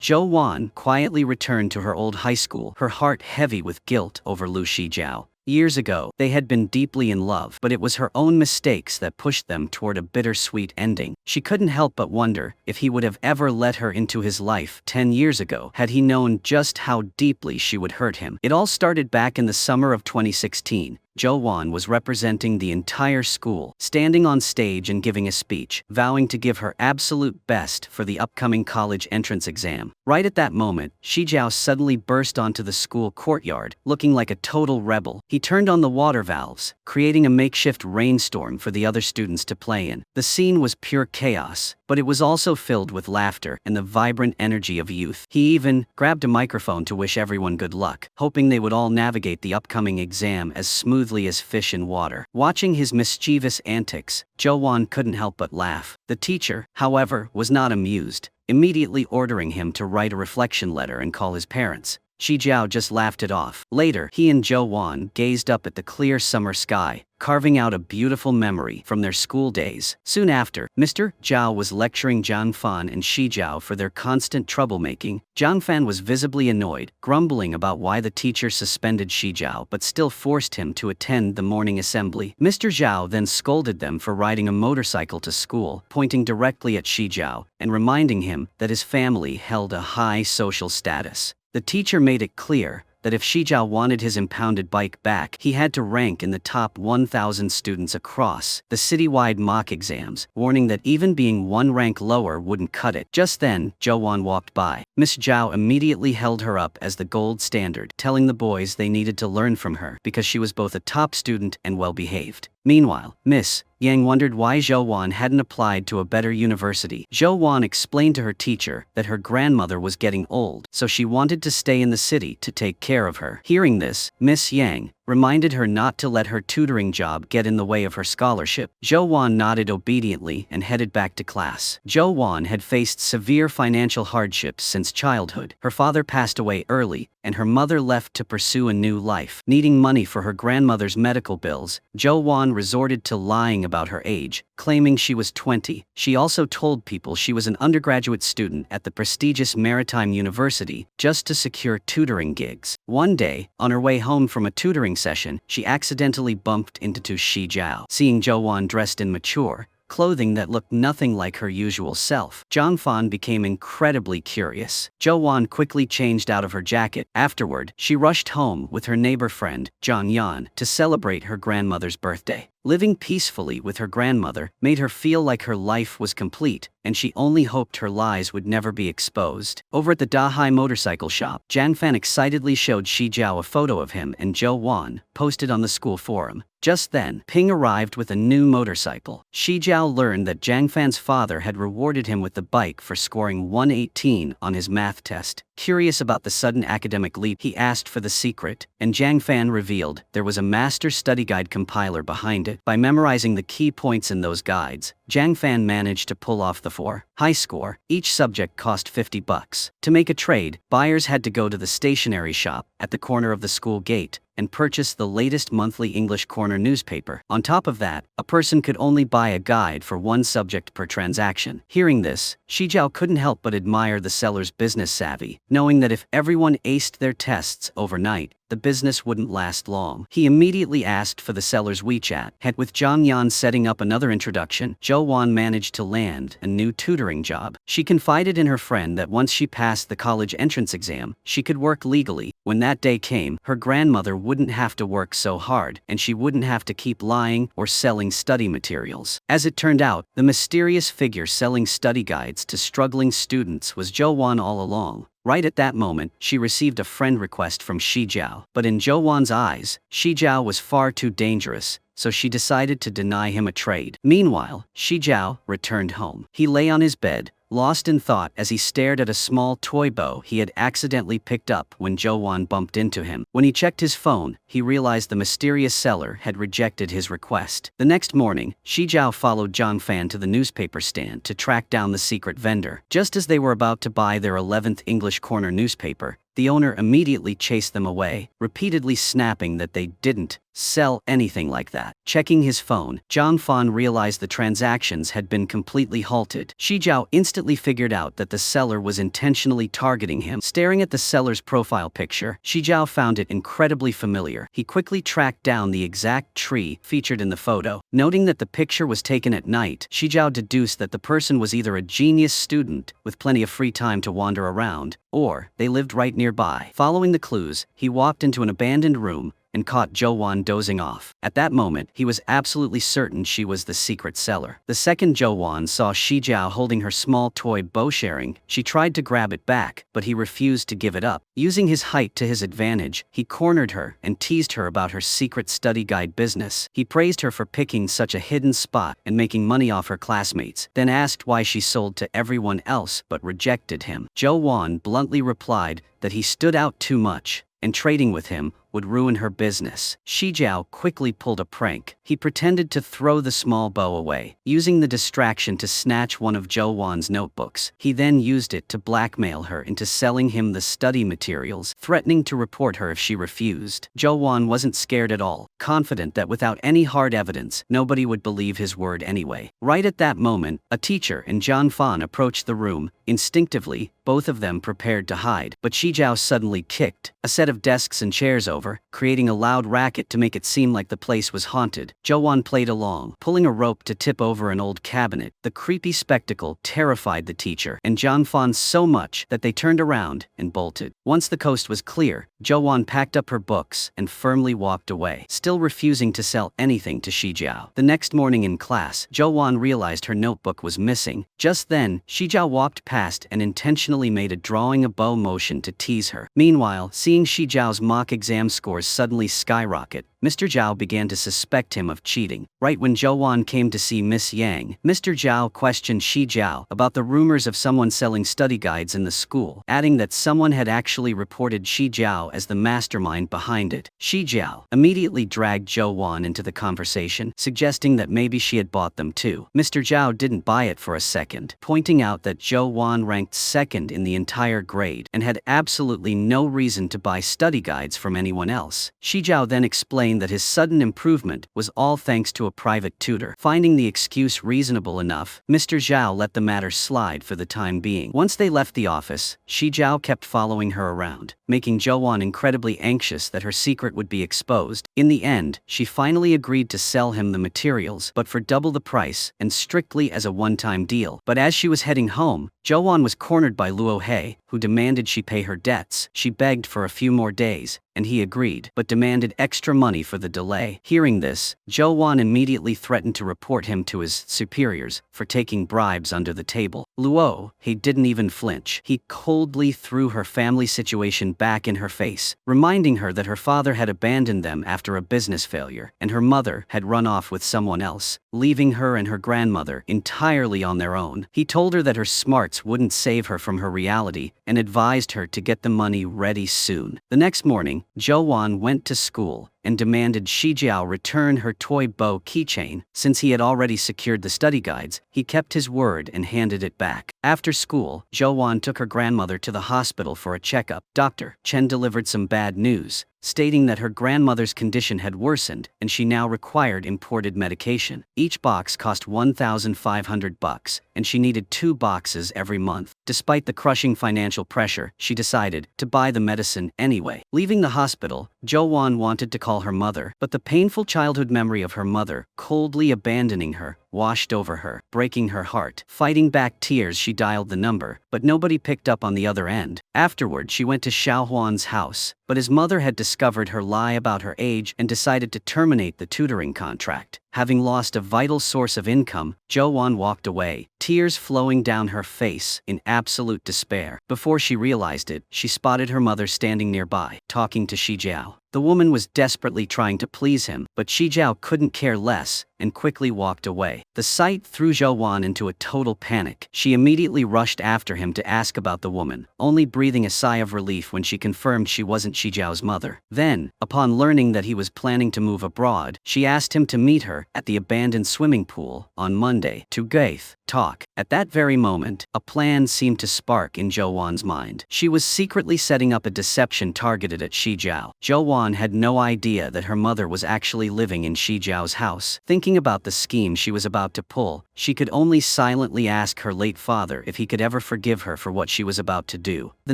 Zhou Wan quietly returned to her old high school, her heart heavy with guilt over Lu Xi Jiao. Years ago, they had been deeply in love, but it was her own mistakes that pushed them toward a bittersweet ending. She couldn't help but wonder if he would have ever let her into his life 10 years ago had he known just how deeply she would hurt him. It all started back in the summer of 2016. Zhou Wan was representing the entire school, standing on stage and giving a speech, vowing to give her absolute best for the upcoming college entrance exam. Right at that moment, Xi Jiao suddenly burst onto the school courtyard, looking like a total rebel. He turned on the water valves, creating a makeshift rainstorm for the other students to play in. The scene was pure chaos, but it was also filled with laughter and the vibrant energy of youth. He even grabbed a microphone to wish everyone good luck, hoping they would all navigate the upcoming exam as smoothly as fish in water. Watching his mischievous antics, Zhou Wan couldn't help but laugh. The teacher, however, was not amused, immediately ordering him to write a reflection letter and call his parents. Xi Jiao just laughed it off. Later, he and Zhou Wan gazed up at the clear summer sky, carving out a beautiful memory from their school days. Soon after, Mr. Zhao was lecturing Zhang Fan and Xi Jiao for their constant troublemaking. Zhang Fan was visibly annoyed, grumbling about why the teacher suspended Xi Jiao but still forced him to attend the morning assembly. Mr. Zhao then scolded them for riding a motorcycle to school, pointing directly at Xi Jiao and reminding him that his family held a high social status. The teacher made it clear that if Xi Jiao wanted his impounded bike back, he had to rank in the top 1,000 students across the citywide mock exams, warning that even being one rank lower wouldn't cut it. Just then, Zhou Wan walked by. Miss Zhao immediately held her up as the gold standard, telling the boys they needed to learn from her because she was both a top student and well-behaved. Meanwhile, Miss Yang wondered why Zhou Wan hadn't applied to a better university. Zhou Wan explained to her teacher that her grandmother was getting old, so she wanted to stay in the city to take care of her. Hearing this, Miss Yang reminded her not to let her tutoring job get in the way of her scholarship. Zhou Wan nodded obediently and headed back to class. Zhou Wan had faced severe financial hardships since childhood. Her father passed away early, and her mother left to pursue a new life. Needing money for her grandmother's medical bills, Zhou Wan resorted to lying about her age, claiming she was 20. She also told people she was an undergraduate student at the prestigious Maritime University just to secure tutoring gigs. One day, on her way home from a tutoring session, she accidentally bumped into Xi Jiao. Seeing Zhou Wan dressed in mature clothing that looked nothing like her usual self, Zhang Fan became incredibly curious. Zhou Wan quickly changed out of her jacket. Afterward, she rushed home with her neighbor friend, Zhang Yan, to celebrate her grandmother's birthday. Living peacefully with her grandmother made her feel like her life was complete, and she only hoped her lies would never be exposed. Over at the Dahai motorcycle shop, Zhang Fan excitedly showed Xi Jiao a photo of him and Zhou Wan, posted on the school forum. Just then, Ping arrived with a new motorcycle. Xi Jiao learned that Zhang Fan's father had rewarded him with the bike for scoring 118 on his math test. Curious about the sudden academic leap, he asked for the secret, and Zhang Fan revealed there was a master study guide compiler behind it. By memorizing the key points in those guides, Zhang Fan managed to pull off the 4 high score. Each subject cost $50. To make a trade, buyers had to go to the stationery shop at the corner of the school gate and purchase the latest monthly English Corner newspaper. On top of that, a person could only buy a guide for one subject per transaction. Hearing this, Xi Jiao couldn't help but admire the seller's business savvy, knowing that if everyone aced their tests overnight, the business wouldn't last long. He immediately asked for the seller's WeChat. With Zhang Yan setting up another introduction, Zhou Wan managed to land a new tutoring job. She confided in her friend that once she passed the college entrance exam, she could work legally. When that day came, her grandmother wouldn't have to work so hard, and she wouldn't have to keep lying or selling study materials. As it turned out, the mysterious figure selling study guides to struggling students was Zhou Wan all along. Right at that moment, she received a friend request from Xi Jiao. But in Zhou Wan's eyes, Xi Jiao was far too dangerous, so she decided to deny him a trade. Meanwhile, Xi Jiao returned home. He lay on his bed, lost in thought as he stared at a small toy bow he had accidentally picked up when Zhou Wan bumped into him. When he checked his phone, he realized the mysterious seller had rejected his request. The next morning, Xi Jiao followed Zhang Fan to the newspaper stand to track down the secret vendor. Just as they were about to buy their 11th English Corner newspaper, the owner immediately chased them away, repeatedly snapping that they didn't sell anything like that. Checking his phone, Zhang Fan realized the transactions had been completely halted. Xi Jiao instantly figured out that the seller was intentionally targeting him. Staring at the seller's profile picture, Xi Jiao found it incredibly familiar. He quickly tracked down the exact tree featured in the photo. Noting that the picture was taken at night, Xi Jiao deduced that the person was either a genius student with plenty of free time to wander around, or they lived right nearby. Following the clues, he walked into an abandoned room and caught Zhou Wan dozing off. At that moment, he was absolutely certain she was the secret seller. The second Zhou Wan saw Xi Jiao holding her small toy bow-sharing, she tried to grab it back, but he refused to give it up. Using his height to his advantage, he cornered her and teased her about her secret study guide business. He praised her for picking such a hidden spot and making money off her classmates, then asked why she sold to everyone else but rejected him. Zhou Wan bluntly replied that he stood out too much, and trading with him would ruin her business. Xi Jiao quickly pulled a prank. He pretended to throw the small bow away, using the distraction to snatch one of Zhou Wan's notebooks. He then used it to blackmail her into selling him the study materials, threatening to report her if she refused. Zhou Wan wasn't scared at all, confident that without any hard evidence, nobody would believe his word anyway. Right at that moment, a teacher and Zhang Fan approached the room. Instinctively, both of them prepared to hide, but Xi Jiao suddenly kicked a set of desks and chairs over, creating a loud racket to make it seem like the place was haunted. Zhou Wan played along, pulling a rope to tip over an old cabinet. The creepy spectacle terrified the teacher and Zhang Fan so much that they turned around and bolted. Once the coast was clear, Zhou Wan packed up her books and firmly walked away, still refusing to sell anything to Xi Jiao. The next morning in class, Zhou Wan realized her notebook was missing. Just then, Xi Jiao walked past and intentionally made a drawing a bow motion to tease her. Meanwhile, seeing Xi Jiao's mock exam scores suddenly skyrocket, Mr. Zhao began to suspect him of cheating. Right when Zhou Wan came to see Miss Yang, Mr. Zhao questioned Xi Jiao about the rumors of someone selling study guides in the school, adding that someone had actually reported Xi Jiao as the mastermind behind it. Xi Jiao immediately dragged Zhou Wan into the conversation, suggesting that maybe she had bought them too. Mr. Zhao didn't buy it for a second, pointing out that Zhou Wan ranked second in the entire grade and had absolutely no reason to buy study guides from anyone else. Xi Jiao then explained that his sudden improvement was all thanks to a private tutor. Finding the excuse reasonable enough, Mr. Zhao let the matter slide for the time being. Once they left the office, Xi Jiao kept following her around, making Zhou Wan incredibly anxious that her secret would be exposed. In the end, she finally agreed to sell him the materials, but for double the price and strictly as a one-time deal. But as she was heading home, Zhou Wan was cornered by Lu Xi, who demanded she pay her debts. She begged for a few more days, and he agreed, but demanded extra money for the delay. Hearing this, Zhou Wan immediately threatened to report him to his superiors for taking bribes under the table. Lu Xi didn't even flinch. He coldly threw her family situation back in her face, reminding her that her father had abandoned them after a business failure, and her mother had run off with someone else, leaving her and her grandmother entirely on their own. He told her that her smarts wouldn't save her from her reality, and advised her to get the money ready soon. The next morning, Zhou Wan went to school and demanded Xi Jiao return her toy bow keychain. Since he had already secured the study guides, he kept his word and handed it back. After school, Zhou Wan took her grandmother to the hospital for a checkup. Dr. Chen delivered some bad news, stating that her grandmother's condition had worsened and she now required imported medication. Each box cost $1,500, and she needed 2 boxes every month. Despite the crushing financial pressure, she decided to buy the medicine anyway. Leaving the hospital, Zhou Wan wanted to call her mother, but the painful childhood memory of her mother coldly abandoning her washed over her, breaking her heart. Fighting back tears, she dialed the number, but nobody picked up on the other end. Afterward, she went to Xiao Huan's house, but his mother had discovered her lie about her age and decided to terminate the tutoring contract. Having lost a vital source of income, Zhou Wan walked away, tears flowing down her face in absolute despair. Before she realized it, she spotted her mother standing nearby, talking to Xi Jiao. The woman was desperately trying to please him, but Xi Jiao couldn't care less and quickly walked away. The sight threw Zhou Wan into a total panic. She immediately rushed after him to ask about the woman, only breathing a sigh of relief when she confirmed she wasn't Xi Jiao's mother. Then, upon learning that he was planning to move abroad, she asked him to meet her at the abandoned swimming pool on Monday. To Gaith, talk. At that very moment, a plan seemed to spark in Zhou Wan's mind. She was secretly setting up a deception targeted at Xi Jiao. Zhou Wan had no idea that her mother was actually living in Xi Jiao's house. Thinking about the scheme she was about to pull, she could only silently ask her late father if he could ever forgive her for what she was about to do. The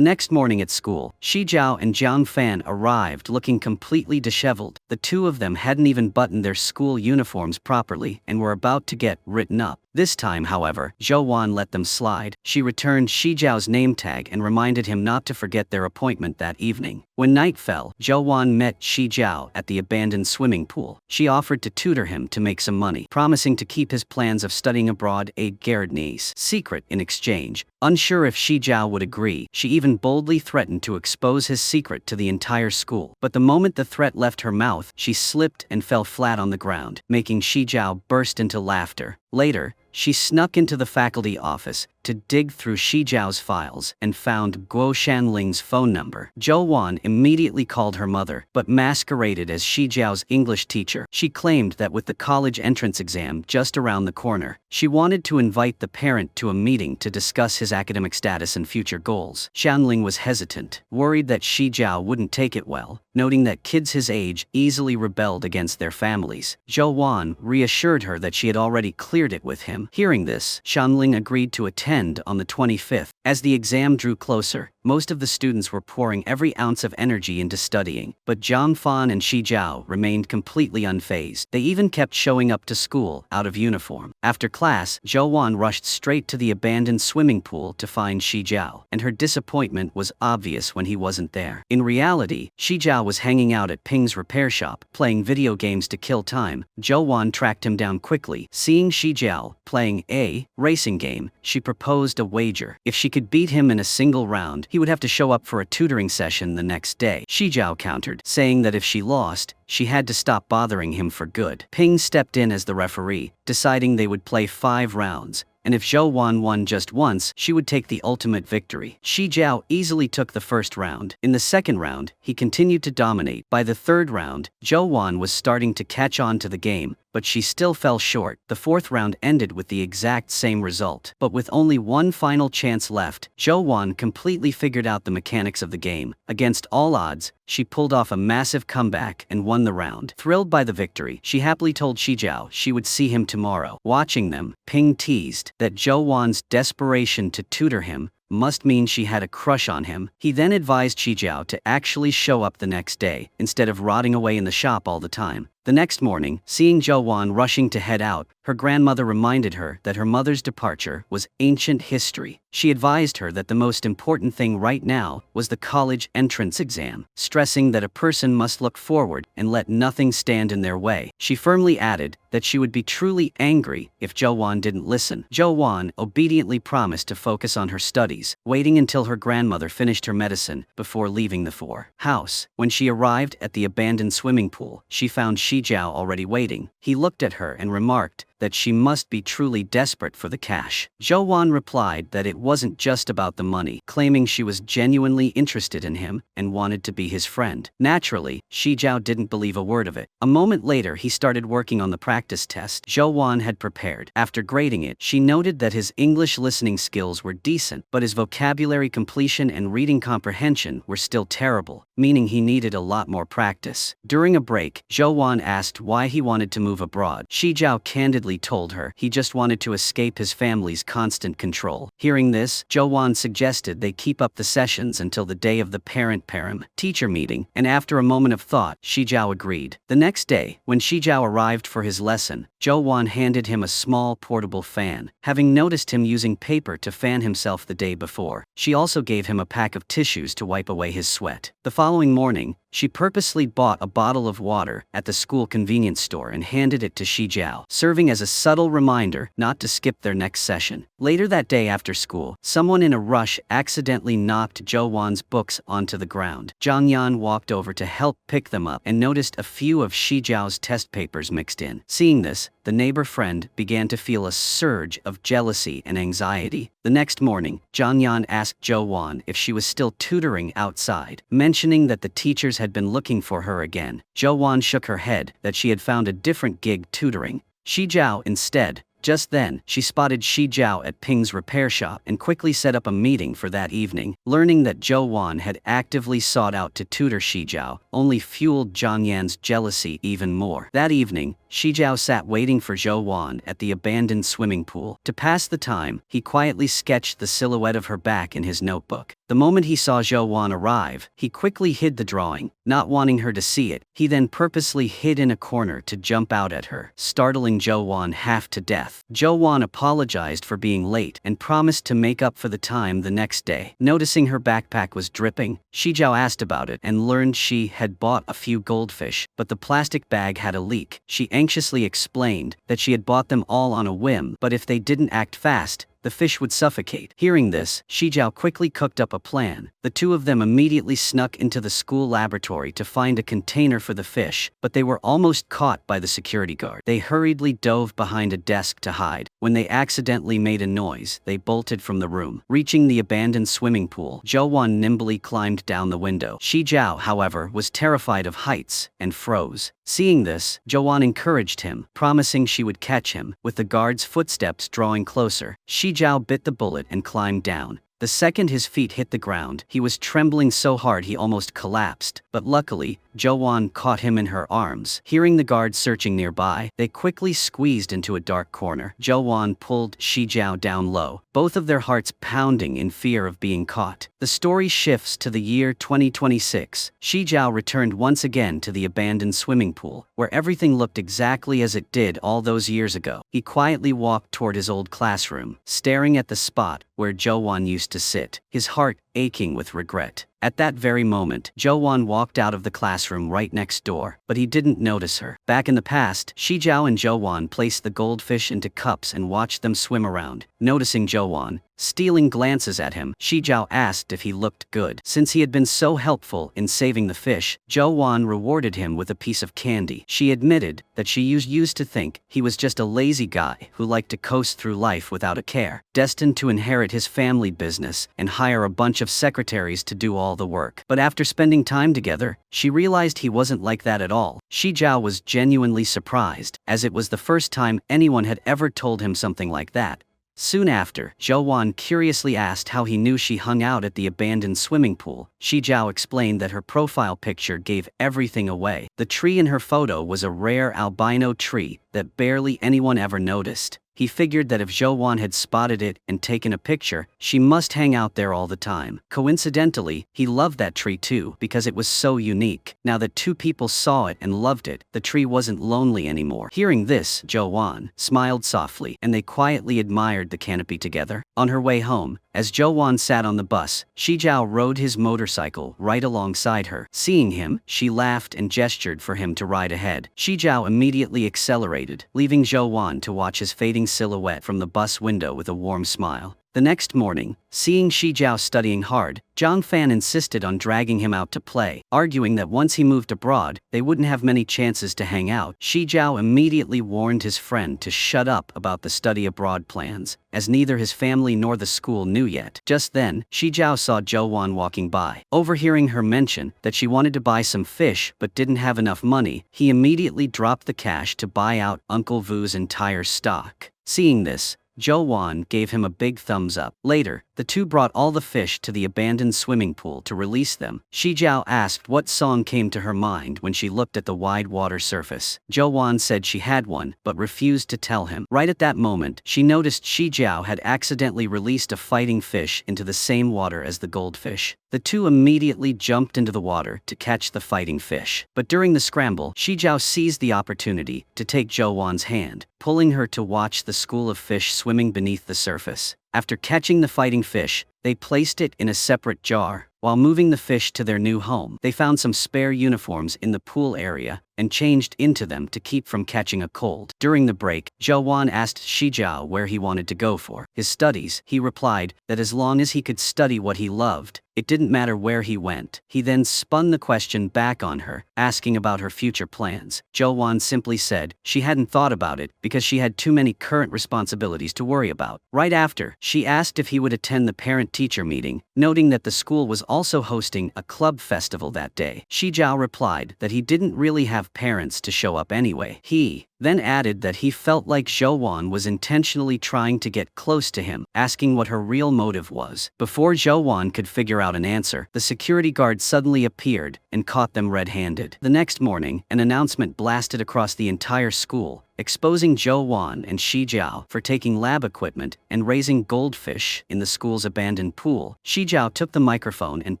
next morning at school, Xi Jiao and Jiang Fan arrived looking completely disheveled. The two of them hadn't even buttoned their school uniforms properly and were about to get written up. This time, however, Zhou Wan let them slide. She returned Xi Jiao's name tag and reminded him not to forget their appointment that evening. When night fell, Zhou Wan met Xi Jiao at the abandoned swimming pool. She offered to tutor him to make some money, promising to keep his plans of studying abroad a Gardenies secret in exchange. Unsure if Xi Jiao would agree, she even boldly threatened to expose his secret to the entire school. But the moment the threat left her mouth, she slipped and fell flat on the ground, making Xi Jiao burst into laughter. Later, she snuck into the faculty office to dig through Xi Jiao's files and found Guo Shanling's phone number. Zhou Wan immediately called her mother, but masqueraded as Xi Jiao's English teacher. She claimed that with the college entrance exam just around the corner, she wanted to invite the parent to a meeting to discuss his academic status and future goals. Shanling was hesitant, worried that Xi Jiao wouldn't take it well, noting that kids his age easily rebelled against their families. Zhou Wan reassured her that she had already cleared it with him. Hearing this, Shanling agreed to attend on the 25th. As the exam drew closer, most of the students were pouring every ounce of energy into studying, but Jiang Fan and Xi Jiao remained completely unfazed. They even kept showing up to school out of uniform. After class, Zhou Wan rushed straight to the abandoned swimming pool to find Xi Jiao, and her disappointment was obvious when he wasn't there. In reality, Xi Jiao was hanging out at Ping's repair shop, playing video games to kill time. Zhou Wan tracked him down quickly. Seeing Xi Jiao playing a racing game, she proposed a wager. If she could beat him in a single round, he would have to show up for a tutoring session the next day. Xi Jiao countered, saying that if she lost, she had to stop bothering him for good. Ping stepped in as the referee, deciding they would play 5 rounds, and if Zhou Wan won just once, she would take the ultimate victory. Xi Jiao easily took the first round. In the second round, he continued to dominate. By the third round, Zhou Wan was starting to catch on to the game, but she still fell short. The fourth round ended with the exact same result. But with only one final chance left, Zhou Wan completely figured out the mechanics of the game. Against all odds, she pulled off a massive comeback and won the round. Thrilled by the victory, she happily told Xi Jiao she would see him tomorrow. Watching them, Ping teased that Zhou Wan's desperation to tutor him must mean she had a crush on him. He then advised Xi Jiao to actually show up the next day, instead of rotting away in the shop all the time. The next morning, seeing Zhou Wan rushing to head out, her grandmother reminded her that her mother's departure was ancient history. She advised her that the most important thing right now was the college entrance exam, stressing that a person must look forward and let nothing stand in their way. She firmly added that she would be truly angry if Zhou Wan didn't listen. Zhou Wan obediently promised to focus on her studies, waiting until her grandmother finished her medicine before leaving the house. When she arrived at the abandoned swimming pool, she found Xi Jiao already waiting. He looked at her and remarked that she must be truly desperate for the cash. Zhou Wan replied that it wasn't just about the money, claiming she was genuinely interested in him and wanted to be his friend. Naturally, Xi Jiao didn't believe a word of it. A moment later, he started working on the practice test Zhou Wan had prepared. After grading it, she noted that his English listening skills were decent, but his vocabulary completion and reading comprehension were still terrible, meaning he needed a lot more practice. During a break, Zhou Wan asked why he wanted to move abroad. Xi Jiao candidly told her he just wanted to escape his family's constant control. Hearing this, Zhou Wan suggested they keep up the sessions until the day of the parent-teacher meeting, and after a moment of thought, Xi Jiao agreed. The next day, when Xi Jiao arrived for his lesson, Zhou Wan handed him a small portable fan, having noticed him using paper to fan himself the day before. She also gave him a pack of tissues to wipe away his sweat. The following morning, she purposely bought a bottle of water at the school convenience store and handed it to Xi Jiao, serving as a subtle reminder not to skip their next session. Later that day after school, someone in a rush accidentally knocked Zhou Wan's books onto the ground. Zhang Yan walked over to help pick them up and noticed a few of Xi Jiao's test papers mixed in. Seeing this, the neighbor friend began to feel a surge of jealousy and anxiety. The next morning, Zhang Yan asked Zhou Wan if she was still tutoring outside, mentioning that the teachers had been looking for her again. Zhou Wan shook her head that she had found a different gig tutoring. Xi Jiao instead Just then, she spotted Xi Jiao at Ping's repair shop and quickly set up a meeting for that evening. Learning that Zhou Wan had actively sought out to tutor Xi Jiao only fueled Zhang Yan's jealousy even more. That evening, Xi Jiao sat waiting for Zhou Wan at the abandoned swimming pool. To pass the time, he quietly sketched the silhouette of her back in his notebook. The moment he saw Zhou Wan arrive, he quickly hid the drawing, not wanting her to see it. He then purposely hid in a corner to jump out at her, startling Zhou Wan half to death. Zhou Wan apologized for being late and promised to make up for the time the next day. Noticing her backpack was dripping, Xi Jiao asked about it and learned she had bought a few goldfish, but the plastic bag had a leak. She anxiously explained that she had bought them all on a whim, but if they didn't act fast, the fish would suffocate. Hearing this, Xi Jiao quickly cooked up a plan. The two of them immediately snuck into the school laboratory to find a container for the fish, but they were almost caught by the security guard. They hurriedly dove behind a desk to hide. When they accidentally made a noise, they bolted from the room. Reaching the abandoned swimming pool, Zhou Wan nimbly climbed down the window. Xi Jiao, however, was terrified of heights and froze. Seeing this, Zhou Wan encouraged him, promising she would catch him. With the guard's footsteps drawing closer, Xi Jiao bit the bullet and climbed down. The second his feet hit the ground, he was trembling so hard he almost collapsed, but luckily, Zhou Wan caught him in her arms. Hearing the guards searching nearby, they quickly squeezed into a dark corner. Zhou Wan pulled Xi Jiao down low, both of their hearts pounding in fear of being caught. The story shifts to the year 2026. Xi Jiao returned once again to the abandoned swimming pool, where everything looked exactly as it did all those years ago. He quietly walked toward his old classroom, staring at the spot where Zhou Wan used to sit, his heart aching with regret. At that very moment, Zhou Wan walked out of the classroom right next door, but he didn't notice her. Back in the past, Xi Jiao and Zhou Wan placed the goldfish into cups and watched them swim around. Noticing Zhou Wan stealing glances at him, Xi Jiao asked if he looked good. Since he had been so helpful in saving the fish, Zhou Wan rewarded him with a piece of candy. She admitted that she used to think he was just a lazy guy who liked to coast through life without a care, destined to inherit his family business and hire a bunch of secretaries to do all the work. But after spending time together, she realized he wasn't like that at all. Xi Jiao was genuinely surprised, as it was the first time anyone had ever told him something like that. Soon after, Zhou Wan curiously asked how he knew she hung out at the abandoned swimming pool. Xi Jiao explained that her profile picture gave everything away. The tree in her photo was a rare albino tree that barely anyone ever noticed. He figured that if Zhou Wan had spotted it and taken a picture, she must hang out there all the time. Coincidentally, he loved that tree too because it was so unique. Now that two people saw it and loved it, the tree wasn't lonely anymore. Hearing this, Zhou Wan smiled softly, and they quietly admired the canopy together. On her way home, as Zhou Wan sat on the bus, Xi Jiao rode his motorcycle right alongside her. Seeing him, she laughed and gestured for him to ride ahead. Xi Jiao immediately accelerated, leaving Zhou Wan to watch his fading silhouette from the bus window with a warm smile. The next morning, seeing Xi Jiao studying hard, Zhang Fan insisted on dragging him out to play, arguing that once he moved abroad, they wouldn't have many chances to hang out. Xi Jiao immediately warned his friend to shut up about the study abroad plans, as neither his family nor the school knew yet. Just then, Xi Jiao saw Zhou Wan walking by. Overhearing her mention that she wanted to buy some fish but didn't have enough money, he immediately dropped the cash to buy out Uncle Vu's entire stock. Seeing this, Zhou Wan gave him a big thumbs up. Later, the two brought all the fish to the abandoned swimming pool to release them. Xi Jiao asked what song came to her mind when she looked at the wide water surface. Zhou Wan said she had one, but refused to tell him. Right at that moment, she noticed Xi Jiao had accidentally released a fighting fish into the same water as the goldfish. The two immediately jumped into the water to catch the fighting fish. But during the scramble, Xi Jiao seized the opportunity to take Zhou Wan's hand, pulling her to watch the school of fish swimming beneath the surface. After catching the fighting fish, they placed it in a separate jar. While moving the fish to their new home, they found some spare uniforms in the pool area and changed into them to keep from catching a cold. During the break, Zhou Wan asked Xi Jiao where he wanted to go for his studies. He replied that as long as he could study what he loved, it didn't matter where he went. He then spun the question back on her, asking about her future plans. Zhou Wan simply said she hadn't thought about it because she had too many current responsibilities to worry about. Right after, she asked if he would attend the parent-teacher meeting, noting that the school was also hosting a club festival that day. Xi Jiao replied that he didn't really have enough parents to show up anyway. He then added that he felt like Zhou Wan was intentionally trying to get close to him, asking what her real motive was. Before Zhou Wan could figure out an answer, the security guard suddenly appeared and caught them red-handed. The next morning, an announcement blasted across the entire school, exposing Zhou Wan and Xi Jiao for taking lab equipment and raising goldfish in the school's abandoned pool. Xi Jiao took the microphone and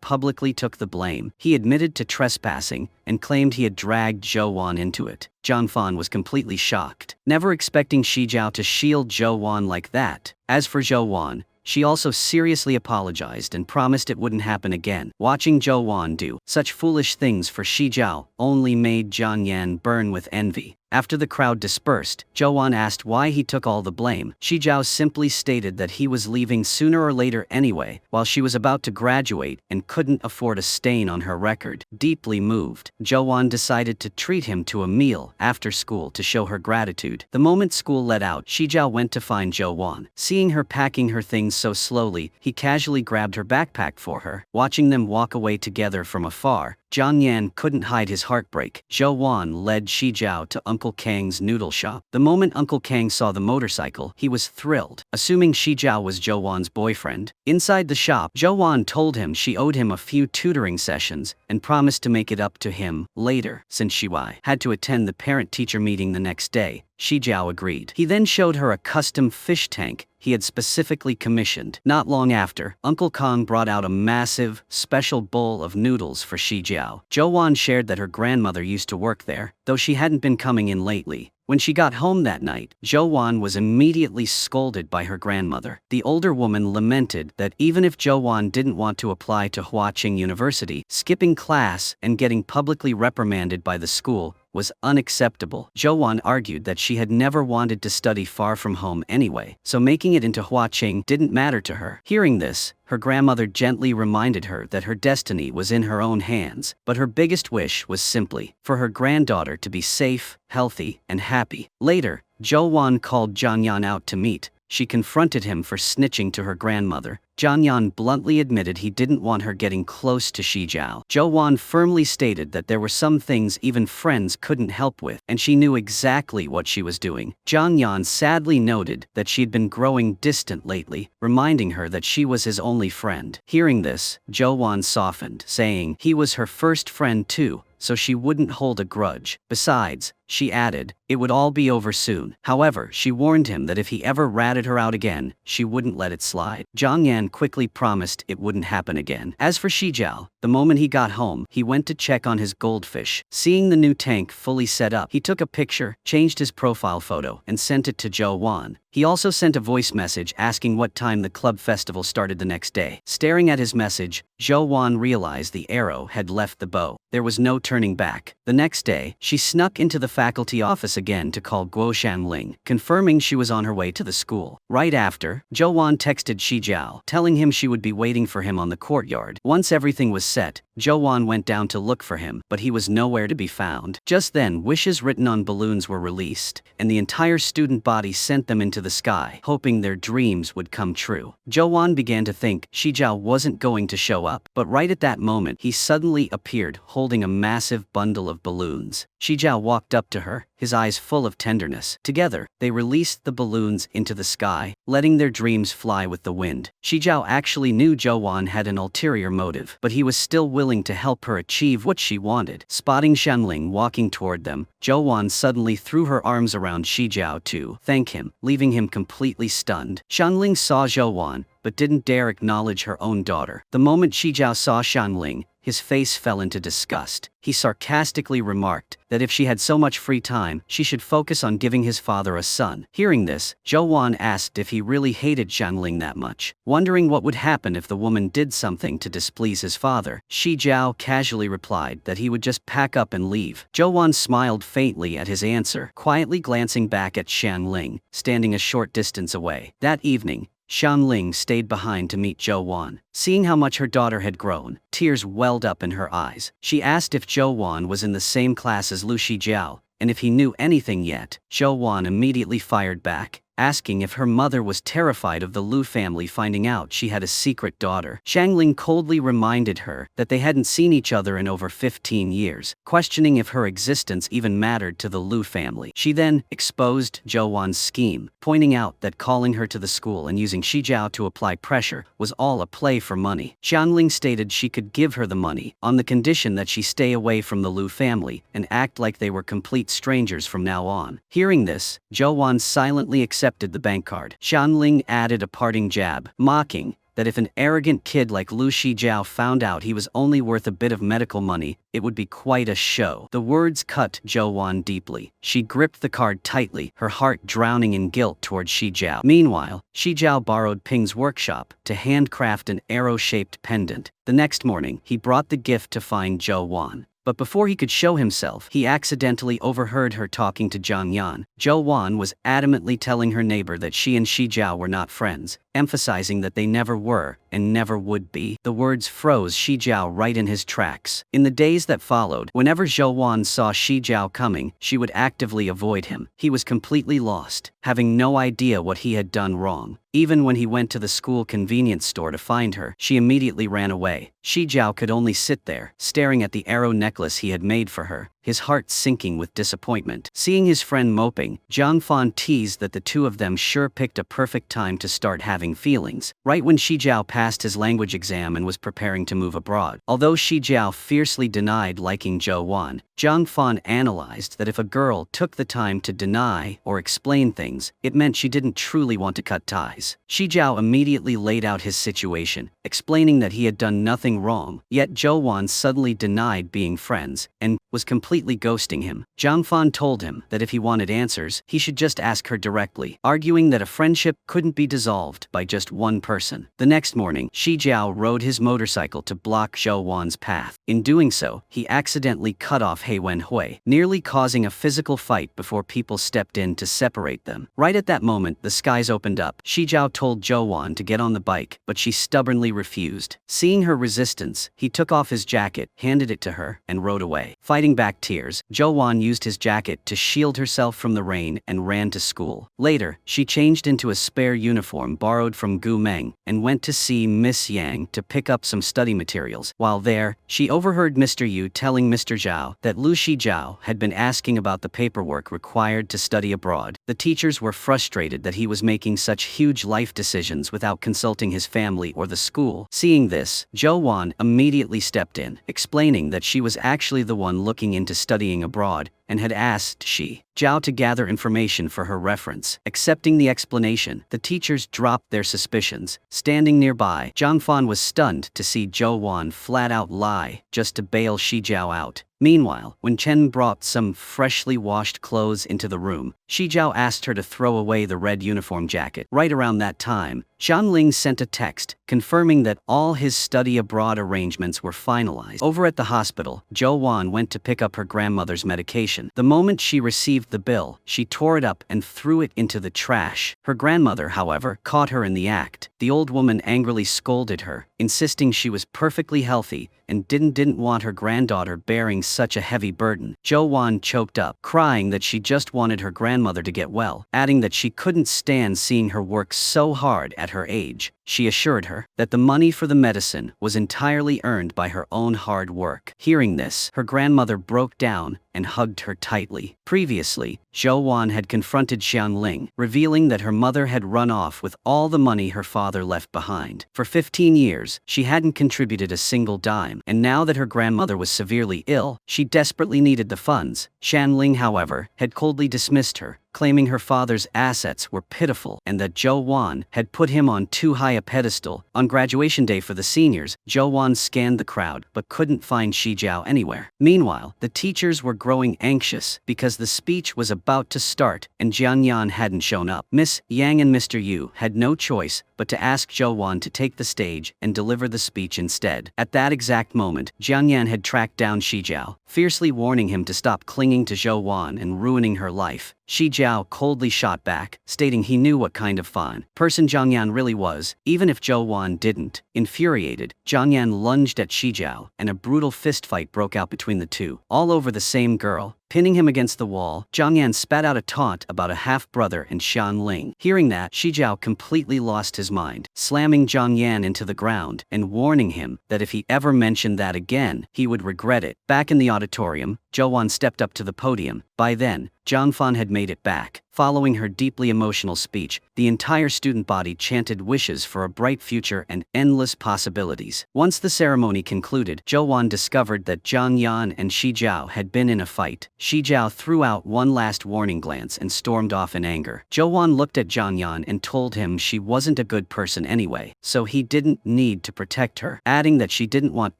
publicly took the blame. He admitted to trespassing and claimed he had dragged Zhou Wan into it. Zhang Fan was completely shocked, never expecting Xi Jiao to shield Zhou Wan like that. As for Zhou Wan, she also seriously apologized and promised it wouldn't happen again. Watching Zhou Wan do such foolish things for Xi Jiao only made Jiang Yan burn with envy. After the crowd dispersed, Zhou Wan asked why he took all the blame. Xi Jiao simply stated that he was leaving sooner or later anyway, while she was about to graduate and couldn't afford a stain on her record. Deeply moved, Zhou Wan decided to treat him to a meal after school to show her gratitude. The moment school let out, Xi Jiao went to find Zhou Wan. Seeing her packing her things so slowly, he casually grabbed her backpack for her. Watching them walk away together from afar, Jiang Yan couldn't hide his heartbreak. Zhou Wan led Xi Jiao to Uncle Kang's noodle shop. The moment Uncle Kang saw the motorcycle, he was thrilled, assuming Xi Jiao was Zhou Wan's boyfriend. Inside the shop, Zhou Wan told him she owed him a few tutoring sessions and promised to make it up to him later. Since Xi Wai had to attend the parent-teacher meeting the next day, Xi Jiao agreed. He then showed her a custom fish tank he had specifically commissioned. Not long after, Uncle Kong brought out a massive, special bowl of noodles for Xi Jiao. Zhou Wan shared that her grandmother used to work there, though she hadn't been coming in lately. When she got home that night, Zhou Wan was immediately scolded by her grandmother. The older woman lamented that even if Zhou Wan didn't want to apply to Huaqing University, skipping class and getting publicly reprimanded by the school was unacceptable. Zhou Wan argued that she had never wanted to study far from home anyway, so making it into Huaqing didn't matter to her. Hearing this, her grandmother gently reminded her that her destiny was in her own hands, but her biggest wish was simply for her granddaughter to be safe, healthy, and happy. Later, Zhou Wan called Jiang Yan out to meet. She confronted him for snitching to her grandmother. Jiang Yan bluntly admitted he didn't want her getting close to Xi Jiao. Zhou Wan firmly stated that there were some things even friends couldn't help with, and she knew exactly what she was doing. Jiang Yan sadly noted that she'd been growing distant lately, reminding her that she was his only friend. Hearing this, Zhou Wan softened, saying he was her first friend too, so she wouldn't hold a grudge. Besides, she added, it would all be over soon. However, she warned him that if he ever ratted her out again, she wouldn't let it slide. Jiang Yan quickly promised it wouldn't happen again. As for Xi Jiao, the moment he got home, he went to check on his goldfish. Seeing the new tank fully set up, he took a picture, changed his profile photo, and sent it to Zhou Wan. He also sent a voice message asking what time the club festival started the next day. Staring at his message, Zhou Wan realized the arrow had left the bow. There was no turning back. The next day, she snuck into the faculty office again to call Guo Shanling, confirming she was on her way to the school. Right after, Zhou Wan texted Xi Jiao, telling him she would be waiting for him on the courtyard. Once everything was set, Zhou Wan went down to look for him, but he was nowhere to be found. Just then, wishes written on balloons were released, and the entire student body sent them into the sky, hoping their dreams would come true. Zhou Wan began to think Xi Jiao wasn't going to show up, but right at that moment, he suddenly appeared holding a massive bundle of balloons. Xi Jiao walked up to her, his eyes full of tenderness. Together, they released the balloons into the sky, letting their dreams fly with the wind. Xi Jiao actually knew Zhou Wan had an ulterior motive, but he was still willing to help her achieve what she wanted. Spotting Shanling walking toward them, Zhou Wan suddenly threw her arms around Xi Jiao to thank him, leaving him completely stunned. Shanling saw Zhou Wan, but didn't dare acknowledge her own daughter. The moment Xi Jiao saw Shanling, his face fell into disgust. He sarcastically remarked that if she had so much free time, she should focus on giving his father a son. Hearing this, Zhou Wan asked if he really hated Shanling that much. Wondering what would happen if the woman did something to displease his father, Xi Jiao casually replied that he would just pack up and leave. Zhou Wan smiled faintly at his answer, quietly glancing back at Shanling, standing a short distance away. That evening, Shanling stayed behind to meet Zhou Wan. Seeing how much her daughter had grown, tears welled up in her eyes. She asked if Zhou Wan was in the same class as Lu Xi Jiao, and if he knew anything yet. Zhou Wan immediately fired back, asking if her mother was terrified of the Lu family finding out she had a secret daughter. Xiangling coldly reminded her that they hadn't seen each other in over 15 years, questioning if her existence even mattered to the Lu family. She then exposed Zhou Wan's scheme, pointing out that calling her to the school and using Xi Jiao to apply pressure was all a play for money. Xiangling stated she could give her the money, on the condition that she stay away from the Lu family and act like they were complete strangers from now on. Hearing this, Zhou Wan silently accepted the bank card. Xiangling added a parting jab, mocking that if an arrogant kid like Lu Xi Jiao found out he was only worth a bit of medical money, it would be quite a show. The words cut Zhou Wan deeply. She gripped the card tightly, her heart drowning in guilt towards Xi Jiao. Meanwhile, Xi Jiao borrowed Ping's workshop to handcraft an arrow-shaped pendant. The next morning, he brought the gift to find Zhou Wan. But before he could show himself, he accidentally overheard her talking to Zhang Yan. Zhou Wan was adamantly telling her neighbor that she and Xi Jiao were not friends, emphasizing that they never were and never would be. The words froze Xi Jiao right in his tracks. In the days that followed, whenever Zhou Wan saw Xi Jiao coming, she would actively avoid him. He was completely lost, having no idea what he had done wrong. Even when he went to the school convenience store to find her, she immediately ran away. Xi Jiao could only sit there, staring at the arrow necklace he had made for her, his heart sinking with disappointment. Seeing his friend moping, Zhang Fan teased that the two of them sure picked a perfect time to start having feelings, right when Xi Jiao passed his language exam and was preparing to move abroad. Although Xi Jiao fiercely denied liking Zhou Wan, Zhang Fan analyzed that if a girl took the time to deny or explain things, it meant she didn't truly want to cut ties. Xi Jiao immediately laid out his situation, explaining that he had done nothing wrong, yet Zhou Wan suddenly denied being friends and was completely ghosting him. Zhang Fan told him that if he wanted answers, he should just ask her directly, arguing that a friendship couldn't be dissolved by just one person. The next morning, Xi Jiao rode his motorcycle to block Zhou Wan's path. In doing so, he accidentally cut off He Wenhui, nearly causing a physical fight before people stepped in to separate them. Right at that moment, the skies opened up. Xi Jiao told Zhou Wan to get on the bike, but she stubbornly refused. Seeing her resistance, he took off his jacket, handed it to her, and rode away. Fighting back tears, Zhou Wan used his jacket to shield herself from the rain and ran to school. Later, she changed into a spare uniform borrowed from Gu Meng and went to see Miss Yang to pick up some study materials. While there, she overheard Mr. Yu telling Mr. Zhao that Lu Xi Jiao had been asking about the paperwork required to study abroad. The teachers were frustrated that he was making such huge life decisions without consulting his family or the school. Seeing this, Zhou Wan immediately stepped in, explaining that she was actually the one looking into studying abroad and had asked Xi Jiao to gather information for her reference. Accepting the explanation, the teachers dropped their suspicions. Standing nearby, Zhang Fan was stunned to see Zhou Wan flat out lie just to bail Xi Jiao out. Meanwhile, when Chen brought some freshly washed clothes into the room, Xi Jiao asked her to throw away the red uniform jacket. Right around that time, Xiangling sent a text confirming that all his study abroad arrangements were finalized. Over at the hospital, Zhou Wan went to pick up her grandmother's medication. The moment she received the bill, she tore it up and threw it into the trash. Her grandmother, however, caught her in the act. The old woman angrily scolded her, insisting she was perfectly healthy and didn't want her granddaughter bearing such a heavy burden. Zhou Wan choked up, crying that she just wanted her grandmother to get well, adding that she couldn't stand seeing her work so hard at her age. She assured her that the money for the medicine was entirely earned by her own hard work. Hearing this, her grandmother broke down and hugged her tightly. Previously, Zhou Wan had confronted Xiangling, revealing that her mother had run off with all the money her father left behind. For 15 years, she hadn't contributed a single dime, and now that her grandmother was severely ill, she desperately needed the funds. Xiangling, however, had coldly dismissed her, claiming her father's assets were pitiful and that Zhou Wan had put him on too high a pedestal. On graduation day for the seniors, Zhou Wan scanned the crowd but couldn't find Xi Jiao anywhere. Meanwhile, the teachers were growing anxious because the speech was about to start and Jian Yan hadn't shown up. Miss Yang and Mr. Yu had no choice but to ask Zhou Wan to take the stage and deliver the speech instead. At that exact moment, Jian Yan had tracked down Xi Jiao, fiercely warning him to stop clinging to Zhou Wan and ruining her life. Xi Jiao coldly shot back, stating he knew what kind of fine person Jiang Yan really was, even if Zhou Wan didn't. Infuriated, Jiang Yan lunged at Xi Jiao, and a brutal fistfight broke out between the two. All over the same girl, Pinning him against the wall, Zhang Yan spat out a taunt about a half-brother and Shan Ling. Hearing that, Xi Jiao completely lost his mind, slamming Zhang Yan into the ground and warning him that if he ever mentioned that again, he would regret it. Back in the auditorium, Zhou Wan stepped up to the podium. By then, Zhang Fan had made it back. Following her deeply emotional speech, the entire student body chanted wishes for a bright future and endless possibilities. Once the ceremony concluded, Zhou Wan discovered that Zhang Yan and Xi Jiao had been in a fight. Xi Jiao threw out one last warning glance and stormed off in anger. Zhou Wan looked at Zhang Yan and told him she wasn't a good person anyway, so he didn't need to protect her, adding that she didn't want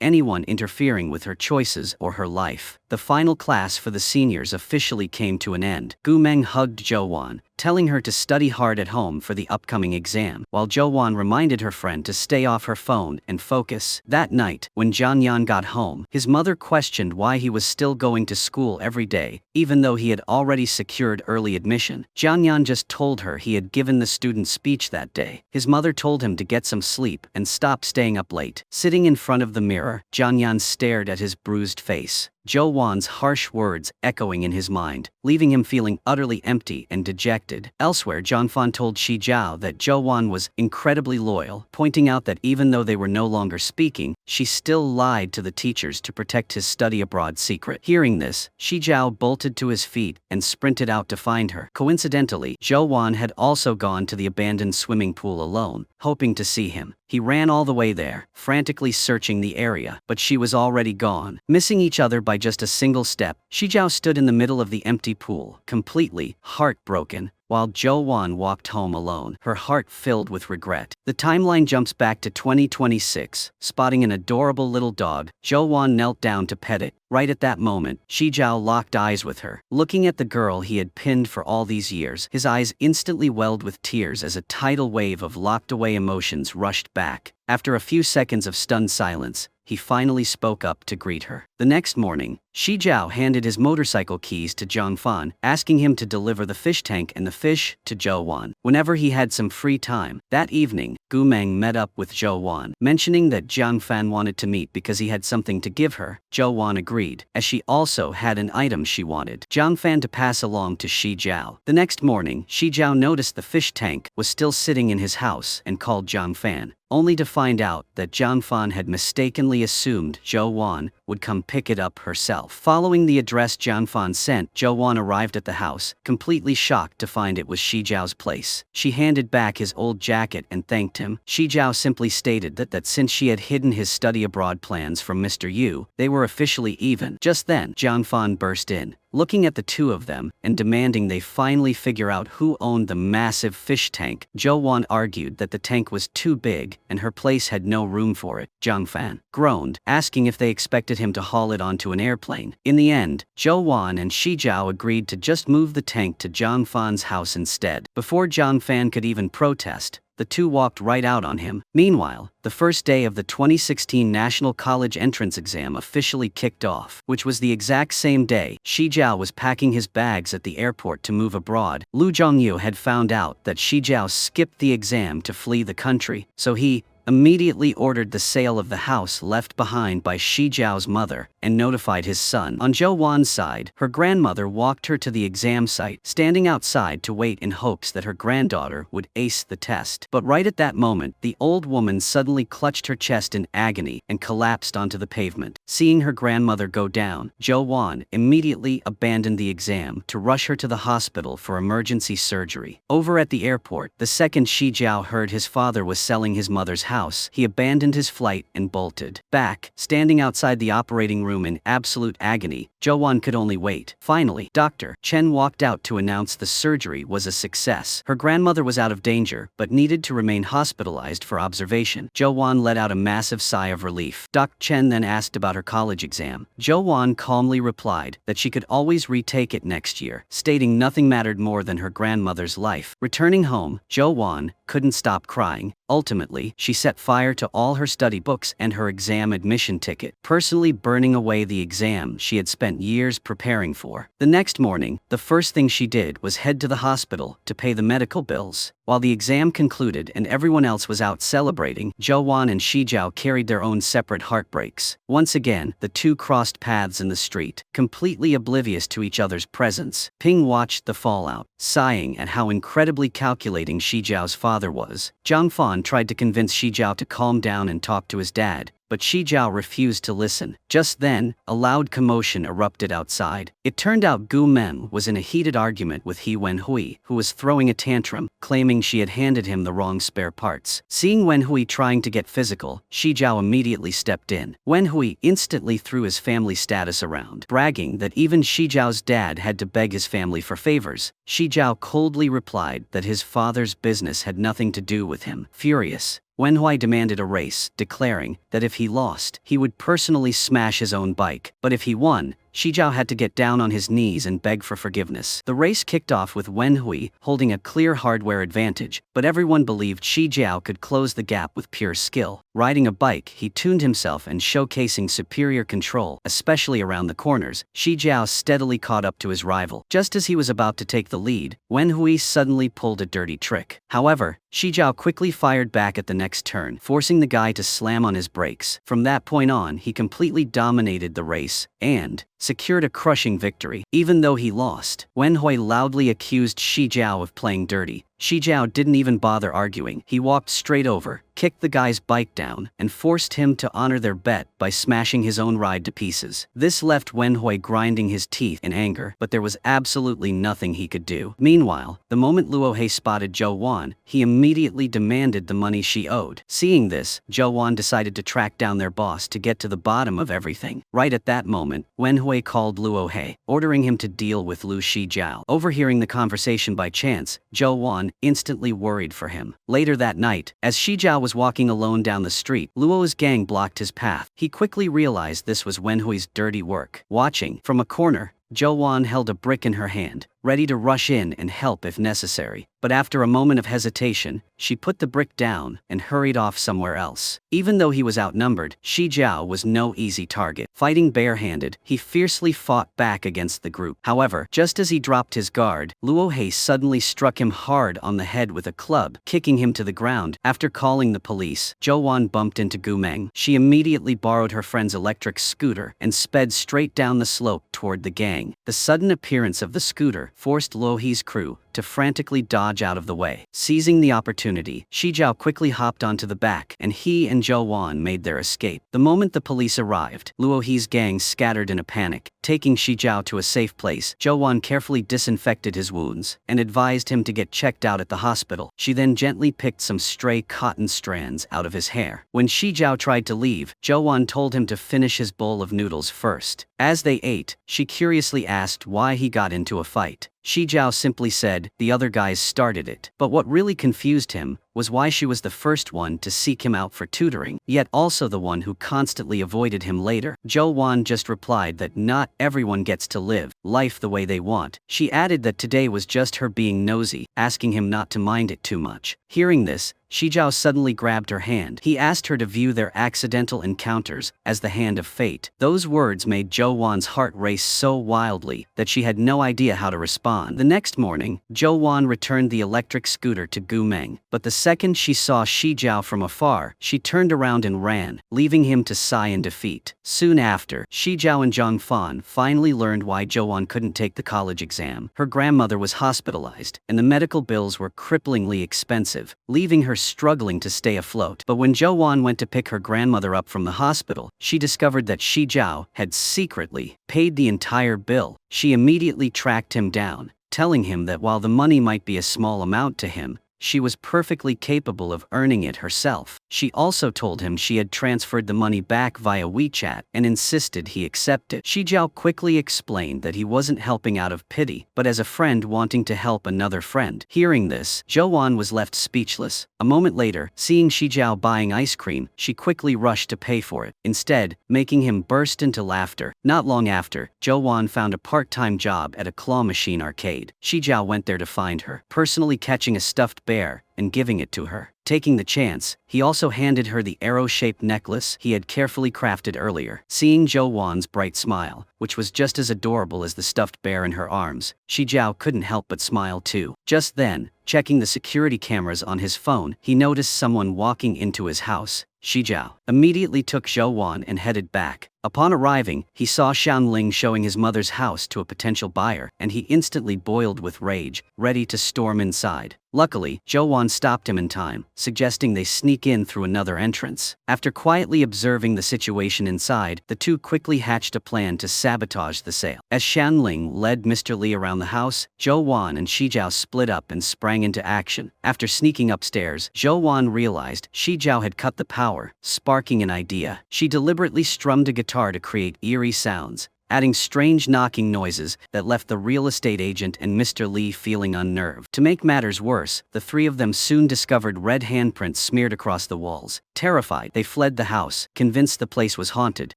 anyone interfering with her choices or her life. The final class for the seniors officially came to an end. Gu Meng hugged Zhou Wan, telling her to study hard at home for the upcoming exam, while Zhou Wan reminded her friend to stay off her phone and focus. That night, when Zhang Yan got home, his mother questioned why he was still going to school every day, even though he had already secured early admission. Zhang Yan just told her he had given the student speech that day. His mother told him to get some sleep and stop staying up late. Sitting in front of the mirror, Zhang Yan stared at his bruised face, Zhou Wan's harsh words echoing in his mind, leaving him feeling utterly empty and dejected. Elsewhere, Zhang Fan told Xi Jiao that Zhou Wan was incredibly loyal, pointing out that even though they were no longer speaking, she still lied to the teachers to protect his study abroad secret. Hearing this, Xi Jiao bolted to his feet and sprinted out to find her. Coincidentally, Zhou Wan had also gone to the abandoned swimming pool alone, hoping to see him. He ran all the way there, frantically searching the area, but she was already gone. Missing each other by just a single step, Xi Jiao stood in the middle of the empty pool, completely heartbroken, while Zhou Wan walked home alone, her heart filled with regret. The timeline jumps back to 2026. Spotting an adorable little dog, Zhou Wan knelt down to pet it. Right at that moment, Xi Jiao locked eyes with her. Looking at the girl he had pinned for all these years, his eyes instantly welled with tears as a tidal wave of locked-away emotions rushed back. After a few seconds of stunned silence, he finally spoke up to greet her. The next morning, Xi Jiao handed his motorcycle keys to Zhang Fan, asking him to deliver the fish tank and the fish to Zhou Wan whenever he had some free time. That evening, Gu Meng met up with Zhou Wan, mentioning that Zhang Fan wanted to meet because he had something to give her. Zhou Wan agreed, as she also had an item she wanted Zhang Fan to pass along to Xi Jiao. The next morning, Xi Jiao noticed the fish tank was still sitting in his house and called Zhang Fan, only to find out that Zhang Fan had mistakenly assumed Zhou Wan would come pick it up herself. Following the address Zhang Fan sent, Zhou Wan arrived at the house, completely shocked to find it was Xi Jiao's place. She handed back his old jacket and thanked him. Xi Jiao simply stated that since she had hidden his study abroad plans from Mr. Yu, they were officially even. Just then, Zhang Fan burst in, looking at the two of them and demanding they finally figure out who owned the massive fish tank. Zhou Wan argued that the tank was too big and her place had no room for it. Zhang Fan groaned, asking if they expected him to haul it onto an airplane. In the end, Zhou Wan and Xi Jiao agreed to just move the tank to Zhang Fan's house instead. Before Zhang Fan could even protest, the two walked right out on him. Meanwhile, the first day of the 2016 National College Entrance Exam officially kicked off, which was the exact same day Xi Jiao was packing his bags at the airport to move abroad. Lu Zhongyu had found out that Xi Jiao skipped the exam to flee the country, so he immediately ordered the sale of the house left behind by Xi Jiao's mother and notified his son. On Zhou Wan's side, her grandmother walked her to the exam site, standing outside to wait in hopes that her granddaughter would ace the test. But right at that moment, the old woman suddenly clutched her chest in agony and collapsed onto the pavement. Seeing her grandmother go down, Zhou Wan immediately abandoned the exam to rush her to the hospital for emergency surgery. Over at the airport, the second Xi Jiao heard his father was selling his mother's house, he abandoned his flight and bolted. Back, standing outside the operating room in absolute agony, Zhou Wan could only wait. Finally, Dr. Chen walked out to announce the surgery was a success. Her grandmother was out of danger, but needed to remain hospitalized for observation. Zhou Wan let out a massive sigh of relief. Dr. Chen then asked about her college exam. Zhou Wan calmly replied that she could always retake it next year, stating nothing mattered more than her grandmother's life. Returning home, Zhou Wan couldn't stop crying. Ultimately, she set fire to all her study books and her exam admission ticket, personally burning away the exam she had spent years preparing for. The next morning, the first thing she did was head to the hospital to pay the medical bills. While the exam concluded and everyone else was out celebrating, Zhou Wan and Xi Jiao carried their own separate heartbreaks. Once again, the two crossed paths in the street, completely oblivious to each other's presence. Ping watched the fallout, sighing at how incredibly calculating Xi Jiao's father was. Zhang Fan tried to convince Xi Jiao to calm down and talk to his dad, but Xi Jiao refused to listen. Just then, a loud commotion erupted outside. It turned out Gu Meng was in a heated argument with He Wenhui, who was throwing a tantrum, claiming she had handed him the wrong spare parts. Seeing Wenhui trying to get physical, Xi Jiao immediately stepped in. Wenhui instantly threw his family status around, bragging that even Xi Jiao's dad had to beg his family for favors. Xi Jiao coldly replied that his father's business had nothing to do with him. Furious, Wenhui demanded a race, declaring that if he lost, he would personally smash his own bike. But if he won, Xi Jiao had to get down on his knees and beg for forgiveness. The race kicked off with Wenhui holding a clear hardware advantage, but everyone believed Xi Jiao could close the gap with pure skill. Riding a bike, he tuned himself and showcasing superior control, especially around the corners. Xi Jiao steadily caught up to his rival. Just as he was about to take the lead, Wenhui suddenly pulled a dirty trick. However, Xi Jiao quickly fired back at the next turn, forcing the guy to slam on his brakes. From that point on, he completely dominated the race and secured a crushing victory. Even though he lost, Wenhui loudly accused Xi Jiao of playing dirty. Xi Jiao didn't even bother arguing. He walked straight over, kicked the guy's bike down, and forced him to honor their bet by smashing his own ride to pieces. This left Wenhui grinding his teeth in anger, but there was absolutely nothing he could do. Meanwhile, the moment Luo He spotted Zhou Wan, he immediately demanded the money she owed. Seeing this, Zhou Wan decided to track down their boss to get to the bottom of everything. Right at that moment, Wenhui called Luo He, ordering him to deal with Lu Xi Jiao. Overhearing the conversation by chance, Zhou Wan instantly worried for him. Later that night, as Xi Jiao was walking alone down the street, Luo's gang blocked his path. He quickly realized this was Wenhui's dirty work. Watching from a corner, Zhou Wan held a brick in her hand, ready to rush in and help if necessary. But after a moment of hesitation, she put the brick down and hurried off somewhere else. Even though he was outnumbered, Xi Jiao was no easy target. Fighting barehanded, he fiercely fought back against the group. However, just as he dropped his guard, Luo He suddenly struck him hard on the head with a club, kicking him to the ground. After calling the police, Zhou Wan bumped into Gu Meng. She immediately borrowed her friend's electric scooter and sped straight down the slope toward the gang. The sudden appearance of the scooter forced Luo He's crew to frantically dodge out of the way. Seizing the opportunity, Xi Jiao quickly hopped onto the back, and he and Zhou Wan made their escape. The moment the police arrived, Luo He's gang scattered in a panic. Taking Xi Jiao to a safe place, Zhou Wan carefully disinfected his wounds and advised him to get checked out at the hospital. She then gently picked some stray cotton strands out of his hair. When Xi Jiao tried to leave, Zhou Wan told him to finish his bowl of noodles first. As they ate, she curiously asked why he got into a fight. Xi Jiao simply said, "The other guys started it." But what really confused him was why she was the first one to seek him out for tutoring, yet also the one who constantly avoided him later. Zhou Wan just replied that not everyone gets to live life the way they want. She added that today was just her being nosy, asking him not to mind it too much. Hearing this, Xi Jiao suddenly grabbed her hand. He asked her to view their accidental encounters as the hand of fate. Those words made Zhou Wan's heart race so wildly that she had no idea how to respond. The next morning, Zhou Wan returned the electric scooter to Gu Meng, but the second she saw Xi Jiao from afar, she turned around and ran, leaving him to sigh in defeat. Soon after, Xi Jiao and Zhang Fan finally learned why Zhou Wan couldn't take the college exam. Her grandmother was hospitalized, and the medical bills were cripplingly expensive, leaving her struggling to stay afloat. But when Zhou Wan went to pick her grandmother up from the hospital, she discovered that Xi Jiao had secretly paid the entire bill. She immediately tracked him down, telling him that while the money might be a small amount to him, she was perfectly capable of earning it herself. She also told him she had transferred the money back via WeChat and insisted he accept it. Xi Jiao quickly explained that he wasn't helping out of pity, but as a friend wanting to help another friend. Hearing this, Zhou Wan was left speechless. A moment later, seeing Xi Jiao buying ice cream, she quickly rushed to pay for it, instead making him burst into laughter. Not long after, Zhou Wan found a part-time job at a claw machine arcade. Xi Jiao went there to find her, personally catching a stuffed bear and giving it to her. Taking the chance, he also handed her the arrow-shaped necklace he had carefully crafted earlier. Seeing Zhou Wan's bright smile, which was just as adorable as the stuffed bear in her arms, Xi Jiao couldn't help but smile too. Just then, checking the security cameras on his phone, he noticed someone walking into his house. Xi Jiao immediately took Zhou Wan and headed back. Upon arriving, he saw Xianling showing his mother's house to a potential buyer, and he instantly boiled with rage, ready to storm inside. Luckily, Zhou Wan stopped him in time, suggesting they sneak in through another entrance. After quietly observing the situation inside, the two quickly hatched a plan to sabotage the sale. As Xianling led Mr. Li around the house, Zhou Wan and Xi Jiao split up and sprang into action. After sneaking upstairs, Zhou Wan realized Xi Jiao had cut the power, sparking an idea. She deliberately strummed a guitar to create eerie sounds, adding strange knocking noises that left the real estate agent and Mr. Li feeling unnerved. To make matters worse, the three of them soon discovered red handprints smeared across the walls. Terrified, they fled the house, convinced the place was haunted.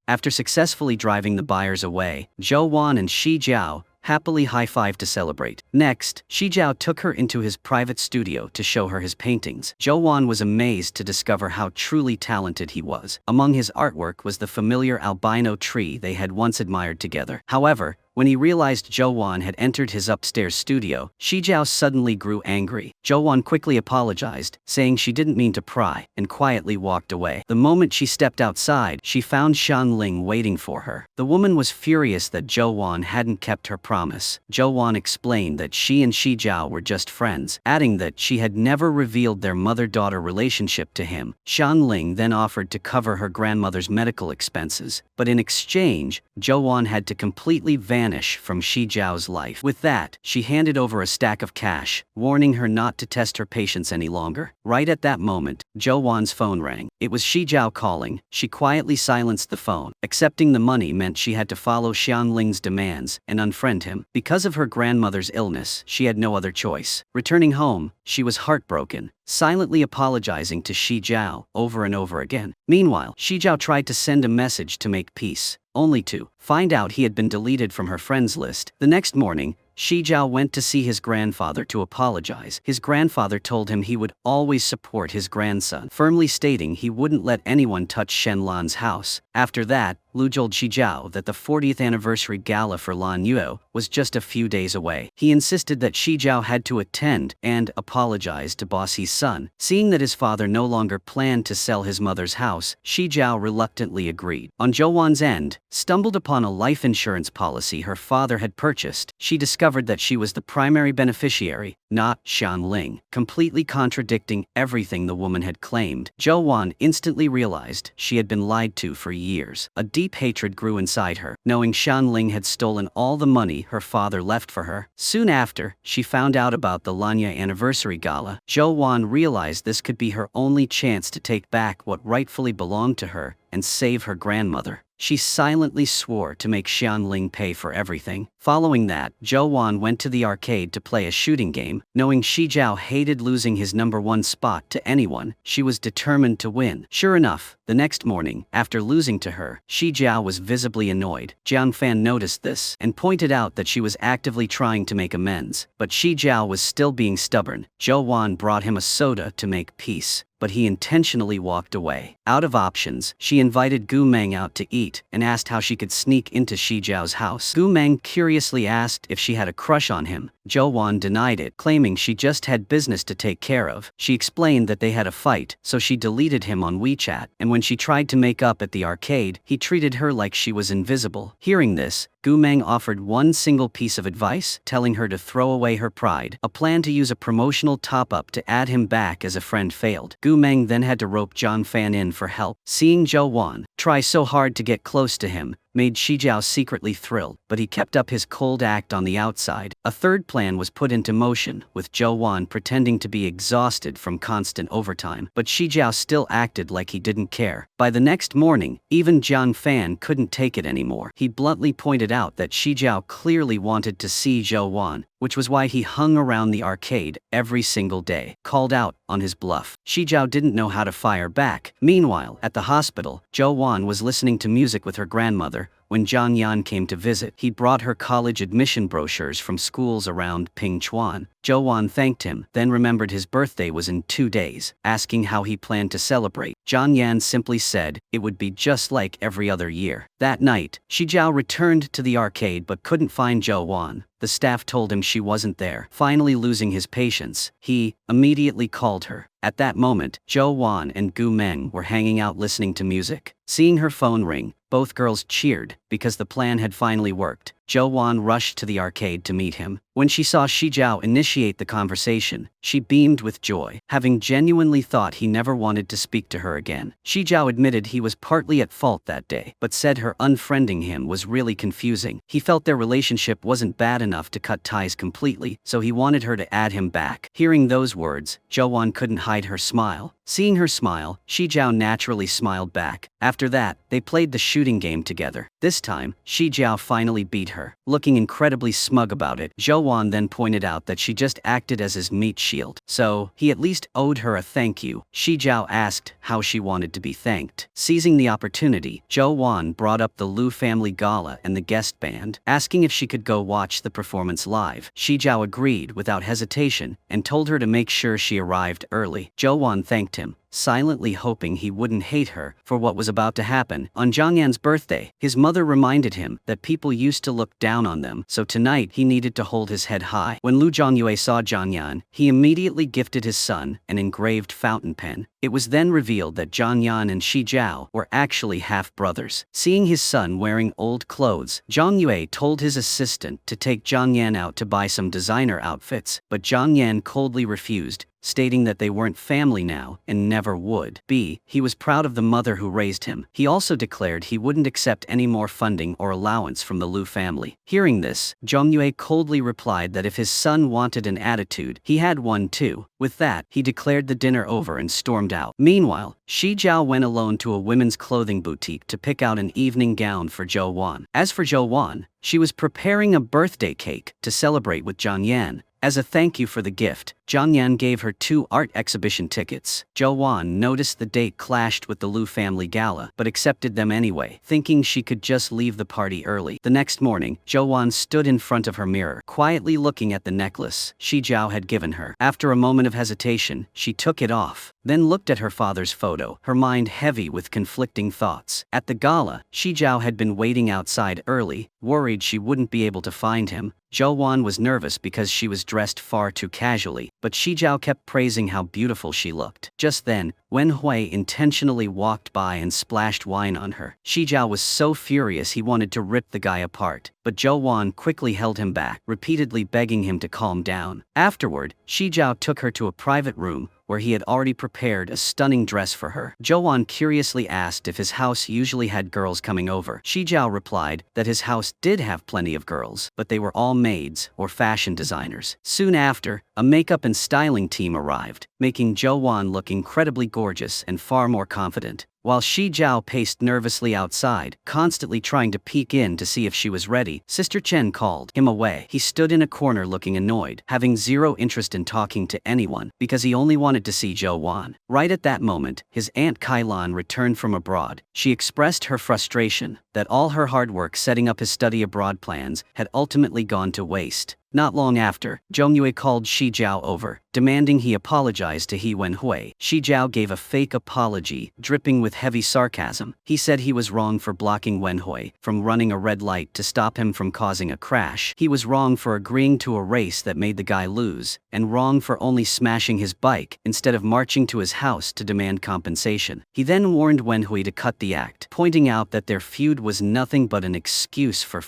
After successfully driving the buyers away, Zhou Wan and Xi Jiao happily high-fived to celebrate. Next, Xi Jiao took her into his private studio to show her his paintings. Zhou Wan was amazed to discover how truly talented he was. Among his artwork was the familiar albino tree they had once admired together. However, when he realized Zhou Wan had entered his upstairs studio, Xi Jiao suddenly grew angry. Zhou Wan quickly apologized, saying she didn't mean to pry, and quietly walked away. The moment she stepped outside, she found Xianling waiting for her. The woman was furious that Zhou Wan hadn't kept her promise. Zhou Wan explained that she and Xi Jiao were just friends, adding that she had never revealed their mother-daughter relationship to him. Xianling then offered to cover her grandmother's medical expenses, but in exchange, Zhou Wan had to completely vanish from Xi Jiao's life. With that, she handed over a stack of cash, warning her not to test her patience any longer. Right at that moment, Zhou Wan's phone rang. It was Xi Jiao calling. She quietly silenced the phone. Accepting the money meant she had to follow Xianling's demands and unfriend him. Because of her grandmother's illness, she had no other choice. Returning home, she was heartbroken, silently apologizing to Xi Jiao over and over again. Meanwhile, Xi Jiao tried to send a message to make peace, only to find out he had been deleted from her friends list. The next morning, Xi Jiao went to see his grandfather to apologize. His grandfather told him he would always support his grandson, firmly stating he wouldn't let anyone touch Shen Lan's house. After that, Lu told Xi Jiao that the 40th anniversary gala for Lan Yuo was just a few days away. He insisted that Xi Jiao had to attend and apologize to Boss He's son. Seeing that his father no longer planned to sell his mother's house, Xi Jiao reluctantly agreed. On Zhou Wan's end, stumbled upon a life insurance policy her father had purchased. She discovered that she was the primary beneficiary, not Xianling, completely contradicting everything the woman had claimed. Zhou Wan instantly realized she had been lied to for years. A deep hatred grew inside her, knowing Xianling had stolen all the money her father left for her. Soon after, she found out about the Lanya anniversary gala. Zhou Wan realized this could be her only chance to take back what rightfully belonged to her and save her grandmother. She silently swore to make Xianling pay for everything. Following that, Zhou Wan went to the arcade to play a shooting game. Knowing Xi Jiao hated losing his #1 spot to anyone, she was determined to win. Sure enough, the next morning, after losing to her, Xi Jiao was visibly annoyed. Jiang Fan noticed this and pointed out that she was actively trying to make amends, but Xi Jiao was still being stubborn. Zhou Wan brought him a soda to make peace, but he intentionally walked away. Out of options, she invited Gu Meng out to eat and asked how she could sneak into Xi Jiao's house. Gu Meng curiously asked if she had a crush on him. Zhou Wan denied it, claiming she just had business to take care of. She explained that they had a fight, so she deleted him on WeChat, and when she tried to make up at the arcade, he treated her like she was invisible. Hearing this, Gu Meng offered one single piece of advice, telling her to throw away her pride. A plan to use a promotional top-up to add him back as a friend failed. Gu Meng then had to rope Jiang Fan in for help. Seeing Zhou Wan try so hard to get close to him made Xi Jiao secretly thrilled, but he kept up his cold act on the outside. A third plan was put into motion, with Zhou Wan pretending to be exhausted from constant overtime, but Xi Jiao still acted like he didn't care. By the next morning, even Jiang Fan couldn't take it anymore. He bluntly pointed out that Xi Jiao clearly wanted to see Zhou Wan, which was why he hung around the arcade every single day. Called out on his bluff, Xi Jiao didn't know how to fire back. Meanwhile, at the hospital, Zhou Wan was listening to music with her grandmother when Zhang Yan came to visit. He brought her college admission brochures from schools around Pingchuan. Zhou Wan thanked him, then remembered his birthday was in 2 days, asking how he planned to celebrate. Zhang Yan simply said it would be just like every other year. That night, Xi Jiao returned to the arcade but couldn't find Zhou Wan. The staff told him she wasn't there. Finally losing his patience, he immediately called her. At that moment, Zhou Wan and Gu Meng were hanging out listening to music. Seeing her phone ring, both girls cheered because the plan had finally worked. Zhou Wan rushed to the arcade to meet him. When she saw Xi Jiao initiate the conversation, she beamed with joy, having genuinely thought he never wanted to speak to her again. Xi Jiao admitted he was partly at fault that day, but said her unfriending him was really confusing. He felt their relationship wasn't bad enough to cut ties completely, so he wanted her to add him back. Hearing those words, Zhou Wan couldn't hide her smile. Seeing her smile, Xi Jiao naturally smiled back. After that, they played the shooting game together. This time, Xi Jiao finally beat her. Looking incredibly smug about it, Zhou Wan then pointed out that she just acted as his meat shield, so he at least owed her a thank you. Xi Jiao asked how she wanted to be thanked. Seizing the opportunity, Zhou Wan brought up the Lu family gala and the guest band, asking if she could go watch the performance live. Xi Jiao agreed without hesitation and told her to make sure she arrived early. Zhou Wan thanked him, silently hoping he wouldn't hate her for what was about to happen. On Zhang Yan's birthday, his mother reminded him that people used to look down on them, so tonight he needed to hold his head high. When Lu Zhongyue saw Zhang Yan, he immediately gifted his son an engraved fountain pen. It was then revealed that Zhang Yan and Xi Jiao were actually half-brothers. Seeing his son wearing old clothes, Zhang Yue told his assistant to take Zhang Yan out to buy some designer outfits, but Zhang Yan coldly refused, stating that they weren't family now and never would be. He was proud of the mother who raised him. He also declared he wouldn't accept any more funding or allowance from the Lu family. Hearing this, Zhang Yue coldly replied that if his son wanted an attitude, he had one too. With that, he declared the dinner over and stormed out. Meanwhile, Xi Jiao went alone to a women's clothing boutique to pick out an evening gown for Zhou Wan. As for Zhou Wan, she was preparing a birthday cake to celebrate with Zhang Yan. As a thank you for the gift, Zhang Yan gave her 2 art exhibition tickets. Zhou Wan noticed the date clashed with the Lu family gala, but accepted them anyway, thinking she could just leave the party early. The next morning, Zhou Wan stood in front of her mirror, quietly looking at the necklace Xi Jiao had given her. After a moment of hesitation, she took it off, then looked at her father's photo, her mind heavy with conflicting thoughts. At the gala, Xi Jiao had been waiting outside early, worried she wouldn't be able to find him. Zhou Wan was nervous because she was dressed far too casually, but Xi Jiao kept praising how beautiful she looked. Just then, Wen Hui intentionally walked by and splashed wine on her. Xi Jiao was so furious he wanted to rip the guy apart, but Zhou Wan quickly held him back, repeatedly begging him to calm down. Afterward, Xi Jiao took her to a private room, where he had already prepared a stunning dress for her. Zhou Wan curiously asked if his house usually had girls coming over. Xi Jiao replied that his house did have plenty of girls, but they were all maids or fashion designers. Soon after, a makeup and styling team arrived, making Zhou Wan look incredibly gorgeous and far more confident. While Xi Jiao paced nervously outside, constantly trying to peek in to see if she was ready, Sister Chen called him away. He stood in a corner looking annoyed, having zero interest in talking to anyone, because he only wanted to see Zhou Wan. Right at that moment, his aunt Kailan returned from abroad. She expressed her frustration that all her hard work setting up his study abroad plans had ultimately gone to waste. Not long after, Zhong Yue called Xi Jiao over, demanding he apologize to He Wenhui. Xi Jiao gave a fake apology, dripping with heavy sarcasm. He said he was wrong for blocking Wenhui from running a red light to stop him from causing a crash. He was wrong for agreeing to a race that made the guy lose, and wrong for only smashing his bike instead of marching to his house to demand compensation. He then warned Wenhui to cut the act, pointing out that their feud was nothing but an excuse for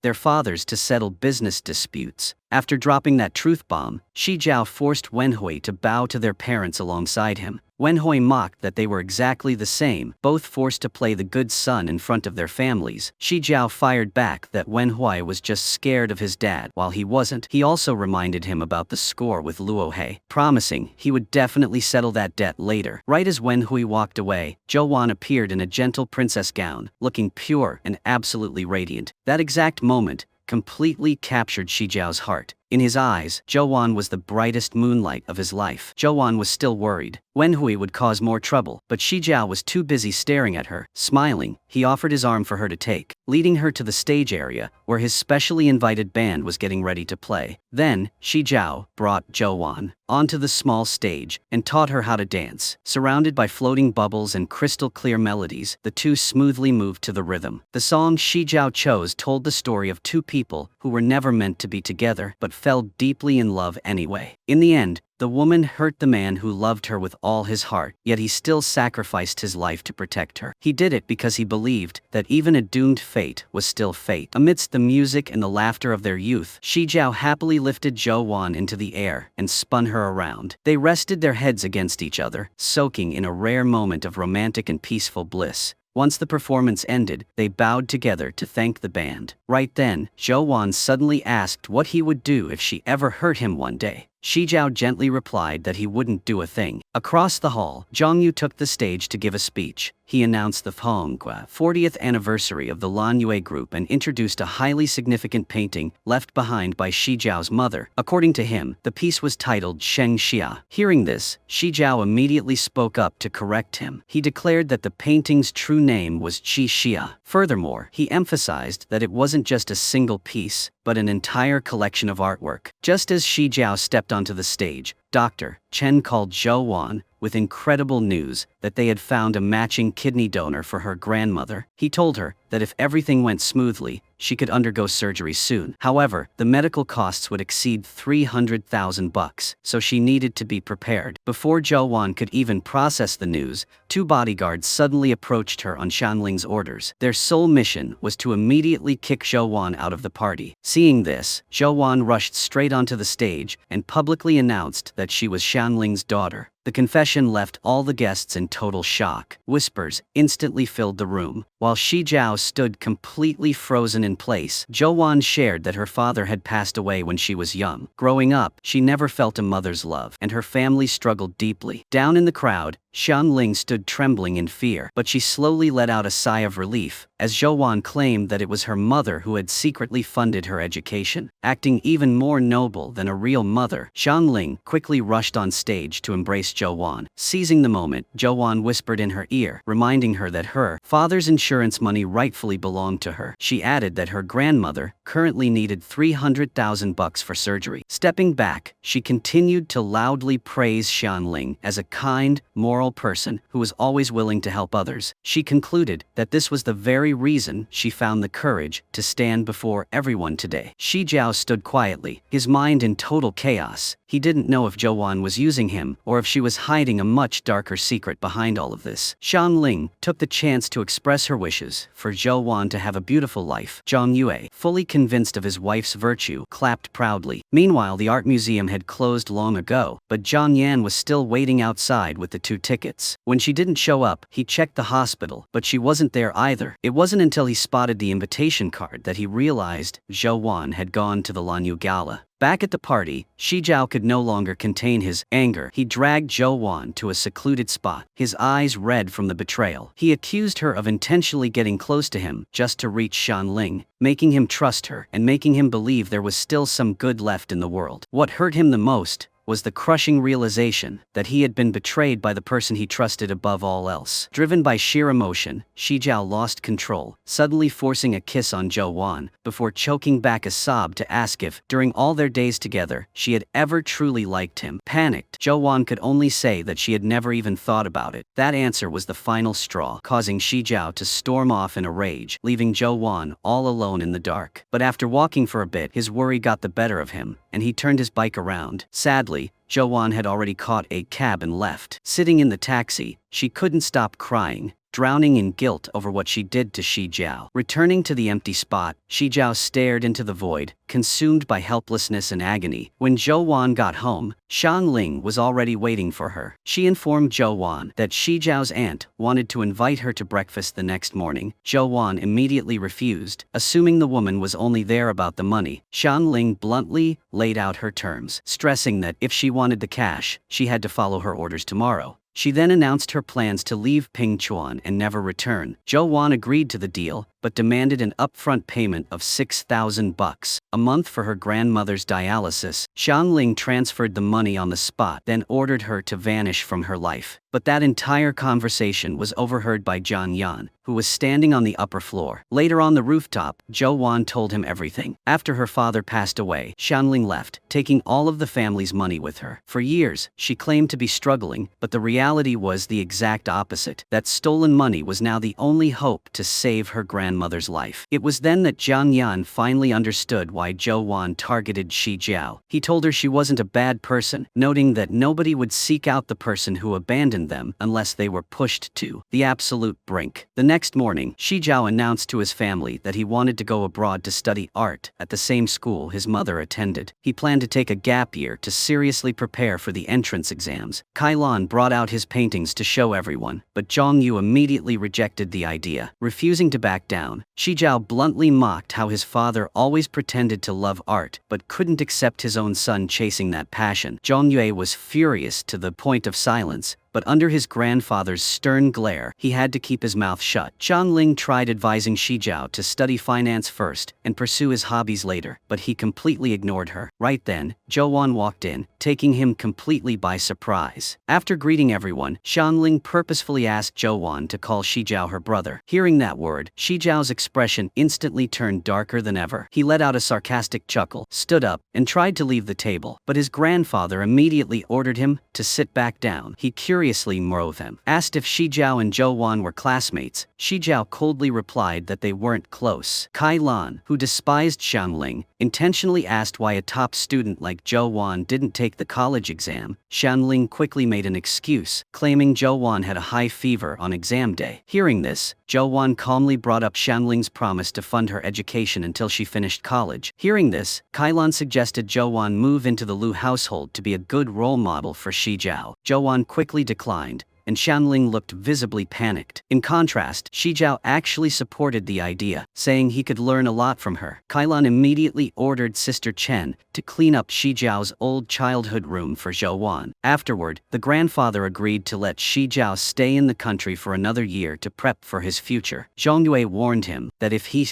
their fathers to settle business disputes. After dropping that truth bomb, Xi Jiao forced Wenhui to bow to their parents alongside him. Wenhui mocked that they were exactly the same, both forced to play the good son in front of their families. Xi Jiao fired back that Wenhui was just scared of his dad while he wasn't. He also reminded him about the score with Luo He, promising he would definitely settle that debt later. Right as Wenhui walked away, Zhou Wan appeared in a gentle princess gown, looking pure and absolutely radiant. That exact moment completely captured Xi Jiao's heart. In his eyes, Zhou Wan was the brightest moonlight of his life. Zhou Wan was still worried. Wen Hui would cause more trouble, but Xi Jiao was too busy staring at her. Smiling, he offered his arm for her to take, leading her to the stage area, where his specially invited band was getting ready to play. Then, Xi Jiao brought Zhou Wan onto the small stage and taught her how to dance. Surrounded by floating bubbles and crystal-clear melodies, the two smoothly moved to the rhythm. The song Xi Jiao chose told the story of two people who were never meant to be together but fell deeply in love anyway. In the end, the woman hurt the man who loved her with all his heart, yet he still sacrificed his life to protect her. He did it because he believed that even a doomed fate was still fate. Amidst the music and the laughter of their youth, Xi Jiao happily lifted Zhou Wan into the air and spun her around. They rested their heads against each other, soaking in a rare moment of romantic and peaceful bliss. Once the performance ended, they bowed together to thank the band. Right then, Zhou Wan suddenly asked what he would do if she ever hurt him one day. Xi Jiao gently replied that he wouldn't do a thing. Across the hall, Zhang Yu took the stage to give a speech. He announced the 40th anniversary of the Lan Yue group and introduced a highly significant painting left behind by Xi Jiao's mother. According to him, the piece was titled Sheng Xia. Hearing this, Xi Jiao immediately spoke up to correct him. He declared that the painting's true name was Qi Xia. Furthermore, he emphasized that it wasn't just a single piece, but an entire collection of artwork. Just as Xi Jiao stepped onto the stage, Dr. Chen called Zhou Wan with incredible news that they had found a matching kidney donor for her grandmother. He told her that if everything went smoothly, she could undergo surgery soon. However, the medical costs would exceed 300,000 bucks, so she needed to be prepared. Before Zhou Wan could even process the news, two bodyguards suddenly approached her on Shanling's orders. Their sole mission was to immediately kick Zhou Wan out of the party. Seeing this, Zhou Wan rushed straight onto the stage and publicly announced that she was Shanling's daughter. The confession left all the guests in total shock. Whispers instantly filled the room. While Xi Jiao stood completely frozen in place, Zhou Wan shared that her father had passed away when she was young. Growing up, she never felt a mother's love, and her family struggled deeply. Down in the crowd, Xianling stood trembling in fear, but she slowly let out a sigh of relief, as Zhou Wan claimed that it was her mother who had secretly funded her education. Acting even more noble than a real mother, Xianling quickly rushed on stage to embrace Zhou Wan. Seizing the moment, Zhou Wan whispered in her ear, reminding her that her father's insurance money rightfully belonged to her. She added that her grandmother currently needed 300,000 bucks for surgery. Stepping back, she continued to loudly praise Xianling as a kind, moral person who was always willing to help others. She concluded that this was the very reason she found the courage to stand before everyone today. Xi Jiao stood quietly, his mind in total chaos. He didn't know if Zhou Wan was using him or if she was hiding a much darker secret behind all of this. Xianling took the chance to express her wishes for Zhou Wan to have a beautiful life. Zhang Yue, fully convinced of his wife's virtue, clapped proudly. Meanwhile, the art museum had closed long ago, but Zhang Yan was still waiting outside with the two tickets. When she didn't show up, he checked the hospital, but she wasn't there either. It wasn't until he spotted the invitation card that he realized Zhou Wan had gone to the Lanyu Gala. Back at the party, Xi Jiao could no longer contain his anger. He dragged Zhou Wan to a secluded spot, his eyes red from the betrayal. He accused her of intentionally getting close to him just to reach Xianling, making him trust her and making him believe there was still some good left in the world. What hurt him the most was the crushing realization that he had been betrayed by the person he trusted above all else. Driven by sheer emotion, Xi Jiao lost control, suddenly forcing a kiss on Zhou Wan, before choking back a sob to ask if, during all their days together, she had ever truly liked him. Panicked, Zhou Wan could only say that she had never even thought about it. That answer was the final straw, causing Xi Jiao to storm off in a rage, leaving Zhou Wan all alone in the dark. But after walking for a bit, his worry got the better of him, and he turned his bike around. Sadly, Zhou Wan had already caught a cab and left. Sitting in the taxi, she couldn't stop crying, drowning in guilt over what she did to Xi Jiao. Returning to the empty spot, Xi Jiao stared into the void, consumed by helplessness and agony. When Zhou Wan got home, Xianling was already waiting for her. She informed Zhou Wan that Xi Jiao's aunt wanted to invite her to breakfast the next morning. Zhou Wan immediately refused, assuming the woman was only there about the money. Xianling bluntly laid out her terms, stressing that if she wanted the cash, she had to follow her orders tomorrow. She then announced her plans to leave Pingchuan and never return. Zhou Wan agreed to the deal, but demanded an upfront payment of 6,000 bucks a month for her grandmother's dialysis. Xiangling transferred the money on the spot, then ordered her to vanish from her life. But that entire conversation was overheard by Zhang Yan, who was standing on the upper floor. Later on the rooftop, Zhou Wan told him everything. After her father passed away, Xiangling left, taking all of the family's money with her. For years, she claimed to be struggling, but the reality was the exact opposite. That stolen money was now the only hope to save her grandmother's life. It was then that Zhang Yan finally understood why Zhou Wan targeted Xi Jiao. He told her she wasn't a bad person, noting that nobody would seek out the person who abandoned them unless they were pushed to the absolute brink. The next morning, Xi Jiao announced to his family that he wanted to go abroad to study art at the same school his mother attended. He planned to take a gap year to seriously prepare for the entrance exams. Kai Lan brought out his paintings to show everyone, but Zhang Yu immediately rejected the idea. Refusing to back down, Xi Jiao bluntly mocked how his father always pretended to love art but couldn't accept his own son chasing that passion. Zhang Yue was furious to the point of silence, but under his grandfather's stern glare, he had to keep his mouth shut. Xiangling tried advising Xi Jiao to study finance first and pursue his hobbies later, but he completely ignored her. Right then, Zhou Wan walked in, taking him completely by surprise. After greeting everyone, Xiangling purposefully asked Zhou Wan to call Xi Jiao her brother. Hearing that word, Xi Jiao's expression instantly turned darker than ever. He let out a sarcastic chuckle, stood up, and tried to leave the table, but his grandfather immediately ordered him to sit back down. He curiously morrowed him. Asked if Xi Jiao and Zhou Wan were classmates, Xi Jiao coldly replied that they weren't close. Kai Lan, who despised Xiangling, intentionally asked why a top student like Zhou Wan didn't take the college exam. Xiangling quickly made an excuse, claiming Zhou Wan had a high fever on exam day. Hearing this, Zhou Wan calmly brought up Xiangling's promise to fund her education until she finished college. Hearing this, Kai Lan suggested Zhou Wan move into the Lu household to be a good role model for Xi Jiao. Zhou Wan quickly declined, and Xiangling looked visibly panicked. In contrast, Xi Jiao actually supported the idea, saying he could learn a lot from her. Kai Lan immediately ordered Sister Chen to clean up Xi Jiao's old childhood room for Zhou Wan. Afterward, the grandfather agreed to let Xi Jiao stay in the country for another year to prep for his future. Zhang Yue warned him that if he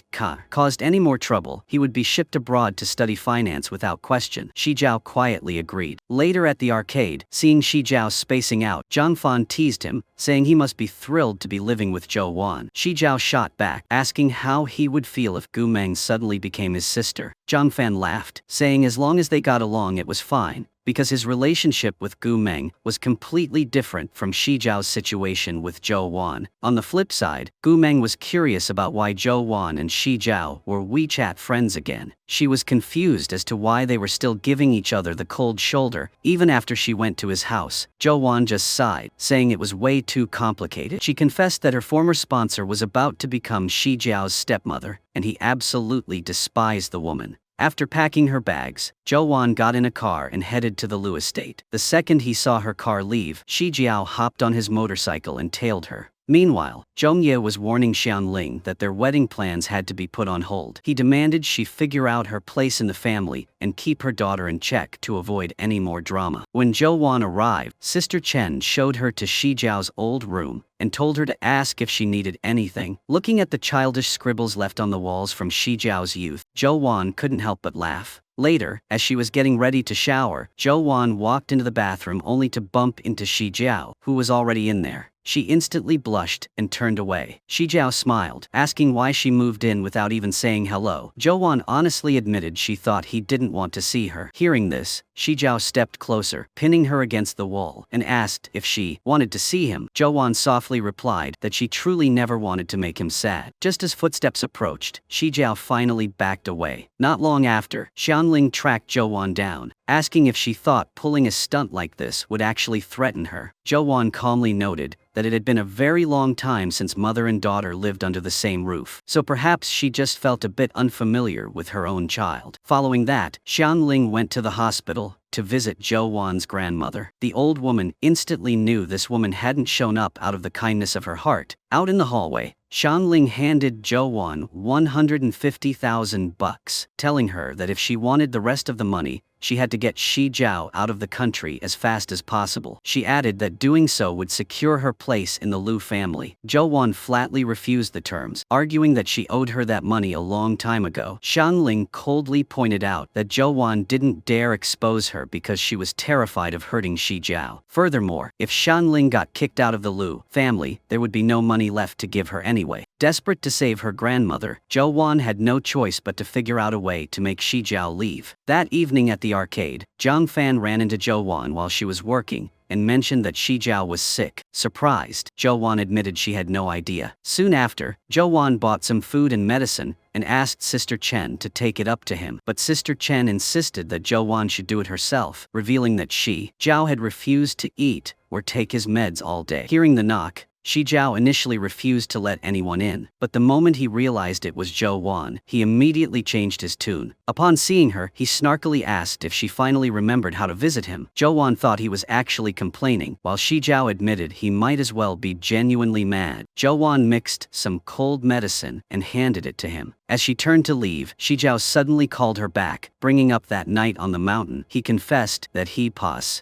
caused any more trouble, he would be shipped abroad to study finance without question. Xi Jiao quietly agreed. Later at the arcade, seeing Xi Jiao spacing out, Zhang Fan teased him, saying he must be thrilled to be living with Zhou Wan. Xi Jiao shot back, asking how he would feel if Gu Meng suddenly became his sister. Zhang Fan laughed, saying as long as they got along it was fine, because his relationship with Gu Meng was completely different from Xi Jiao's situation with Zhou Wan. On the flip side, Gu Meng was curious about why Zhou Wan and Xi Jiao were WeChat friends again. She was confused as to why they were still giving each other the cold shoulder, even after she went to his house. Zhou Wan just sighed, saying it was way too complicated. She confessed that her former sponsor was about to become Xi Jiao's stepmother, and he absolutely despised the woman. After packing her bags, Zhou Wan got in a car and headed to the Lu estate. The second he saw her car leave, Xi Jiao hopped on his motorcycle and tailed her. Meanwhile, Zhong Ye was warning Xianling that their wedding plans had to be put on hold. He demanded she figure out her place in the family and keep her daughter in check to avoid any more drama. When Zhou Wan arrived, Sister Chen showed her to Xi Jiao's old room and told her to ask if she needed anything. Looking at the childish scribbles left on the walls from Xi Jiao's youth, Zhou Wan couldn't help but laugh. Later, as she was getting ready to shower, Zhou Wan walked into the bathroom only to bump into Xi Jiao, who was already in there. She instantly blushed and turned away. Xi Jiao smiled, asking why she moved in without even saying hello. Zhou Wan honestly admitted she thought he didn't want to see her. Hearing this, Xi Jiao stepped closer, pinning her against the wall, and asked if she wanted to see him. Zhou Wan softly replied that she truly never wanted to make him sad. Just as footsteps approached, Xi Jiao finally backed away. Not long after, Xianling tracked Zhou Wan down, asking if she thought pulling a stunt like this would actually threaten her. Zhou Wan calmly noted that it had been a very long time since mother and daughter lived under the same roof, so perhaps she just felt a bit unfamiliar with her own child. Following that, Xianling went to the hospital to visit Zhou Wan's grandmother. The old woman instantly knew this woman hadn't shown up out of the kindness of her heart. Out in the hallway, Xianling handed Zhou Wan 150,000 bucks, telling her that if she wanted the rest of the money, she had to get Xi Jiao out of the country as fast as possible. She added that doing so would secure her place in the Lu family. Zhou Wan flatly refused the terms, arguing that she owed her that money a long time ago. Xiangling coldly pointed out that Zhou Wan didn't dare expose her because she was terrified of hurting Xi Jiao. Furthermore, if Xiangling got kicked out of the Lu family, there would be no money left to give her anyway. Desperate to save her grandmother, Zhou Wan had no choice but to figure out a way to make Xi Jiao leave. That evening at the arcade, Zhang Fan ran into Zhou Wan while she was working and mentioned that Xi Jiao was sick. Surprised, Zhou Wan admitted she had no idea. Soon after, Zhou Wan bought some food and medicine and asked Sister Chen to take it up to him. But Sister Chen insisted that Zhou Wan should do it herself, revealing that Xi Jiao had refused to eat or take his meds all day. Hearing the knock, Xi Jiao initially refused to let anyone in, but the moment he realized it was Zhou Wan, he immediately changed his tune. Upon seeing her, he snarkily asked if she finally remembered how to visit him. Zhou Wan thought he was actually complaining, while Xi Jiao admitted he might as well be genuinely mad. Zhou Wan mixed some cold medicine and handed it to him. As she turned to leave, Xi Jiao suddenly called her back, bringing up that night on the mountain. He confessed that he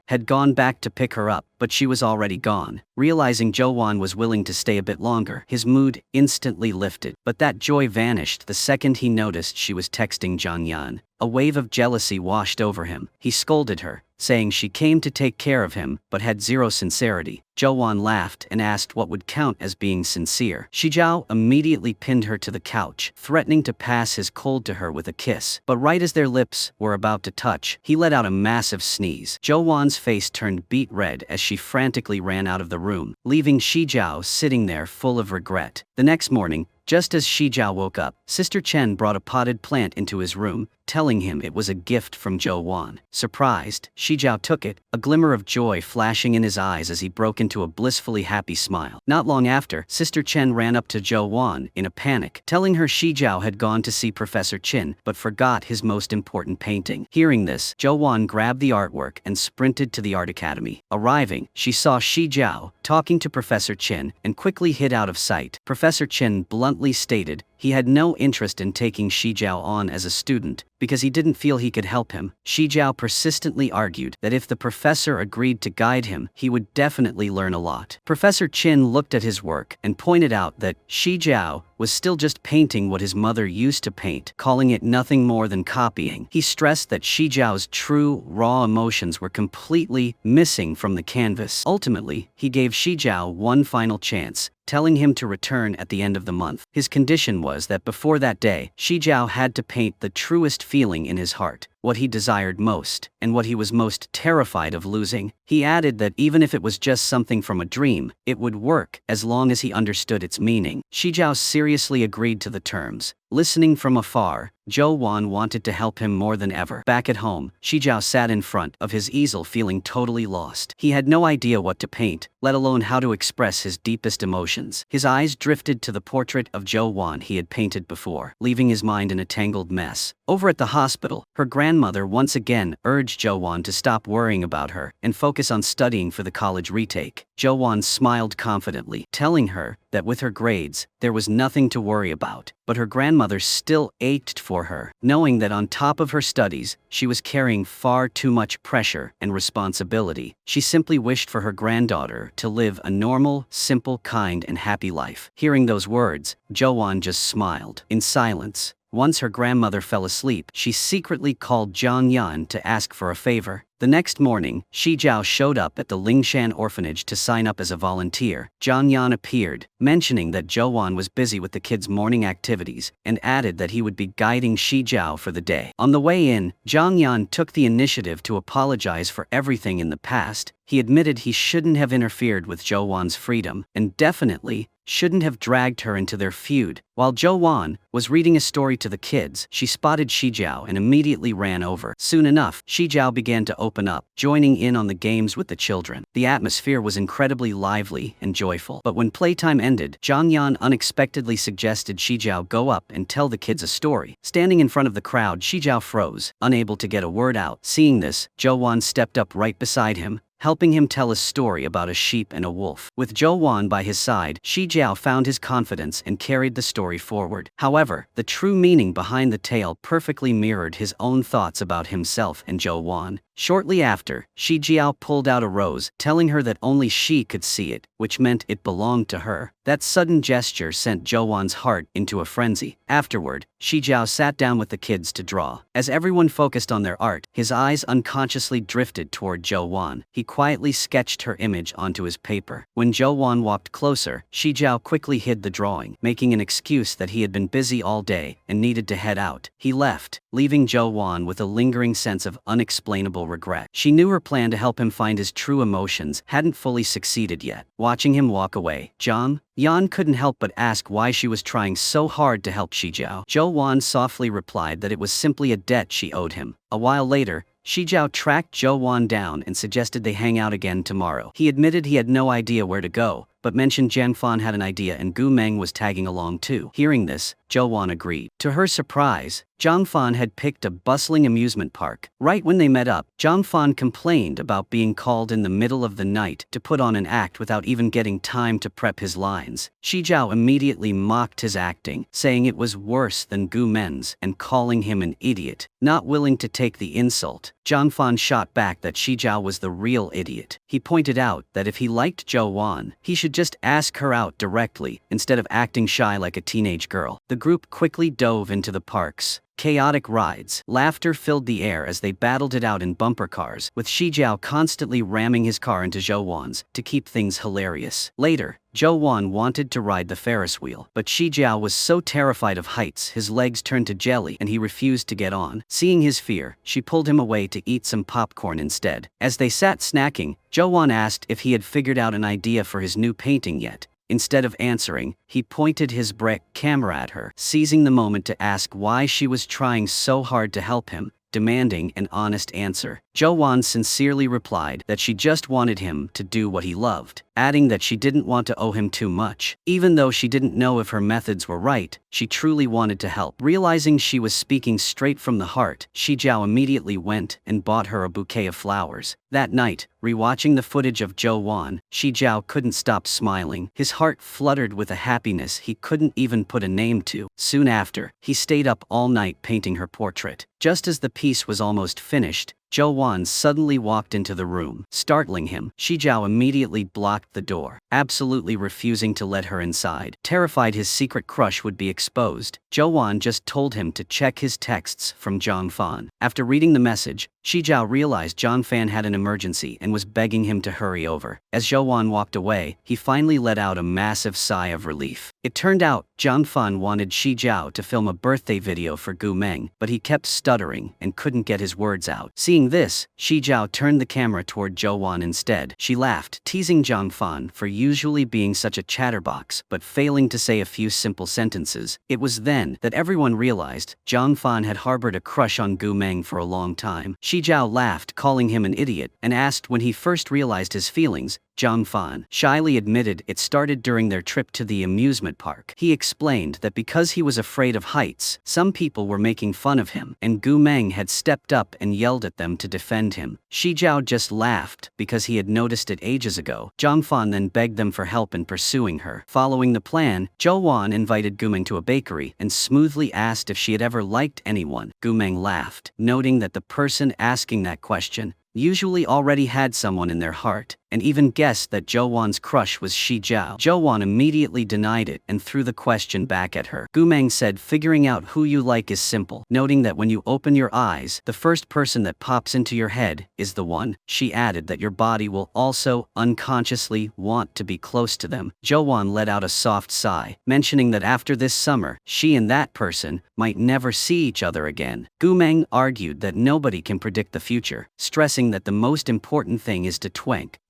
had gone back to pick her up, but she was already gone. Realizing Zhou Wan was willing to stay a bit longer, his mood instantly lifted. But that joy vanished the second he noticed she was texting Zhang Yan. A wave of jealousy washed over him. He scolded her, saying she came to take care of him but had zero sincerity. Zhou Wan laughed and asked what would count as being sincere. Xi Jiao immediately pinned her to the couch, threatening to pass his cold to her with a kiss. But right as their lips were about to touch, he let out a massive sneeze. Zhou Wan's face turned beet red as she frantically ran out of the room, leaving Xi Jiao sitting there full of regret. The next morning, just as Xi Jiao woke up, Sister Chen brought a potted plant into his room, telling him it was a gift from Zhou Wan. Surprised, Xi Jiao took it, a glimmer of joy flashing in his eyes as he broke into a blissfully happy smile. Not long after, Sister Chen ran up to Zhou Wan in a panic, telling her Xi Jiao had gone to see Professor Qin but forgot his most important painting. Hearing this, Zhou Wan grabbed the artwork and sprinted to the art academy. Arriving, she saw Xi Jiao talking to Professor Qin and quickly hid out of sight. Professor Qin bluntly stated he had no interest in taking Xi Jiao on as a student because he didn't feel he could help him. Xi Jiao persistently argued that if the professor agreed to guide him, he would definitely learn a lot. Professor Qin looked at his work and pointed out that Xi Jiao was still just painting what his mother used to paint, calling it nothing more than copying. He stressed that Xi Jiao's true, raw emotions were completely missing from the canvas. Ultimately, he gave Xi Jiao one final chance, telling him to return at the end of the month. His condition was that before that day, Xi Jiao had to paint the truest feeling in his heart, what he desired most, and what he was most terrified of losing. He added that even if it was just something from a dream, it would work as long as he understood its meaning. Xi Jiao seriously agreed to the terms. Listening from afar, Zhou Wan wanted to help him more than ever. Back at home, Xi Jiao sat in front of his easel feeling totally lost. He had no idea what to paint, let alone how to express his deepest emotions. His eyes drifted to the portrait of Zhou Wan he had painted before, leaving his mind in a tangled mess. Over at the hospital, her grandmother once again urged Zhou Wan to stop worrying about her and focus on studying for the college retake. Zhou Wan smiled confidently, telling her that with her grades, there was nothing to worry about. But her grandmother still ached for her, knowing that on top of her studies, she was carrying far too much pressure and responsibility. She simply wished for her granddaughter to live a normal, simple, kind, and happy life. Hearing those words, Zhou Wan just smiled. In silence, once her grandmother fell asleep, she secretly called Zhang Yan to ask for a favor. The next morning, Xi Jiao showed up at the Lingshan orphanage to sign up as a volunteer. Zhang Yan appeared, mentioning that Zhou Wan was busy with the kids' morning activities, and added that he would be guiding Xi Jiao for the day. On the way in, Zhang Yan took the initiative to apologize for everything in the past. He admitted he shouldn't have interfered with Zhou Wan's freedom, and definitely shouldn't have dragged her into their feud. While Zhou Wan was reading a story to the kids, she spotted Xi Jiao and immediately ran over. Soon enough, Xi Jiao began to open up, joining in on the games with the children. The atmosphere was incredibly lively and joyful. But when playtime ended, Zhang Yan unexpectedly suggested Xi Jiao go up and tell the kids a story. Standing in front of the crowd, Xi Jiao froze, unable to get a word out. Seeing this, Zhou Wan stepped up right beside him, helping him tell a story about a sheep and a wolf. With Zhou Wan by his side, Xi Jiao found his confidence and carried the story forward. However, the true meaning behind the tale perfectly mirrored his own thoughts about himself and Zhou Wan. Shortly after, Xi Jiao pulled out a rose, telling her that only she could see it, which meant it belonged to her. That sudden gesture sent Zhou Wan's heart into a frenzy. Afterward, Xi Jiao sat down with the kids to draw. As everyone focused on their art, his eyes unconsciously drifted toward Zhou Wan. He quietly sketched her image onto his paper. When Zhou Wan walked closer, Xi Jiao quickly hid the drawing, making an excuse that he had been busy all day and needed to head out. He left, leaving Zhou Wan with a lingering sense of unexplainable regret. She knew her plan to help him find his true emotions hadn't fully succeeded yet. Watching him walk away, Zhang Yan couldn't help but ask why she was trying so hard to help Xi Jiao. Zhou Wan softly replied that it was simply a debt she owed him. A while later, Xi Jiao tracked Zhou Wan down and suggested they hang out again tomorrow. He admitted he had no idea where to go, but mentioned Jian Fan had an idea and Gu Meng was tagging along too. Hearing this, Zhou Wan agreed. To her surprise, Jian Fan had picked a bustling amusement park. Right when they met up, Jian Fan complained about being called in the middle of the night to put on an act without even getting time to prep his lines. Xi Jiao immediately mocked his acting, saying it was worse than Gu Men's and calling him an idiot. Not willing to take the insult, Jian Fan shot back that Xi Jiao was the real idiot. He pointed out that if he liked Zhou Wan, he should just ask her out directly, instead of acting shy like a teenage girl. The group quickly dove into the park's chaotic rides. Laughter filled the air as they battled it out in bumper cars, with Xi Jiao constantly ramming his car into Zhou Wan's to keep things hilarious. Later, Zhou Wan wanted to ride the Ferris wheel, but Xi Jiao was so terrified of heights his legs turned to jelly and he refused to get on. Seeing his fear, she pulled him away to eat some popcorn instead. As they sat snacking, Zhou Wan asked if he had figured out an idea for his new painting yet. Instead of answering, he pointed his brick camera at her, seizing the moment to ask why she was trying so hard to help him, demanding an honest answer. Zhou Wan sincerely replied that she just wanted him to do what he loved, adding that she didn't want to owe him too much. Even though she didn't know if her methods were right, she truly wanted to help. Realizing she was speaking straight from the heart, Xi Jiao immediately went and bought her a bouquet of flowers. That night, rewatching the footage of Zhou Wan, Xi Jiao couldn't stop smiling. His heart fluttered with a happiness he couldn't even put a name to. Soon after, he stayed up all night painting her portrait. Just as the piece was almost finished, Zhou Wan suddenly walked into the room. Startling him, Xi Jiao immediately blocked the door, absolutely refusing to let her inside. Terrified his secret crush would be exposed, Zhou Wan just told him to check his texts from Jian Fan. After reading the message, Xi Jiao realized Jian Fan had an emergency and was begging him to hurry over. As Zhou Wan walked away, he finally let out a massive sigh of relief. It turned out, Jian Fan wanted Xi Jiao to film a birthday video for Gu Meng, but he kept stuttering and couldn't get his words out. Seeing this, Xi Jiao turned the camera toward Zhou Wan instead. She laughed, teasing Jian Fan for usually being such a chatterbox, but failing to say a few simple sentences. It was then that everyone realized Jian Fan had harbored a crush on Gu Meng for a long time. Xi Jiao laughed, calling him an idiot, and asked when he first realized his feelings. Jian Fan shyly admitted it started during their trip to the amusement park. He explained that because he was afraid of heights, some people were making fun of him, and Gu Meng had stepped up and yelled at them to defend him. Xi Jiao just laughed because he had noticed it ages ago. Jian Fan then begged them for help in pursuing her. Following the plan, Zhou Wan invited Gu Meng to a bakery and smoothly asked if she had ever liked anyone. Gu Meng laughed, noting that the person asking that question usually already had someone in their heart, and even guessed that Zhou Wan's crush was Xi Jiao. Zhou Wan immediately denied it and threw the question back at her. Gu Meng said figuring out who you like is simple, noting that when you open your eyes, the first person that pops into your head is the one. She added that your body will also unconsciously want to be close to them. Zhou Wan let out a soft sigh, mentioning that after this summer, she and that person might never see each other again. Gu Meng argued that nobody can predict the future, stressing that the most important thing is to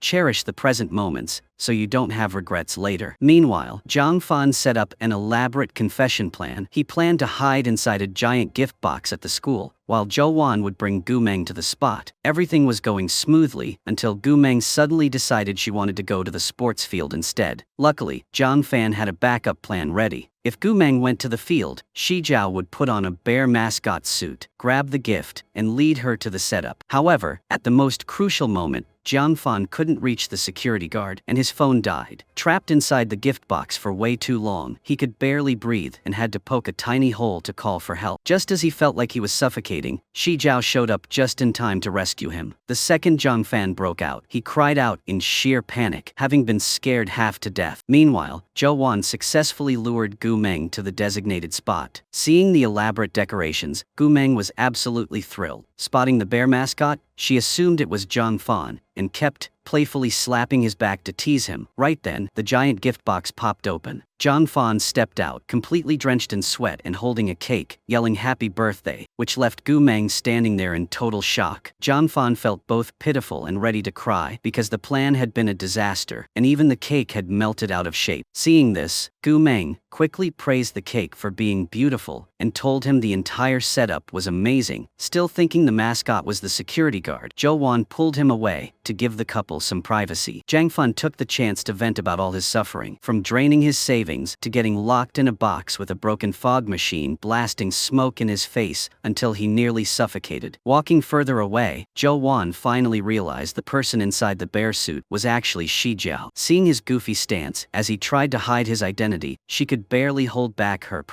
cherish the present moments, so you don't have regrets later. Meanwhile, Jian Fan set up an elaborate confession plan. He planned to hide inside a giant gift box at the school, while Zhou Wan would bring Gu Meng to the spot. Everything was going smoothly until Gu Meng suddenly decided she wanted to go to the sports field instead. Luckily, Jian Fan had a backup plan ready. If Gu Meng went to the field, Xi Jiao would put on a bear mascot suit, grab the gift, and lead her to the setup. However, at the most crucial moment, Jiang Fan couldn't reach the security guard, and his phone died. Trapped inside the gift box for way too long, he could barely breathe and had to poke a tiny hole to call for help. Just as he felt like he was suffocating, Xi Jiao showed up just in time to rescue him. The second Jiang Fan broke out, he cried out in sheer panic, having been scared half to death. Meanwhile, Zhou Wan successfully lured Gu Meng to the designated spot. Seeing the elaborate decorations, Gu Meng was absolutely thrilled. Spotting the bear mascot, she assumed it was Jiang Fan and kept playfully slapping his back to tease him. Right then, the giant gift box popped open. Jiang Fan stepped out, completely drenched in sweat and holding a cake, yelling happy birthday, which left Gu Meng standing there in total shock. Jiang Fan felt both pitiful and ready to cry because the plan had been a disaster, and even the cake had melted out of shape. Seeing this, Gu Meng quickly praised the cake for being beautiful and told him the entire setup was amazing. Still thinking the mascot was the security guard, Zhou Wan pulled him away to give the couple some privacy. Jiang Fan took the chance to vent about all his suffering, from draining his savings to getting locked in a box with a broken fog machine blasting smoke in his face until he nearly suffocated. Walking further away, Zhou Wan finally realized the person inside the bear suit was actually Xi Jiao. Seeing his goofy stance as he tried to hide his identity, she could barely hold back her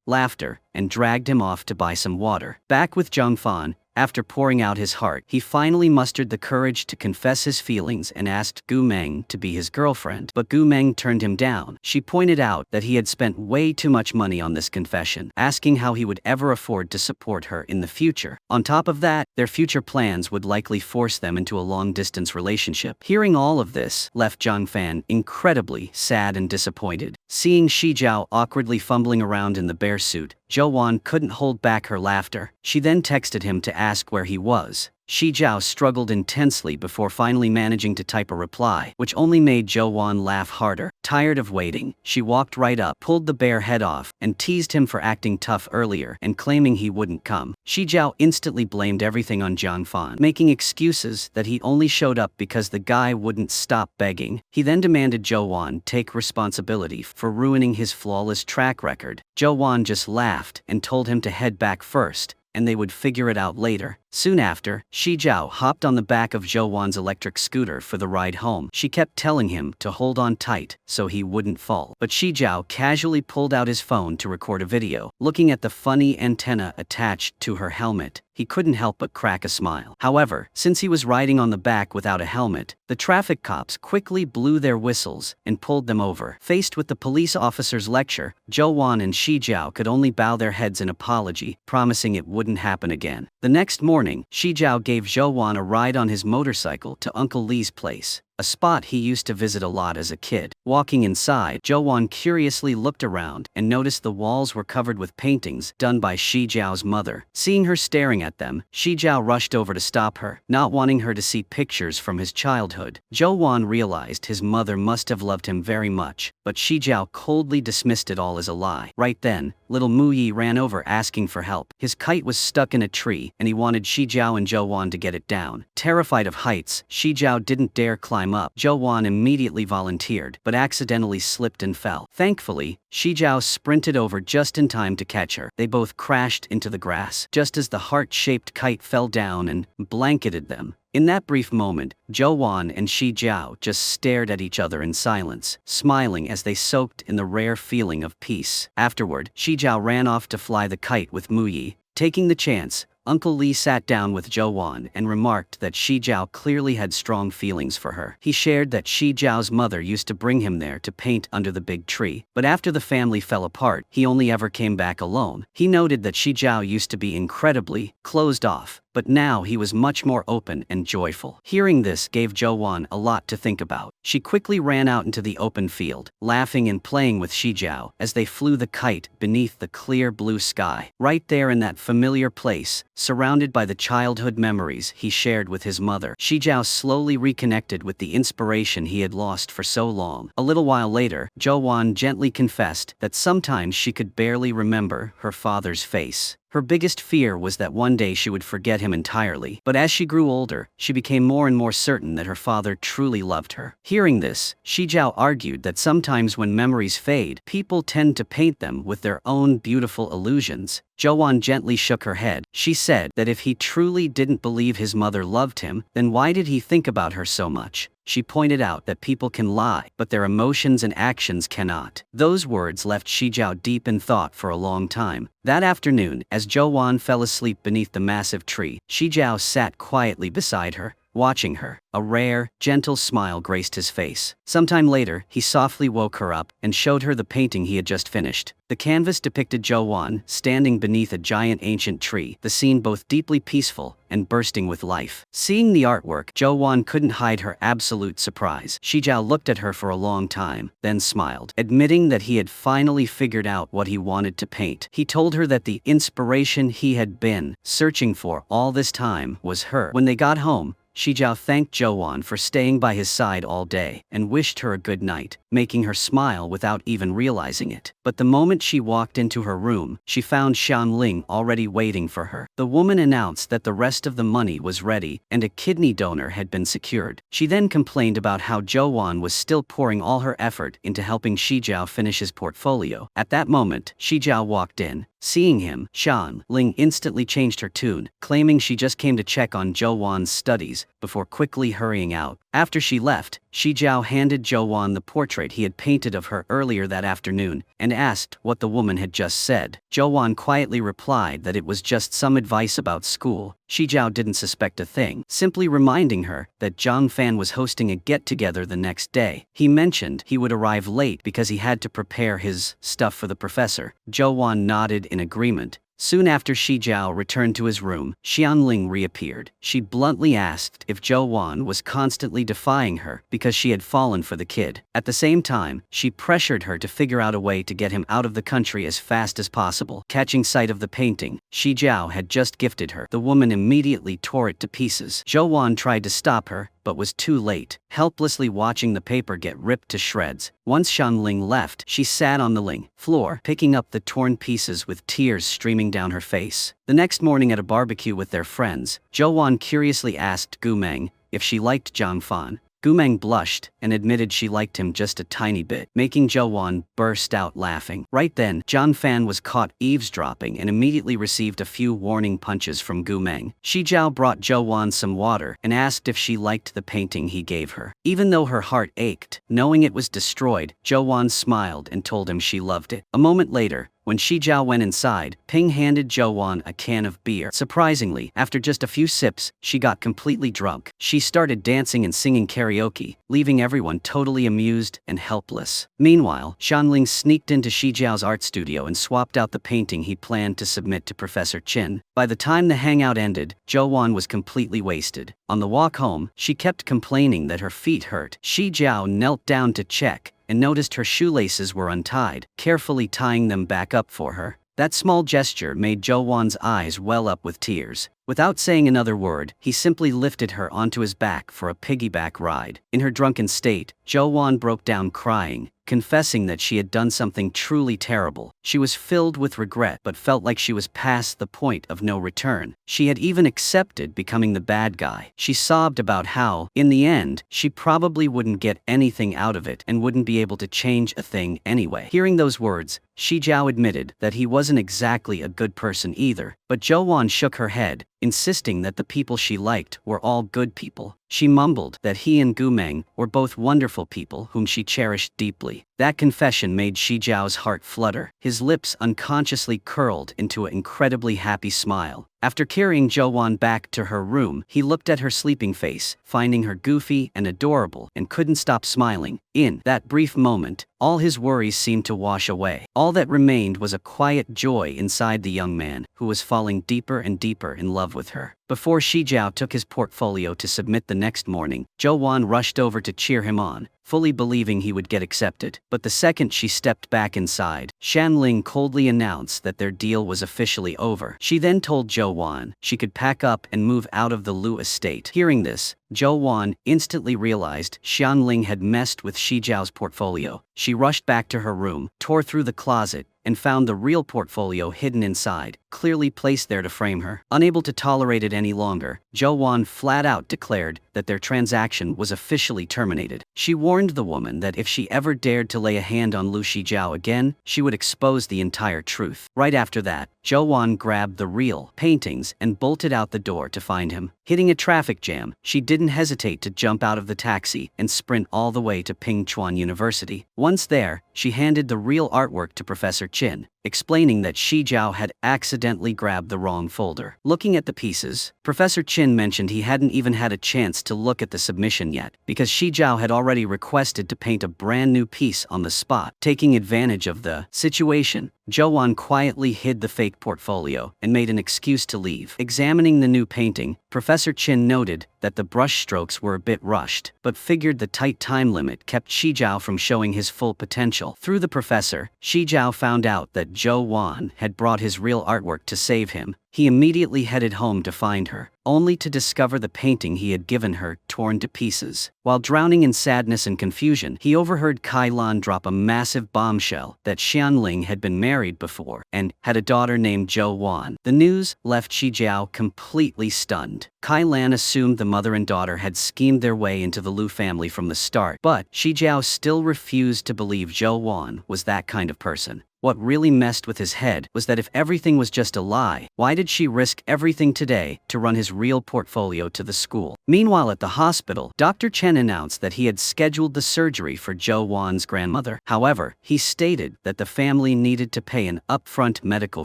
laughter and dragged him off to buy some water. Back with Jiang Fan, after pouring out his heart, he finally mustered the courage to confess his feelings and asked Gu Meng to be his girlfriend. But Gu Meng turned him down. She pointed out that he had spent way too much money on this confession, asking how he would ever afford to support her in the future. On top of that, their future plans would likely force them into a long-distance relationship. Hearing all of this left Jiang Fan incredibly sad and disappointed. Seeing Xi Jiao awkwardly fumbling around in the bear suit, Zhou Wan couldn't hold back her laughter. She then texted him to ask where he was. Xi Jiao struggled intensely before finally managing to type a reply, which only made Zhou Wan laugh harder. Tired of waiting, she walked right up, pulled the bear head off, and teased him for acting tough earlier and claiming he wouldn't come. Xi Jiao instantly blamed everything on Jiang Fan, making excuses that he only showed up because the guy wouldn't stop begging. He then demanded Zhou Wan take responsibility for ruining his flawless track record. Zhou Wan just laughed and told him to head back first, and they would figure it out later. Soon after, Xi Jiao hopped on the back of Zhou Wan's electric scooter for the ride home. She kept telling him to hold on tight so he wouldn't fall. But Xi Jiao casually pulled out his phone to record a video. Looking at the funny antenna attached to her helmet, he couldn't help but crack a smile. However, since he was riding on the back without a helmet, the traffic cops quickly blew their whistles and pulled them over. Faced with the police officer's lecture, Zhou Wan and Xi Jiao could only bow their heads in apology, promising it wouldn't happen again. The next morning, Xi Jiao gave Zhou Wan a ride on his motorcycle to Uncle Li's place, a spot he used to visit a lot as a kid. Walking inside, Zhou Wan curiously looked around and noticed the walls were covered with paintings done by Xi Jiao's mother. Seeing her staring at them, Xi Jiao rushed over to stop her, not wanting her to see pictures from his childhood. Zhou Wan realized his mother must have loved him very much, but Xi Jiao coldly dismissed it all as a lie. Right then, little Mu Yi ran over asking for help. His kite was stuck in a tree, and he wanted Xi Jiao and Zhou Wan to get it down. Terrified of heights, Xi Jiao didn't dare climb up. Zhou Wan immediately volunteered, but accidentally slipped and fell. Thankfully, Xi Jiao sprinted over just in time to catch her. They both crashed into the grass, just as the heart-shaped kite fell down and blanketed them. In that brief moment, Zhou Wan and Xi Jiao just stared at each other in silence, smiling as they soaked in the rare feeling of peace. Afterward, Xi Jiao ran off to fly the kite with Mu Yi. Taking the chance, Uncle Li sat down with Zhou Wan and remarked that Xi Jiao clearly had strong feelings for her. He shared that Xi Jiao's mother used to bring him there to paint under the big tree, but after the family fell apart, he only ever came back alone. He noted that Xi Jiao used to be incredibly closed off, but now he was much more open and joyful. Hearing this gave Zhou Wan a lot to think about. She quickly ran out into the open field, laughing and playing with Xi Jiao as they flew the kite beneath the clear blue sky. Right there in that familiar place, surrounded by the childhood memories he shared with his mother, Xi Jiao slowly reconnected with the inspiration he had lost for so long. A little while later, Zhou Wan gently confessed that sometimes she could barely remember her father's face. Her biggest fear was that one day she would forget him entirely, but as she grew older, she became more and more certain that her father truly loved her. Hearing this, Xi Jiao argued that sometimes when memories fade, people tend to paint them with their own beautiful illusions. Zhou Wan gently shook her head. She said that if he truly didn't believe his mother loved him, then why did he think about her so much? She pointed out that people can lie, but their emotions and actions cannot. Those words left Xi Jiao deep in thought for a long time. That afternoon, as Zhou Wan fell asleep beneath the massive tree, Xi Jiao sat quietly beside her, watching her. A rare, gentle smile graced his face. Sometime later, he softly woke her up and showed her the painting he had just finished. The canvas depicted Zhou Wan standing beneath a giant ancient tree, the scene both deeply peaceful and bursting with life. Seeing the artwork, Zhou Wan couldn't hide her absolute surprise. Xi Jiao looked at her for a long time, then smiled, admitting that he had finally figured out what he wanted to paint. He told her that the inspiration he had been searching for all this time was her. When they got home, Xi Jiao thanked Zhou Wan for staying by his side all day and wished her a good night, making her smile without even realizing it. But the moment she walked into her room, she found Xianling already waiting for her. The woman announced that the rest of the money was ready and a kidney donor had been secured. She then complained about how Zhou Wan was still pouring all her effort into helping Xi Jiao finish his portfolio. At that moment, Xi Jiao walked in. Seeing him, Xianling instantly changed her tune, claiming she just came to check on Zhou Wan's studies, before quickly hurrying out. After she left, Xi Jiao handed Zhou Wan the portrait he had painted of her earlier that afternoon, and asked what the woman had just said. Zhou Wan quietly replied that it was just some advice about school. Xi Jiao didn't suspect a thing, simply reminding her that Zhang Fan was hosting a get-together the next day. He mentioned he would arrive late because he had to prepare his stuff for the professor. Zhou Wan nodded in agreement. Soon after Xi Jiao returned to his room, Xianling reappeared. She bluntly asked if Zhou Wan was constantly defying her because she had fallen for the kid. At the same time, she pressured her to figure out a way to get him out of the country as fast as possible. Catching sight of the painting Xi Jiao had just gifted her, the woman immediately tore it to pieces. Zhou Wan tried to stop her, but was too late, helplessly watching the paper get ripped to shreds. Once Xianling left, she sat on the floor, picking up the torn pieces with tears streaming down her face. The next morning at a barbecue with their friends, Zhou Wan curiously asked Gu Meng if she liked Zhang Fan. Gu Meng blushed and admitted she liked him just a tiny bit, making Zhou Wan burst out laughing. Right then, Zhang Fan was caught eavesdropping and immediately received a few warning punches from Gu Meng. Xi Jiao brought Zhou Wan some water and asked if she liked the painting he gave her. Even though her heart ached, knowing it was destroyed, Zhou Wan smiled and told him she loved it. A moment later, when Xi Jiao went inside, Ping handed Zhou Wan a can of beer. Surprisingly, after just a few sips, she got completely drunk. She started dancing and singing karaoke, leaving everyone totally amused and helpless. Meanwhile, Xianling sneaked into Xi Jiao's art studio and swapped out the painting he planned to submit to Professor Qin. By the time the hangout ended, Zhou Wan was completely wasted. On the walk home, she kept complaining that her feet hurt. Xi Jiao knelt down to check and noticed her shoelaces were untied, carefully tying them back up for her. That small gesture made Zhou Wan's eyes well up with tears. Without saying another word, he simply lifted her onto his back for a piggyback ride. In her drunken state, Zhou Wan broke down crying, confessing that she had done something truly terrible. She was filled with regret but felt like she was past the point of no return. She had even accepted becoming the bad guy. She sobbed about how, in the end, she probably wouldn't get anything out of it and wouldn't be able to change a thing anyway. Hearing those words, Xi Jiao admitted that he wasn't exactly a good person either, but Zhou Wan shook her head, insisting that the people she liked were all good people. She mumbled that he and Gu Meng were both wonderful people whom she cherished deeply. That confession made Xi Jiao's heart flutter. His lips unconsciously curled into an incredibly happy smile. After carrying Zhou Wan back to her room, he looked at her sleeping face, finding her goofy and adorable, and couldn't stop smiling. In that brief moment, all his worries seemed to wash away. All that remained was a quiet joy inside the young man, who was falling deeper and deeper in love with her. Before Xi Jiao took his portfolio to submit the next morning, Zhou Wan rushed over to cheer him on, fully believing he would get accepted. But the second she stepped back inside, Xianling coldly announced that their deal was officially over. She then told Zhou Wan she could pack up and move out of the Lu estate. Hearing this, Zhou Wan instantly realized Xianling had messed with Xi Jiao's portfolio. She rushed back to her room, tore through the closet, and found the real portfolio hidden inside. clearly placed there to frame her. Unable to tolerate it any longer, Zhou Wan flat out declared that their transaction was officially terminated. She warned the woman that if she ever dared to lay a hand on Lu Xi Jiao again, she would expose the entire truth. Right after that, Zhou Wan grabbed the real paintings and bolted out the door to find him. Hitting a traffic jam, she didn't hesitate to jump out of the taxi and sprint all the way to Pingchuan University. Once there, she handed the real artwork to Professor Qin, explaining that Xi Jiao had accidentally grabbed the wrong folder. Looking at the pieces, Professor Qin mentioned he hadn't even had a chance to look at the submission yet, because Xi Jiao had already requested to paint a brand new piece on the spot. Taking advantage of the situation, Zhou Wan quietly hid the fake portfolio and made an excuse to leave. Examining the new painting, Professor Qin noted that the brushstrokes were a bit rushed, but figured the tight time limit kept Xi Jiao from showing his full potential. Through the professor, Xi Jiao found out that Zhou Wan had brought his real artwork to save him. He immediately headed home to find her, only to discover the painting he had given her torn to pieces. While drowning in sadness and confusion, he overheard Kai Lan drop a massive bombshell that Xianling had been married before and had a daughter named Zhou Wan. The news left Xi Jiao completely stunned. Kai Lan assumed the mother and daughter had schemed their way into the Lu family from the start, but Xi Jiao still refused to believe Zhou Wan was that kind of person. What really messed with his head was that if everything was just a lie, why did she risk everything today to run his real portfolio to the school? Meanwhile, at the hospital, Dr. Chen announced that he had scheduled the surgery for Zhou Wan's grandmother. However, he stated that the family needed to pay an upfront medical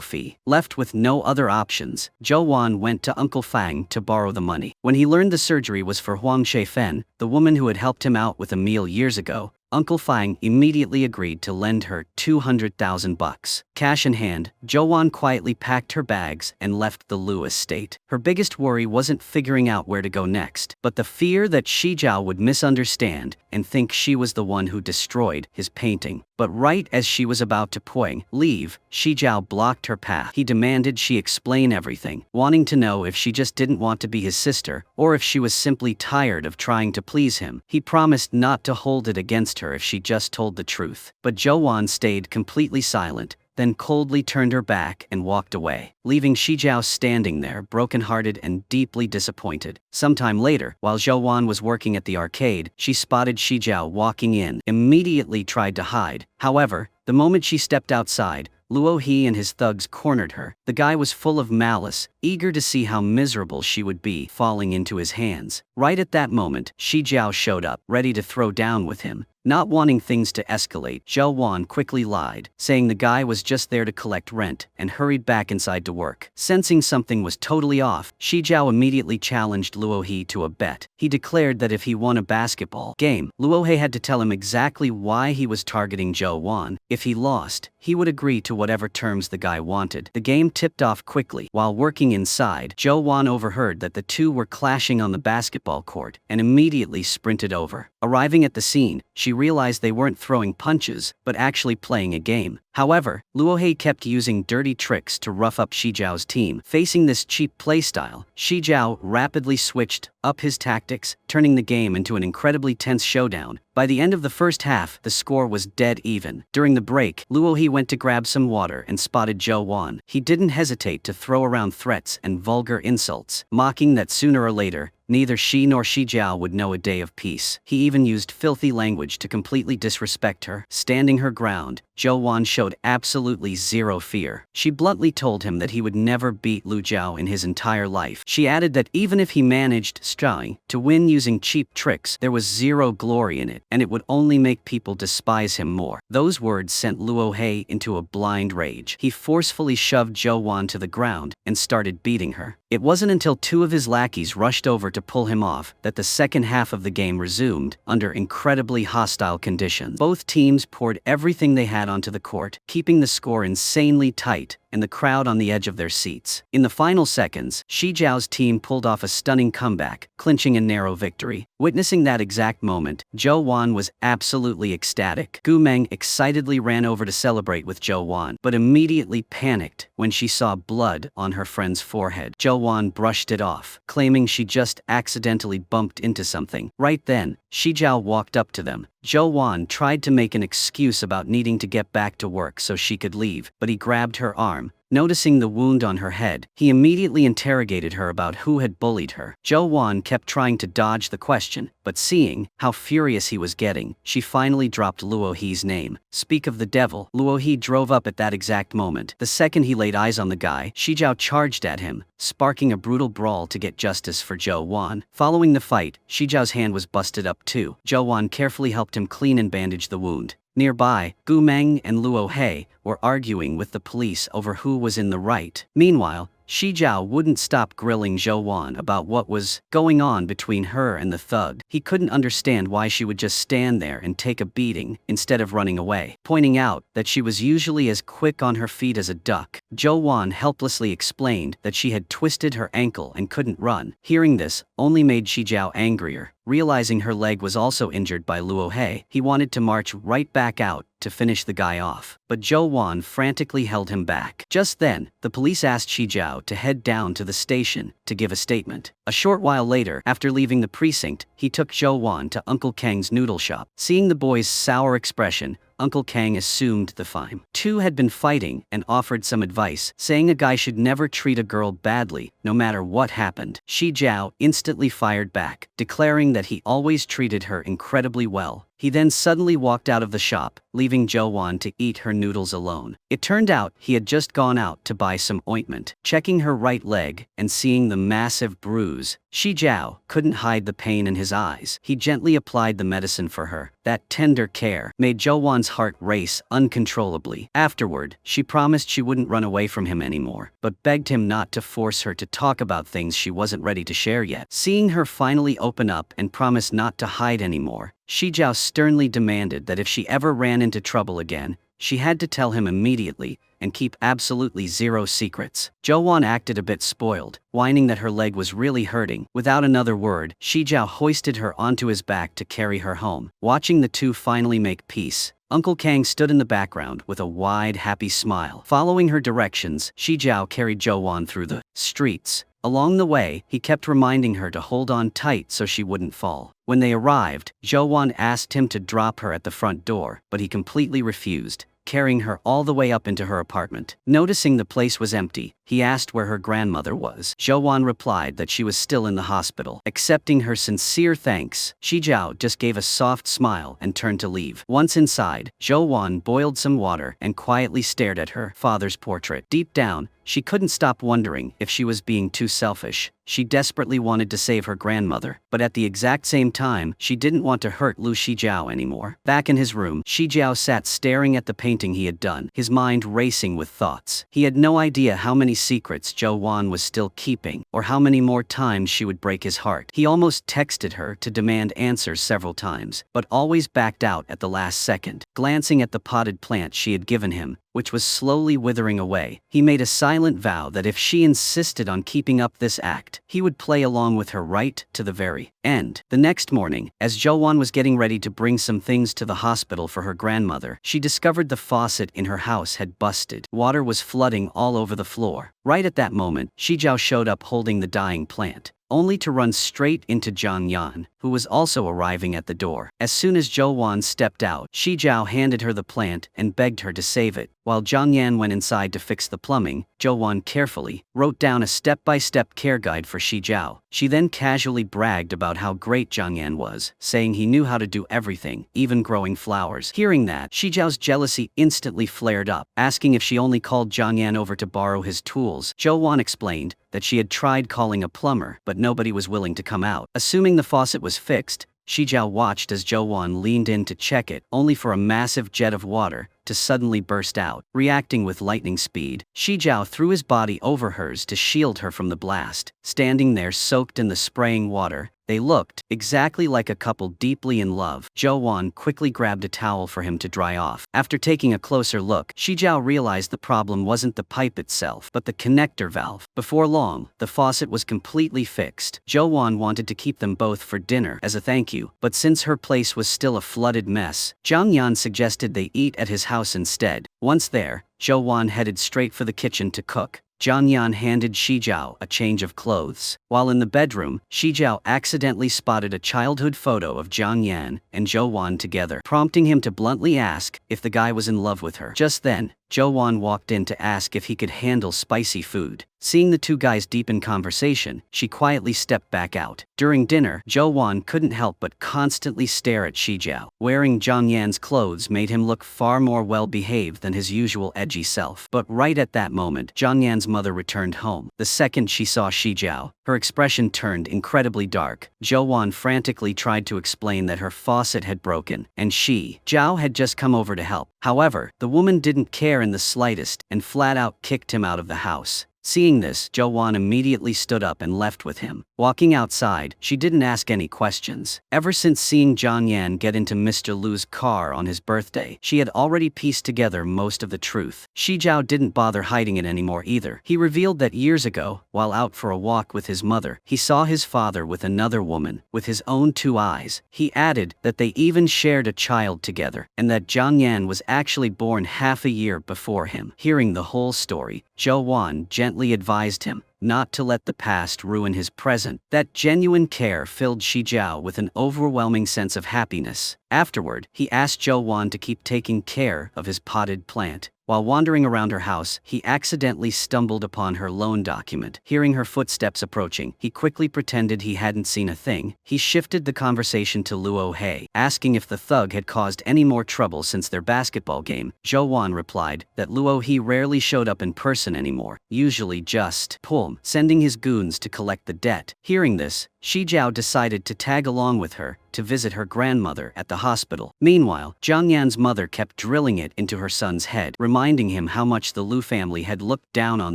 fee. Left with no other options, Zhou Wan went to Uncle Fang to borrow the money. When he learned the surgery was for Huang Sheifen, the woman who had helped him out with Emil years ago, Uncle Fang immediately agreed to lend her 200,000 bucks. Cash in hand, Zhou Wan quietly packed her bags and left the Lu estate. Her biggest worry wasn't figuring out where to go next, but the fear that Xi Jiao would misunderstand and think she was the one who destroyed his painting. But right as she was about to leave, Xi Jiao blocked her path. He demanded she explain everything, wanting to know if she just didn't want to be his sister, or if she was simply tired of trying to please him. He promised not to hold it against her if she just told the truth. But Zhou Wan stayed completely silent, then coldly turned her back and walked away, leaving Xi Jiao standing there brokenhearted and deeply disappointed. Sometime later, while Zhou Wan was working at the arcade, she spotted Xi Jiao walking in, immediately tried to hide. However, the moment she stepped outside, Luo He and his thugs cornered her. The guy was full of malice, eager to see how miserable she would be falling into his hands. Right at that moment, Xi Jiao showed up, ready to throw down with him. Not wanting things to escalate, Zhou Wan quickly lied, saying the guy was just there to collect rent, and hurried back inside to work. Sensing something was totally off, Xi Jiao immediately challenged Luo He to a bet. He declared that if he won a basketball game, Luo He had to tell him exactly why he was targeting Zhou Wan. If he lost, he would agree to whatever terms the guy wanted. The game tipped off quickly. While working inside, Zhou Wan overheard that the two were clashing on the basketball court, and immediately sprinted over. Arriving at the scene, she realized they weren't throwing punches, but actually playing a game. However, Luo He kept using dirty tricks to rough up Xi Jiao's team. Facing this cheap playstyle, Xi Jiao rapidly switched up his tactics, turning the game into an incredibly tense showdown. By the end of the first half, the score was dead even. During the break, Luo He went to grab some water and spotted Zhou Wan. He didn't hesitate to throw around threats and vulgar insults, mocking that sooner or later, neither she nor Xi Jiao would know a day of peace. He even used filthy language to completely disrespect her. Standing her ground, Zhou Wan showed absolutely zero fear. She bluntly told him that he would never beat Lu Jiao in his entire life. She added that even if he managed to win using cheap tricks, there was zero glory in it, and it would only make people despise him more. Those words sent Luo He into a blind rage. He forcefully shoved Zhou Wan to the ground and started beating her. It wasn't until two of his lackeys rushed over to pull him off that the second half of the game resumed, under incredibly hostile conditions. Both teams poured everything they had onto the court, keeping the score insanely tight and the crowd on the edge of their seats. In the final seconds, Xi Jiao's team pulled off a stunning comeback, clinching a narrow victory. Witnessing that exact moment, Zhou Wan was absolutely ecstatic. Gu Meng excitedly ran over to celebrate with Zhou Wan, but immediately panicked when she saw blood on her friend's forehead. Zhou Wan brushed it off, claiming she just accidentally bumped into something. Right then, Xi Jiao walked up to them. Zhou Wan tried to make an excuse about needing to get back to work so she could leave, but he grabbed her arm arm. Noticing the wound on her head, he immediately interrogated her about who had bullied her. Zhou Wan kept trying to dodge the question, but seeing how furious he was getting, she finally dropped Luo He's name. Speak of the devil, Luo He drove up at that exact moment. The second he laid eyes on the guy, Xi Jiao charged at him, sparking a brutal brawl to get justice for Zhou Wan. Following the fight, Xi Jiao's hand was busted up too. Zhou Wan carefully helped him clean and bandage the wound. Nearby, Gu Meng and Luo He were arguing with the police over who was in the right. Meanwhile, Xi Jiao wouldn't stop grilling Zhou Wan about what was going on between her and the thug. He couldn't understand why she would just stand there and take a beating instead of running away, pointing out that she was usually as quick on her feet as a duck. Zhou Wan helplessly explained that she had twisted her ankle and couldn't run. Hearing this only made Xi Jiao angrier. Realizing her leg was also injured by Luo He, he wanted to march right back out to finish the guy off, but Zhou Wan frantically held him back. Just then, the police asked Xi Jiao to head down to the station to give a statement. A short while later, after leaving the precinct, he took Zhou Wan to Uncle Kang's noodle shop. Seeing the boy's sour expression, Uncle Kang assumed the fine. Two had been fighting and offered some advice, saying a guy should never treat a girl badly, no matter what happened. Xi Jiao instantly fired back, declaring that he always treated her incredibly well. He then suddenly walked out of the shop, leaving Zhou Wan to eat her noodles alone. It turned out he had just gone out to buy some ointment. Checking her right leg and seeing the massive bruise, Xi Jiao couldn't hide the pain in his eyes. He gently applied the medicine for her. That tender care made Zhou Wan's heart race uncontrollably. Afterward, she promised she wouldn't run away from him anymore, but begged him not to force her to talk about things she wasn't ready to share yet. Seeing her finally open up and promise not to hide anymore, Xi Jiao sternly demanded that if she ever ran into trouble again, she had to tell him immediately and keep absolutely zero secrets. Zhou Wan acted a bit spoiled, whining that her leg was really hurting. Without another word, Xi Jiao hoisted her onto his back to carry her home. Watching the two finally make peace, Uncle Kang stood in the background with a wide, happy smile. Following her directions, Xi Jiao carried Zhou Wan through the streets. Along the way, he kept reminding her to hold on tight so she wouldn't fall. When they arrived, Zhou Wan asked him to drop her at the front door, but he completely refused, carrying her all the way up into her apartment. Noticing the place was empty, he asked where her grandmother was. Zhou Wan replied that she was still in the hospital. Accepting her sincere thanks, Xi Jiao just gave a soft smile and turned to leave. Once inside, Zhou Wan boiled some water and quietly stared at her father's portrait. Deep down, she couldn't stop wondering if she was being too selfish. She desperately wanted to save her grandmother, but at the exact same time, she didn't want to hurt Lu Xi Jiao anymore. Back in his room, Xi Jiao sat staring at the painting he had done, his mind racing with thoughts. He had no idea how many secrets Zhou Wan was still keeping, or how many more times she would break his heart. He almost texted her to demand answers several times, but always backed out at the last second. Glancing at the potted plant she had given him, which was slowly withering away, he made a silent vow that if she insisted on keeping up this act, he would play along with her right to the very end. The next morning, as Zhou Wan was getting ready to bring some things to the hospital for her grandmother, she discovered the faucet in her house had busted. Water was flooding all over the floor. Right at that moment, Xi Jiao showed up holding the dying plant, only to run straight into Jiang Yan, who was also arriving at the door. As soon as Zhou Wan stepped out, Xi Jiao handed her the plant and begged her to save it. While Jiang Yan went inside to fix the plumbing, Zhou Wan carefully wrote down a step-by-step care guide for Xi Jiao. She then casually bragged about how great Jiang Yan was, saying he knew how to do everything, even growing flowers. Hearing that, Xi Jiao's jealousy instantly flared up, asking if she only called Jiang Yan over to borrow his tools. Zhou Wan explained that she had tried calling a plumber, but nobody was willing to come out. Assuming the faucet was fixed, Xi Jiao watched as Zhou Wan leaned in to check it, only for a massive jet of water to suddenly burst out. Reacting with lightning speed, Xi Jiao threw his body over hers to shield her from the blast. Standing there soaked in the spraying water, they looked exactly like a couple deeply in love. Zhou Wan quickly grabbed a towel for him to dry off. After taking a closer look, Xi Jiao realized the problem wasn't the pipe itself, but the connector valve. Before long, the faucet was completely fixed. Zhou Wan wanted to keep them both for dinner as a thank you, but since her place was still a flooded mess, Jiang Yan suggested they eat at his house instead. Once there, Zhou Wan headed straight for the kitchen to cook. Jiang Yan handed Xi Jiao a change of clothes. While in the bedroom, Xi Jiao accidentally spotted a childhood photo of Jiang Yan and Zhou Wan together, prompting him to bluntly ask if the guy was in love with her. Just then, Zhou Wan walked in to ask if he could handle spicy food. Seeing the two guys deep in conversation, she quietly stepped back out. During dinner, Zhou Wan couldn't help but constantly stare at Xi Jiao. Wearing Zhang Yan's clothes made him look far more well-behaved than his usual edgy self. But right at that moment, Zhang Yan's mother returned home. The second she saw Xi Jiao, her expression turned incredibly dark. Zhou Wan frantically tried to explain that her faucet had broken, and Xi Jiao had just come over to help. However, the woman didn't care in the slightest and flat out kicked him out of the house. Seeing this, Zhou Wan immediately stood up and left with him. Walking outside, she didn't ask any questions. Ever since seeing Zhang Yan get into Mr. Lu's car on his birthday, she had already pieced together most of the truth. Xi Jiao didn't bother hiding it anymore either. He revealed that years ago, while out for a walk with his mother, he saw his father with another woman, with his own two eyes. He added that they even shared a child together, and that Zhang Yan was actually born half a year before him. Hearing the whole story, Zhou Wan gently advised him not to let the past ruin his present. That genuine care filled Xi Jiao with an overwhelming sense of happiness. Afterward, he asked Zhou Wan to keep taking care of his potted plant. While wandering around her house, he accidentally stumbled upon her loan document. Hearing her footsteps approaching, he quickly pretended he hadn't seen a thing. He shifted the conversation to Luo He, asking if the thug had caused any more trouble since their basketball game. Zhou Wan replied that Luo He rarely showed up in person anymore, usually just sending his goons to collect the debt. Hearing this, Xi Jiao decided to tag along with her to visit her grandmother at the hospital. Meanwhile, Zhang Yan's mother kept drilling it into her son's head, reminding him how much the Lu family had looked down on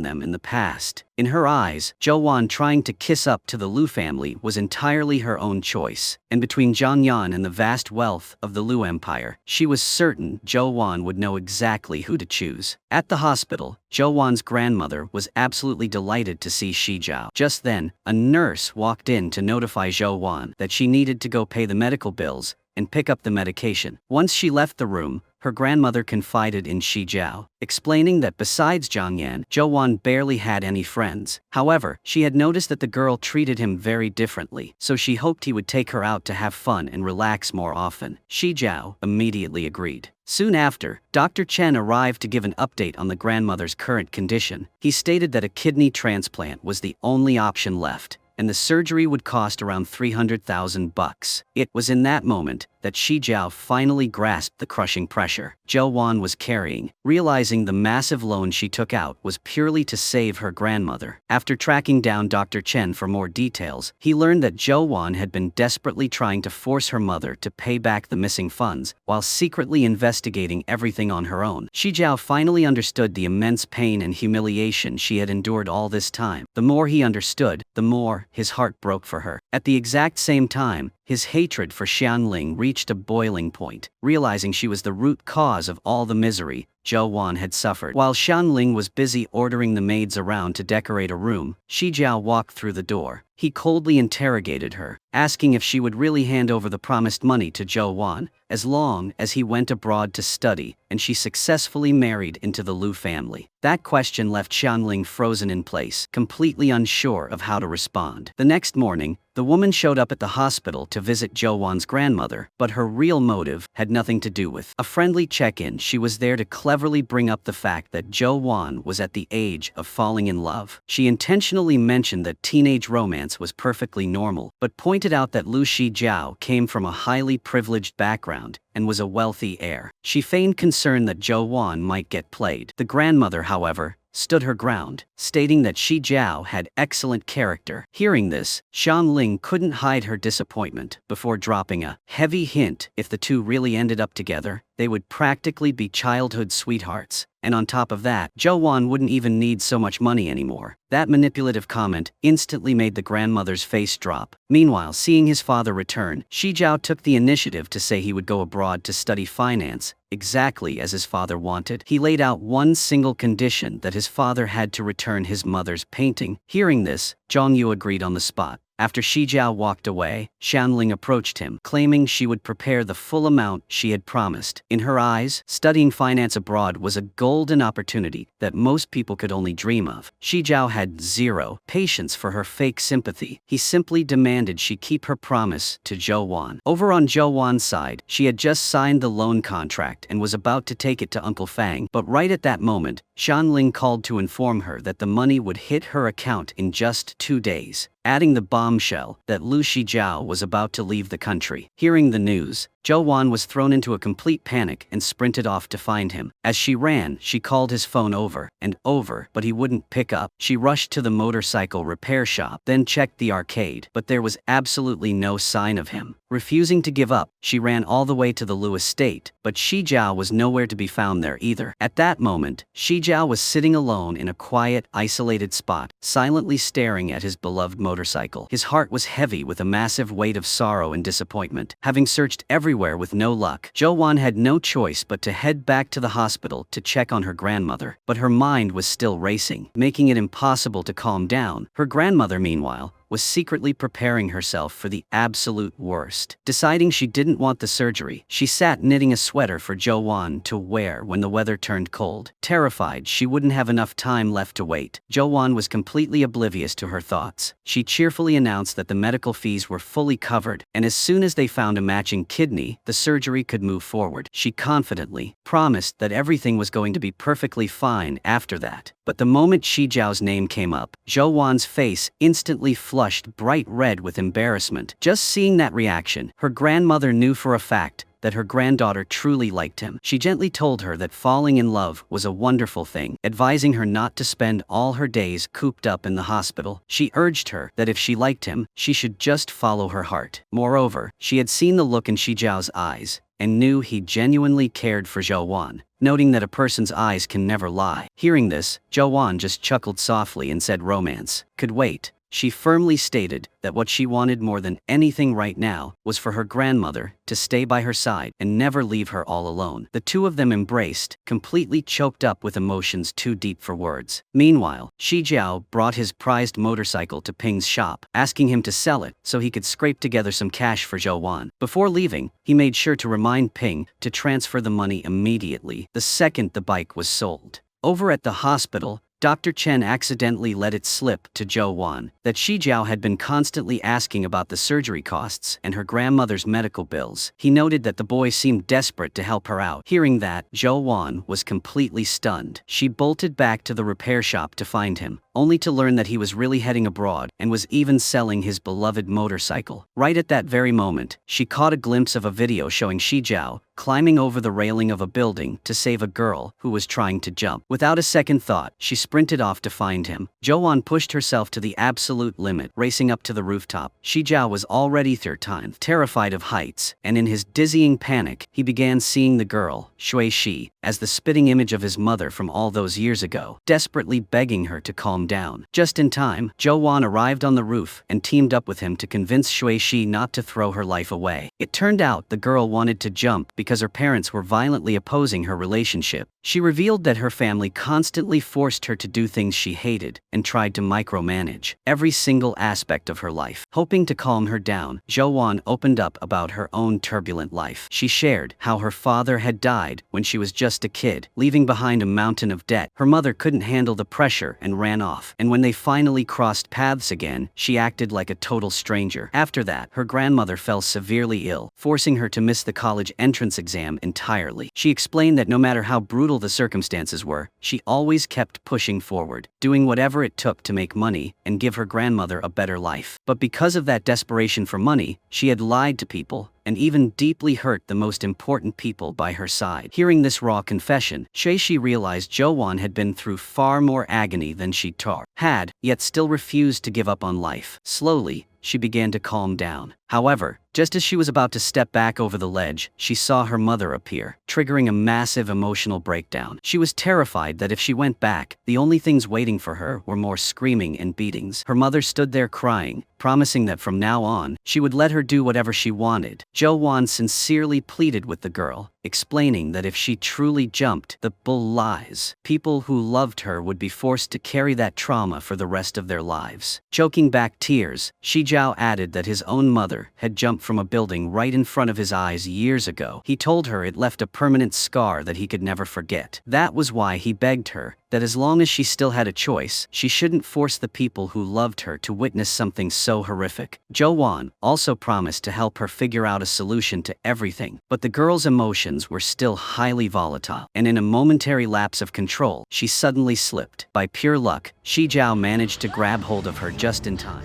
them in the past. In her eyes, Zhou Wan trying to kiss up to the Lu family was entirely her own choice, and between Zhang Yan and the vast wealth of the Lu Empire, she was certain Zhou Wan would know exactly who to choose. At the hospital, Zhou Wan's grandmother was absolutely delighted to see Xi Jiao. Just then, a nurse walked in to notify Zhou Wan that she needed to go pay the medical bills and pick up the medication. Once she left the room, her grandmother confided in Xi Jiao, explaining that besides Zhang Yan, Zhou Wan barely had any friends. However, she had noticed that the girl treated him very differently, so she hoped he would take her out to have fun and relax more often. Xi Jiao immediately agreed. Soon after, Dr. Chen arrived to give an update on the grandmother's current condition. He stated that a kidney transplant was the only option left, and the surgery would cost around 300,000 bucks. It was in that moment that Xi Jiao finally grasped the crushing pressure Zhou Wan was carrying, realizing the massive loan she took out was purely to save her grandmother. After tracking down Dr. Chen for more details, he learned that Zhou Wan had been desperately trying to force her mother to pay back the missing funds, while secretly investigating everything on her own. Xi Jiao finally understood the immense pain and humiliation she had endured all this time. The more he understood, the more his heart broke for her. At the exact same time, his hatred for Xianling reached a boiling point. Realizing she was the root cause of all the misery Zhou Wan had suffered. While Xianling was busy ordering the maids around to decorate a room, Xi Jiao walked through the door. He coldly interrogated her, asking if she would really hand over the promised money to Zhou Wan, as long as he went abroad to study and she successfully married into the Lu family. That question left Xianling frozen in place, completely unsure of how to respond. The next morning, the woman showed up at the hospital to visit Zhou Wan's grandmother, but her real motive had nothing to do with a friendly check-in. She was there to cleverly bring up the fact that Zhou Wan was at the age of falling in love. She intentionally mentioned that teenage romance was perfectly normal, but pointed out that Lu Xi Jiao came from a highly privileged background and was a wealthy heir. She feigned concern that Zhou Wan might get played. The grandmother, however, stood her ground, stating that Xi Jiao had excellent character. Hearing this, Xianling couldn't hide her disappointment before dropping a heavy hint: if the two really ended up together, they would practically be childhood sweethearts. And on top of that, Zhou Wan wouldn't even need so much money anymore. That manipulative comment instantly made the grandmother's face drop. Meanwhile, seeing his father return, Xi Jiao took the initiative to say he would go abroad to study finance, exactly as his father wanted. He laid out one single condition: that his father had to return his mother's painting. Hearing this, Zhang Yu agreed on the spot. After Xi Jiao walked away, Xianling approached him, claiming she would prepare the full amount she had promised. In her eyes, studying finance abroad was a golden opportunity that most people could only dream of. Xi Jiao had zero patience for her fake sympathy. He simply demanded she keep her promise to Zhou Wan. Over on Zhou Wan's side, she had just signed the loan contract and was about to take it to Uncle Fang, but right at that moment, Xianling called to inform her that the money would hit her account in just 2 days, adding the bombshell that Lu Xi Jiao was about to leave the country. Hearing the news, Zhou Wan was thrown into a complete panic and sprinted off to find him. As she ran, she called his phone over and over, but he wouldn't pick up. She rushed to the motorcycle repair shop, then checked the arcade, but there was absolutely no sign of him. Refusing to give up, she ran all the way to the Lu estate, but Xi Jiao was nowhere to be found there either. At that moment, Xi Jiao was sitting alone in a quiet, isolated spot, silently staring at his beloved motorcycle. His heart was heavy with a massive weight of sorrow and disappointment. Having searched everywhere with no luck, Zhou Wan had no choice but to head back to the hospital to check on her grandmother. But her mind was still racing, making it impossible to calm down. Her grandmother, meanwhile, was secretly preparing herself for the absolute worst. Deciding she didn't want the surgery, she sat knitting a sweater for Zhou Wan to wear when the weather turned cold. Terrified she wouldn't have enough time left to wait, Zhou Wan was completely oblivious to her thoughts. She cheerfully announced that the medical fees were fully covered, and as soon as they found a matching kidney, the surgery could move forward. She confidently promised that everything was going to be perfectly fine after that. But the moment Xi Jiao's name came up, Zhou Wan's face instantly flushed bright red with embarrassment. Just seeing that reaction, her grandmother knew for a fact that her granddaughter truly liked him. She gently told her that falling in love was a wonderful thing, advising her not to spend all her days cooped up in the hospital. She urged her that if she liked him, she should just follow her heart. Moreover, she had seen the look in Xi Jiao's eyes and knew he genuinely cared for Zhou Wan, noting that a person's eyes can never lie. Hearing this, Zhou Wan just chuckled softly and said romance could wait. She firmly stated that what she wanted more than anything right now was for her grandmother to stay by her side and never leave her all alone. The two of them embraced, completely choked up with emotions too deep for words. Meanwhile, Xi Jiao brought his prized motorcycle to Ping's shop, asking him to sell it so he could scrape together some cash for Zhou Wan. Before leaving, he made sure to remind Ping to transfer the money immediately the second the bike was sold. Over at the hospital, Dr. Chen accidentally let it slip to Zhou Wan that Xi Jiao had been constantly asking about the surgery costs and her grandmother's medical bills. He noted that the boy seemed desperate to help her out. Hearing that, Zhou Wan was completely stunned. She bolted back to the repair shop to find him, only to learn that he was really heading abroad and was even selling his beloved motorcycle. Right at that very moment, she caught a glimpse of a video showing Xi Jiao climbing over the railing of a building to save a girl who was trying to jump. Without a second thought, she sprinted off to find him. Zhou Wan pushed herself to the absolute limit, racing up to the rooftop. Xi Jiao was already third time, terrified of heights, and in his dizzying panic, he began seeing the girl, Shui Shi, as the spitting image of his mother from all those years ago, desperately begging her to calm down. Just in time, Zhou Wan arrived on the roof and teamed up with him to convince Shui Shi not to throw her life away. It turned out the girl wanted to jump because her parents were violently opposing her relationship. She revealed that her family constantly forced her to do things she hated and tried to micromanage every single aspect of her life. Hoping to calm her down, Zhou Wan opened up about her own turbulent life. She shared how her father had died when she was just a kid, leaving behind a mountain of debt. Her mother couldn't handle the pressure and ran off, and when they finally crossed paths again, she acted like a total stranger. After that, her grandmother fell severely ill, forcing her to miss the college entrance exam entirely. She explained that no matter how brutal the circumstances were, she always kept pushing forward, doing whatever it took to make money and give her grandmother a better life. But because of that desperation for money, she had lied to people and even deeply hurt the most important people by her side. Hearing this raw confession, Shui Shi realized Zhou Wan had been through far more agony than she had, yet still refused to give up on life. Slowly, she began to calm down. However, just as she was about to step back over the ledge, she saw her mother appear, triggering a massive emotional breakdown. She was terrified that if she went back, the only things waiting for her were more screaming and beatings. Her mother stood there crying, promising that from now on, she would let her do whatever she wanted. Zhou Wan sincerely pleaded with the girl, explaining that if she truly jumped, the bull lies. People who loved her would be forced to carry that trauma for the rest of their lives. Choking back tears, Xi Jiao added that his own mother had jumped from a building right in front of his eyes years ago. He told her it left a permanent scar that he could never forget. That was why he begged her that as long as she still had a choice, she shouldn't force the people who loved her to witness something so horrific. Zhou Wan also promised to help her figure out a solution to everything, but the girl's emotions were still highly volatile, and in a momentary lapse of control, she suddenly slipped. By pure luck, Xi Jiao managed to grab hold of her just in time.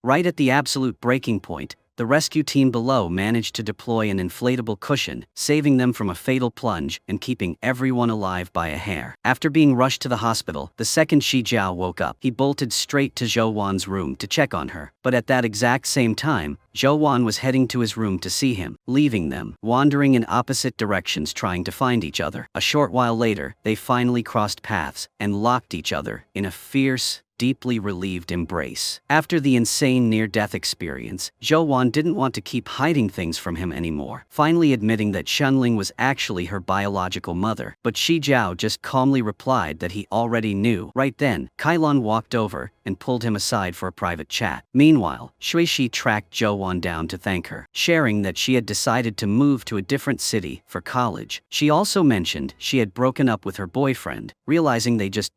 Right at the absolute breaking point, the rescue team below managed to deploy an inflatable cushion, saving them from a fatal plunge and keeping everyone alive by a hair. After being rushed to the hospital, the second Xi Jiao woke up, he bolted straight to Zhou Wan's room to check on her. But at that exact same time, Zhou Wan was heading to his room to see him, leaving them, wandering in opposite directions trying to find each other. A short while later, they finally crossed paths and locked each other in a fierce, deeply relieved embrace. After the insane near-death experience, Zhou Wan didn't want to keep hiding things from him anymore, finally admitting that Shunling was actually her biological mother. But Xi Jiao just calmly replied that he already knew. Right then, Kailan walked over and pulled him aside for a private chat. Meanwhile, Shuishi tracked Zhou Wan down to thank her, sharing that she had decided to move to a different city for college. She also mentioned she had broken up with her boyfriend, realizing they just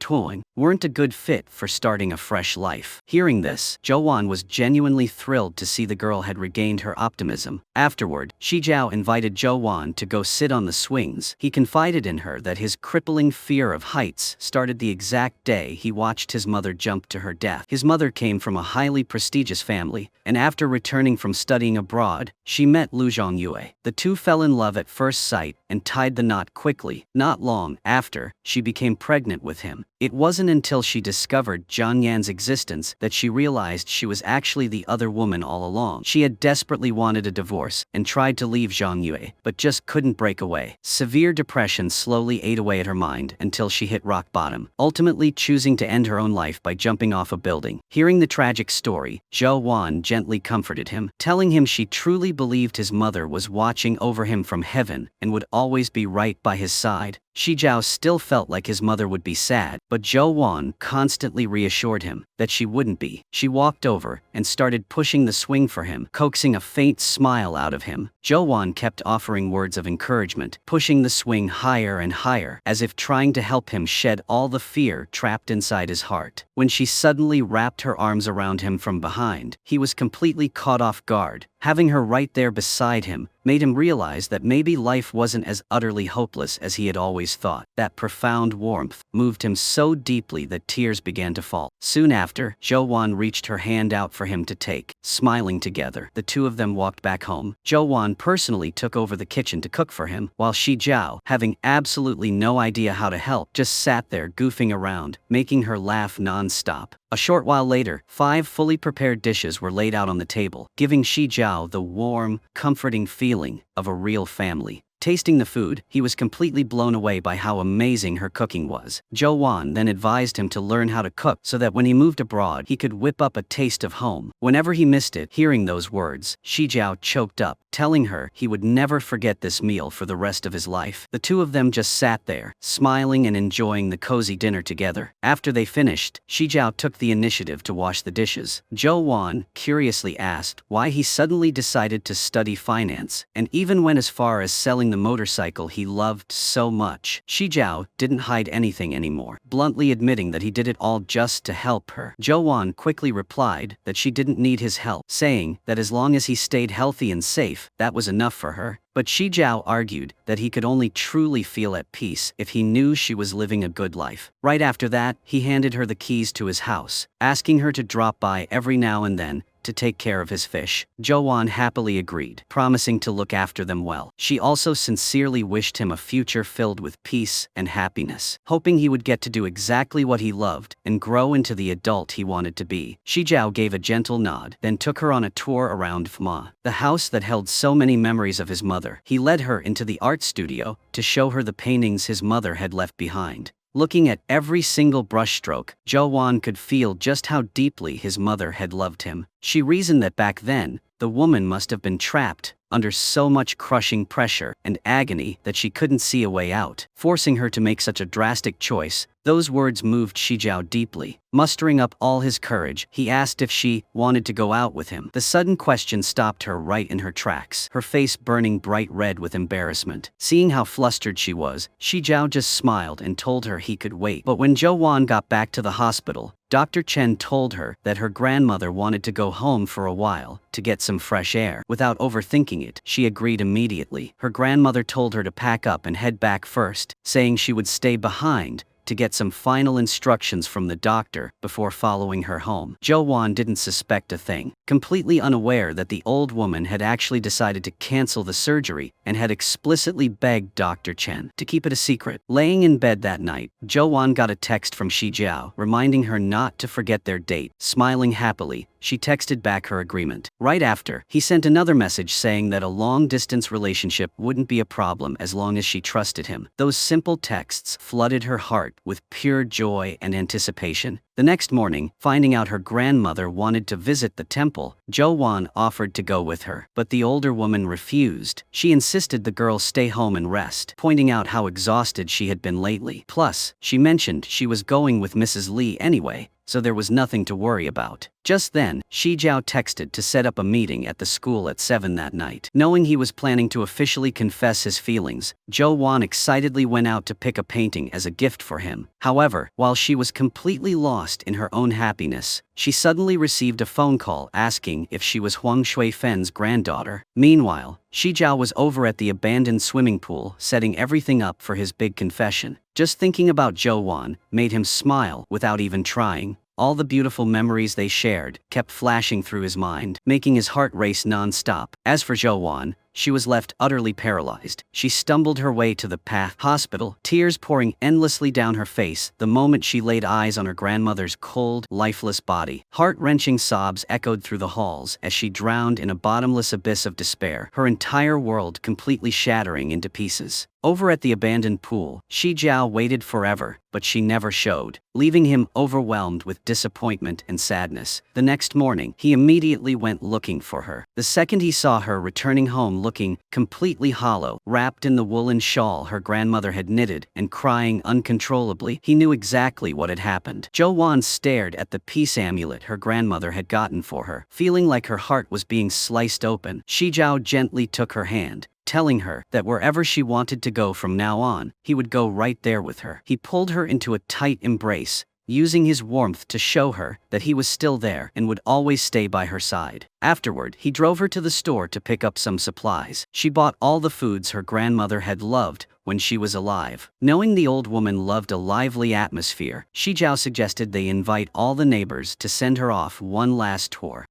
weren't a good fit for starting a fresh life. Hearing this, Zhou Wan was genuinely thrilled to see the girl had regained her optimism. Afterward, Xi Jiao invited Zhou Wan to go sit on the swings. He confided in her that his crippling fear of heights started the exact day he watched his mother jump to her death. His mother came from a highly prestigious family, and after returning from studying abroad, she met Lu Xi Jiao. The two fell in love at first sight and tied the knot quickly. Not long after, she became pregnant with him. It wasn't until she discovered Zhang Yan's existence that she realized she was actually the other woman all along. She had desperately wanted a divorce and tried to leave Zhang Yue, but just couldn't break away. Severe depression slowly ate away at her mind until she hit rock bottom, ultimately choosing to end her own life by jumping off a building. Hearing the tragic story, Zhou Wan gently comforted him, telling him she truly believed his mother was watching over him from heaven and would always be right by his side. Xi Jiao still felt like his mother would be sad, but Zhou Wan constantly reassured him that she wouldn't be. She walked over and started pushing the swing for him, coaxing a faint smile out of him. Zhou Wan kept offering words of encouragement, pushing the swing higher and higher, as if trying to help him shed all the fear trapped inside his heart. When she suddenly wrapped her arms around him from behind, he was completely caught off guard. Having her right there beside him made him realize that maybe life wasn't as utterly hopeless as he had always thought. That profound warmth moved him so deeply that tears began to fall. Soon after, Zhou Wan reached her hand out for him to take. Smiling together, the two of them walked back home. Zhou Wan personally took over the kitchen to cook for him, while Xi Jiao, having absolutely no idea how to help, just sat there goofing around, making her laugh non-stop. A short while later, 5 fully prepared dishes were laid out on the table, giving Xi Jiao the warm, comforting feeling of a real family. Tasting the food, he was completely blown away by how amazing her cooking was. Zhou Wan then advised him to learn how to cook so that when he moved abroad, he could whip up a taste of home. Whenever he missed it, hearing those words, Xi Jiao choked up, telling her he would never forget this meal for the rest of his life. The two of them just sat there, smiling and enjoying the cozy dinner together. After they finished, Xi Jiao took the initiative to wash the dishes. Zhou Wan curiously asked why he suddenly decided to study finance, and even went as far as selling the motorcycle he loved so much. Xi Jiao didn't hide anything anymore, bluntly admitting that he did it all just to help her. Zhou Wan quickly replied that she didn't need his help, saying that as long as he stayed healthy and safe, that was enough for her. But Xi Jiao argued that he could only truly feel at peace if he knew she was living a good life. Right after that, he handed her the keys to his house, asking her to drop by every now and then to take care of his fish. Zhou Wan happily agreed, promising to look after them well. She also sincerely wished him a future filled with peace and happiness, hoping he would get to do exactly what he loved and grow into the adult he wanted to be. Xi Jiao gave a gentle nod, then took her on a tour around Fma, the house that held so many memories of his mother. He led her into the art studio to show her the paintings his mother had left behind. Looking at every single brushstroke, Zhou Wan could feel just how deeply his mother had loved him. She reasoned that back then, the woman must have been trapped under so much crushing pressure and agony that she couldn't see a way out, forcing her to make such a drastic choice. Those words moved Xi Jiao deeply. Mustering up all his courage, he asked if she wanted to go out with him. The sudden question stopped her right in her tracks, her face burning bright red with embarrassment. Seeing how flustered she was, Xi Jiao just smiled and told her he could wait. But when Zhou Wan got back to the hospital, Dr. Chen told her that her grandmother wanted to go home for a while to get some fresh air. Without overthinking it, she agreed immediately. Her grandmother told her to pack up and head back first, saying she would stay behind to get some final instructions from the doctor before following her home. Zhou Wan didn't suspect a thing, completely unaware that the old woman had actually decided to cancel the surgery and had explicitly begged Dr. Chen to keep it a secret. Laying in bed that night, Zhou Wan got a text from Xi Jiao reminding her not to forget their date. Smiling happily, she texted back her agreement. Right after, he sent another message saying that a long-distance relationship wouldn't be a problem as long as she trusted him. Those simple texts flooded her heart with pure joy and anticipation. The next morning, finding out her grandmother wanted to visit the temple, Zhou Wan offered to go with her. But the older woman refused. She insisted the girl stay home and rest, pointing out how exhausted she had been lately. Plus, she mentioned she was going with Mrs. Li anyway, so there was nothing to worry about. Just then, Xi Jiao texted to set up a meeting at the school at 7 that night. Knowing he was planning to officially confess his feelings, Zhou Wan excitedly went out to pick a painting as a gift for him. However, while she was completely lost in her own happiness, she suddenly received a phone call asking if she was Huang Shuifen's granddaughter. Meanwhile, Xi Jiao was over at the abandoned swimming pool setting everything up for his big confession. Just thinking about Zhou Wan made him smile without even trying. All the beautiful memories they shared kept flashing through his mind, making his heart race non-stop. As for Zhou Wan, she was left utterly paralyzed. She stumbled her way to the hospital, tears pouring endlessly down her face the moment she laid eyes on her grandmother's cold, lifeless body. Heart-wrenching sobs echoed through the halls as she drowned in a bottomless abyss of despair, her entire world completely shattering into pieces. Over at the abandoned pool, Xi Jiao waited forever, but she never showed, leaving him overwhelmed with disappointment and sadness. The next morning, he immediately went looking for her. The second he saw her returning home looking completely hollow, wrapped in the woolen shawl her grandmother had knitted and crying uncontrollably, he knew exactly what had happened. Zhou Wan stared at the peace amulet her grandmother had gotten for her, feeling like her heart was being sliced open. Xi Jiao gently took her hand, telling her that wherever she wanted to go from now on, he would go right there with her. He pulled her into a tight embrace, using his warmth to show her that he was still there and would always stay by her side. Afterward, he drove her to the store to pick up some supplies. She bought all the foods her grandmother had loved when she was alive. Knowing the old woman loved a lively atmosphere, Xi Jiao suggested they invite all the neighbors to send her off one last tour.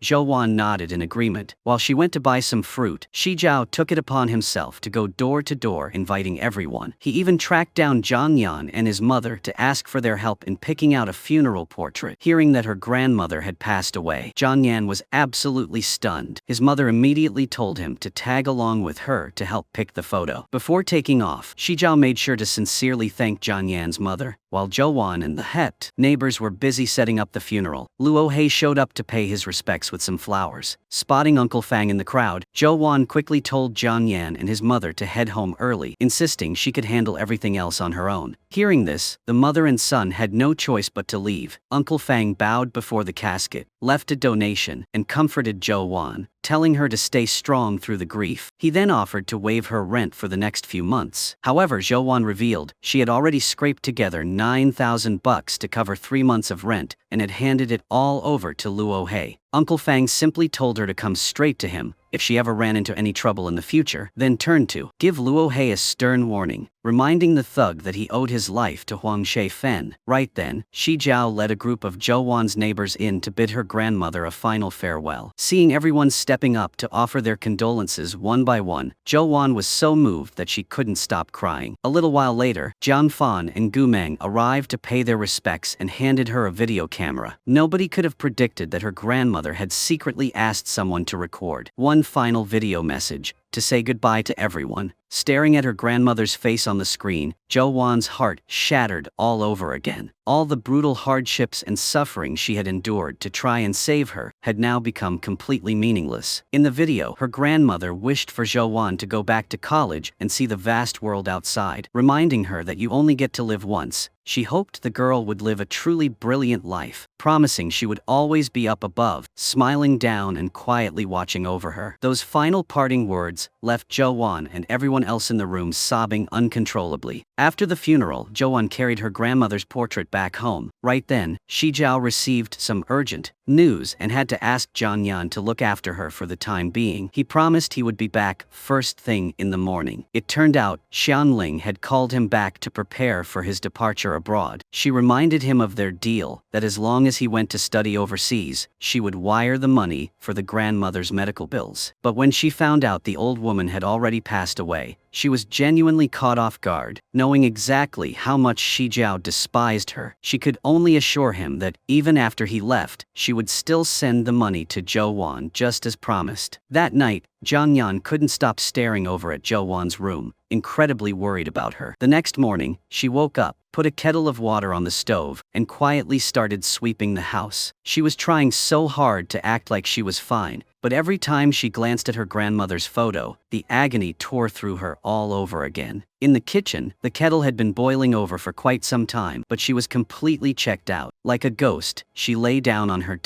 Zhou Wan nodded in agreement. While she went to buy some fruit, Xi Jiao took it upon himself to go door to door inviting everyone. He even tracked down Zhang Yan and his mother to ask for their help in picking out a funeral portrait. Hearing that her grandmother had passed away, Zhang Yan was absolutely stunned. His mother immediately told him to tag along with her to help pick the photo. Before taking off, Xi Jiao made sure to sincerely thank Zhang Yan's mother. While Zhou Wan and the neighbors were busy setting up the funeral, Lu Xi showed up to pay his respects with some flowers. Spotting Uncle Fang in the crowd, Zhou Wan quickly told Zhang Yan and his mother to head home early, insisting she could handle everything else on her own. Hearing this, the mother and son had no choice but to leave. Uncle Fang bowed before the casket, left a donation, and comforted Zhou Wan, telling her to stay strong through the grief. He then offered to waive her rent for the next few months. However, Zhou Wan revealed she had already scraped together $9,000 to cover 3 months of rent and had handed it all over to Lu Xi. Uncle Fang simply told her to come straight to him if she ever ran into any trouble in the future, then turned to give Luo Hei a stern warning, reminding the thug that he owed his life to Huang Shei-fen. Right then, Xi Jiao led a group of Zhou Wan's neighbors in to bid her grandmother a final farewell. Seeing everyone stepping up to offer their condolences one by one, Zhou Wan was so moved that she couldn't stop crying. A little while later, Jian Fan and Gu Meng arrived to pay their respects and handed her a video camera. Nobody could have predicted that her grandmother had secretly asked someone to record one final video message to say goodbye to everyone. Staring at her grandmother's face on the screen, Zhou Wan's heart shattered all over again. All the brutal hardships and suffering she had endured to try and save her had now become completely meaningless. In the video, her grandmother wished for Zhou Wan to go back to college and see the vast world outside, reminding her that you only get to live once. She hoped the girl would live a truly brilliant life, promising she would always be up above, smiling down and quietly watching over her. Those final parting words left Zhou Wan and everyone else in the room sobbing uncontrollably. After the funeral, Zhou Wan carried her grandmother's portrait back home. Right then, Xi Jiao received some urgent news and had to ask Zhang Yan to look after her for the time being. He promised he would be back first thing in the morning. It turned out Xian Ling had called him back to prepare for his departure abroad. She reminded him of their deal, that as long as he went to study overseas, she would wire the money for the grandmother's medical bills. But when she found out the old woman had already passed away, she was genuinely caught off guard. Knowing exactly how much Xi Jiao despised her, she could only assure him that even after he left, she would still send the money to Zhou Wan just as promised. That night, Zhang Yan couldn't stop staring over at Zhou Wan's room, incredibly worried about her. The next morning, she woke up, put a kettle of water on the stove, and quietly started sweeping the house. She was trying so hard to act like she was fine, but every time she glanced at her grandmother's photo, the agony tore through her all over again. In the kitchen, the kettle had been boiling over for quite some time, but she was completely checked out. Like a ghost, she lay down on her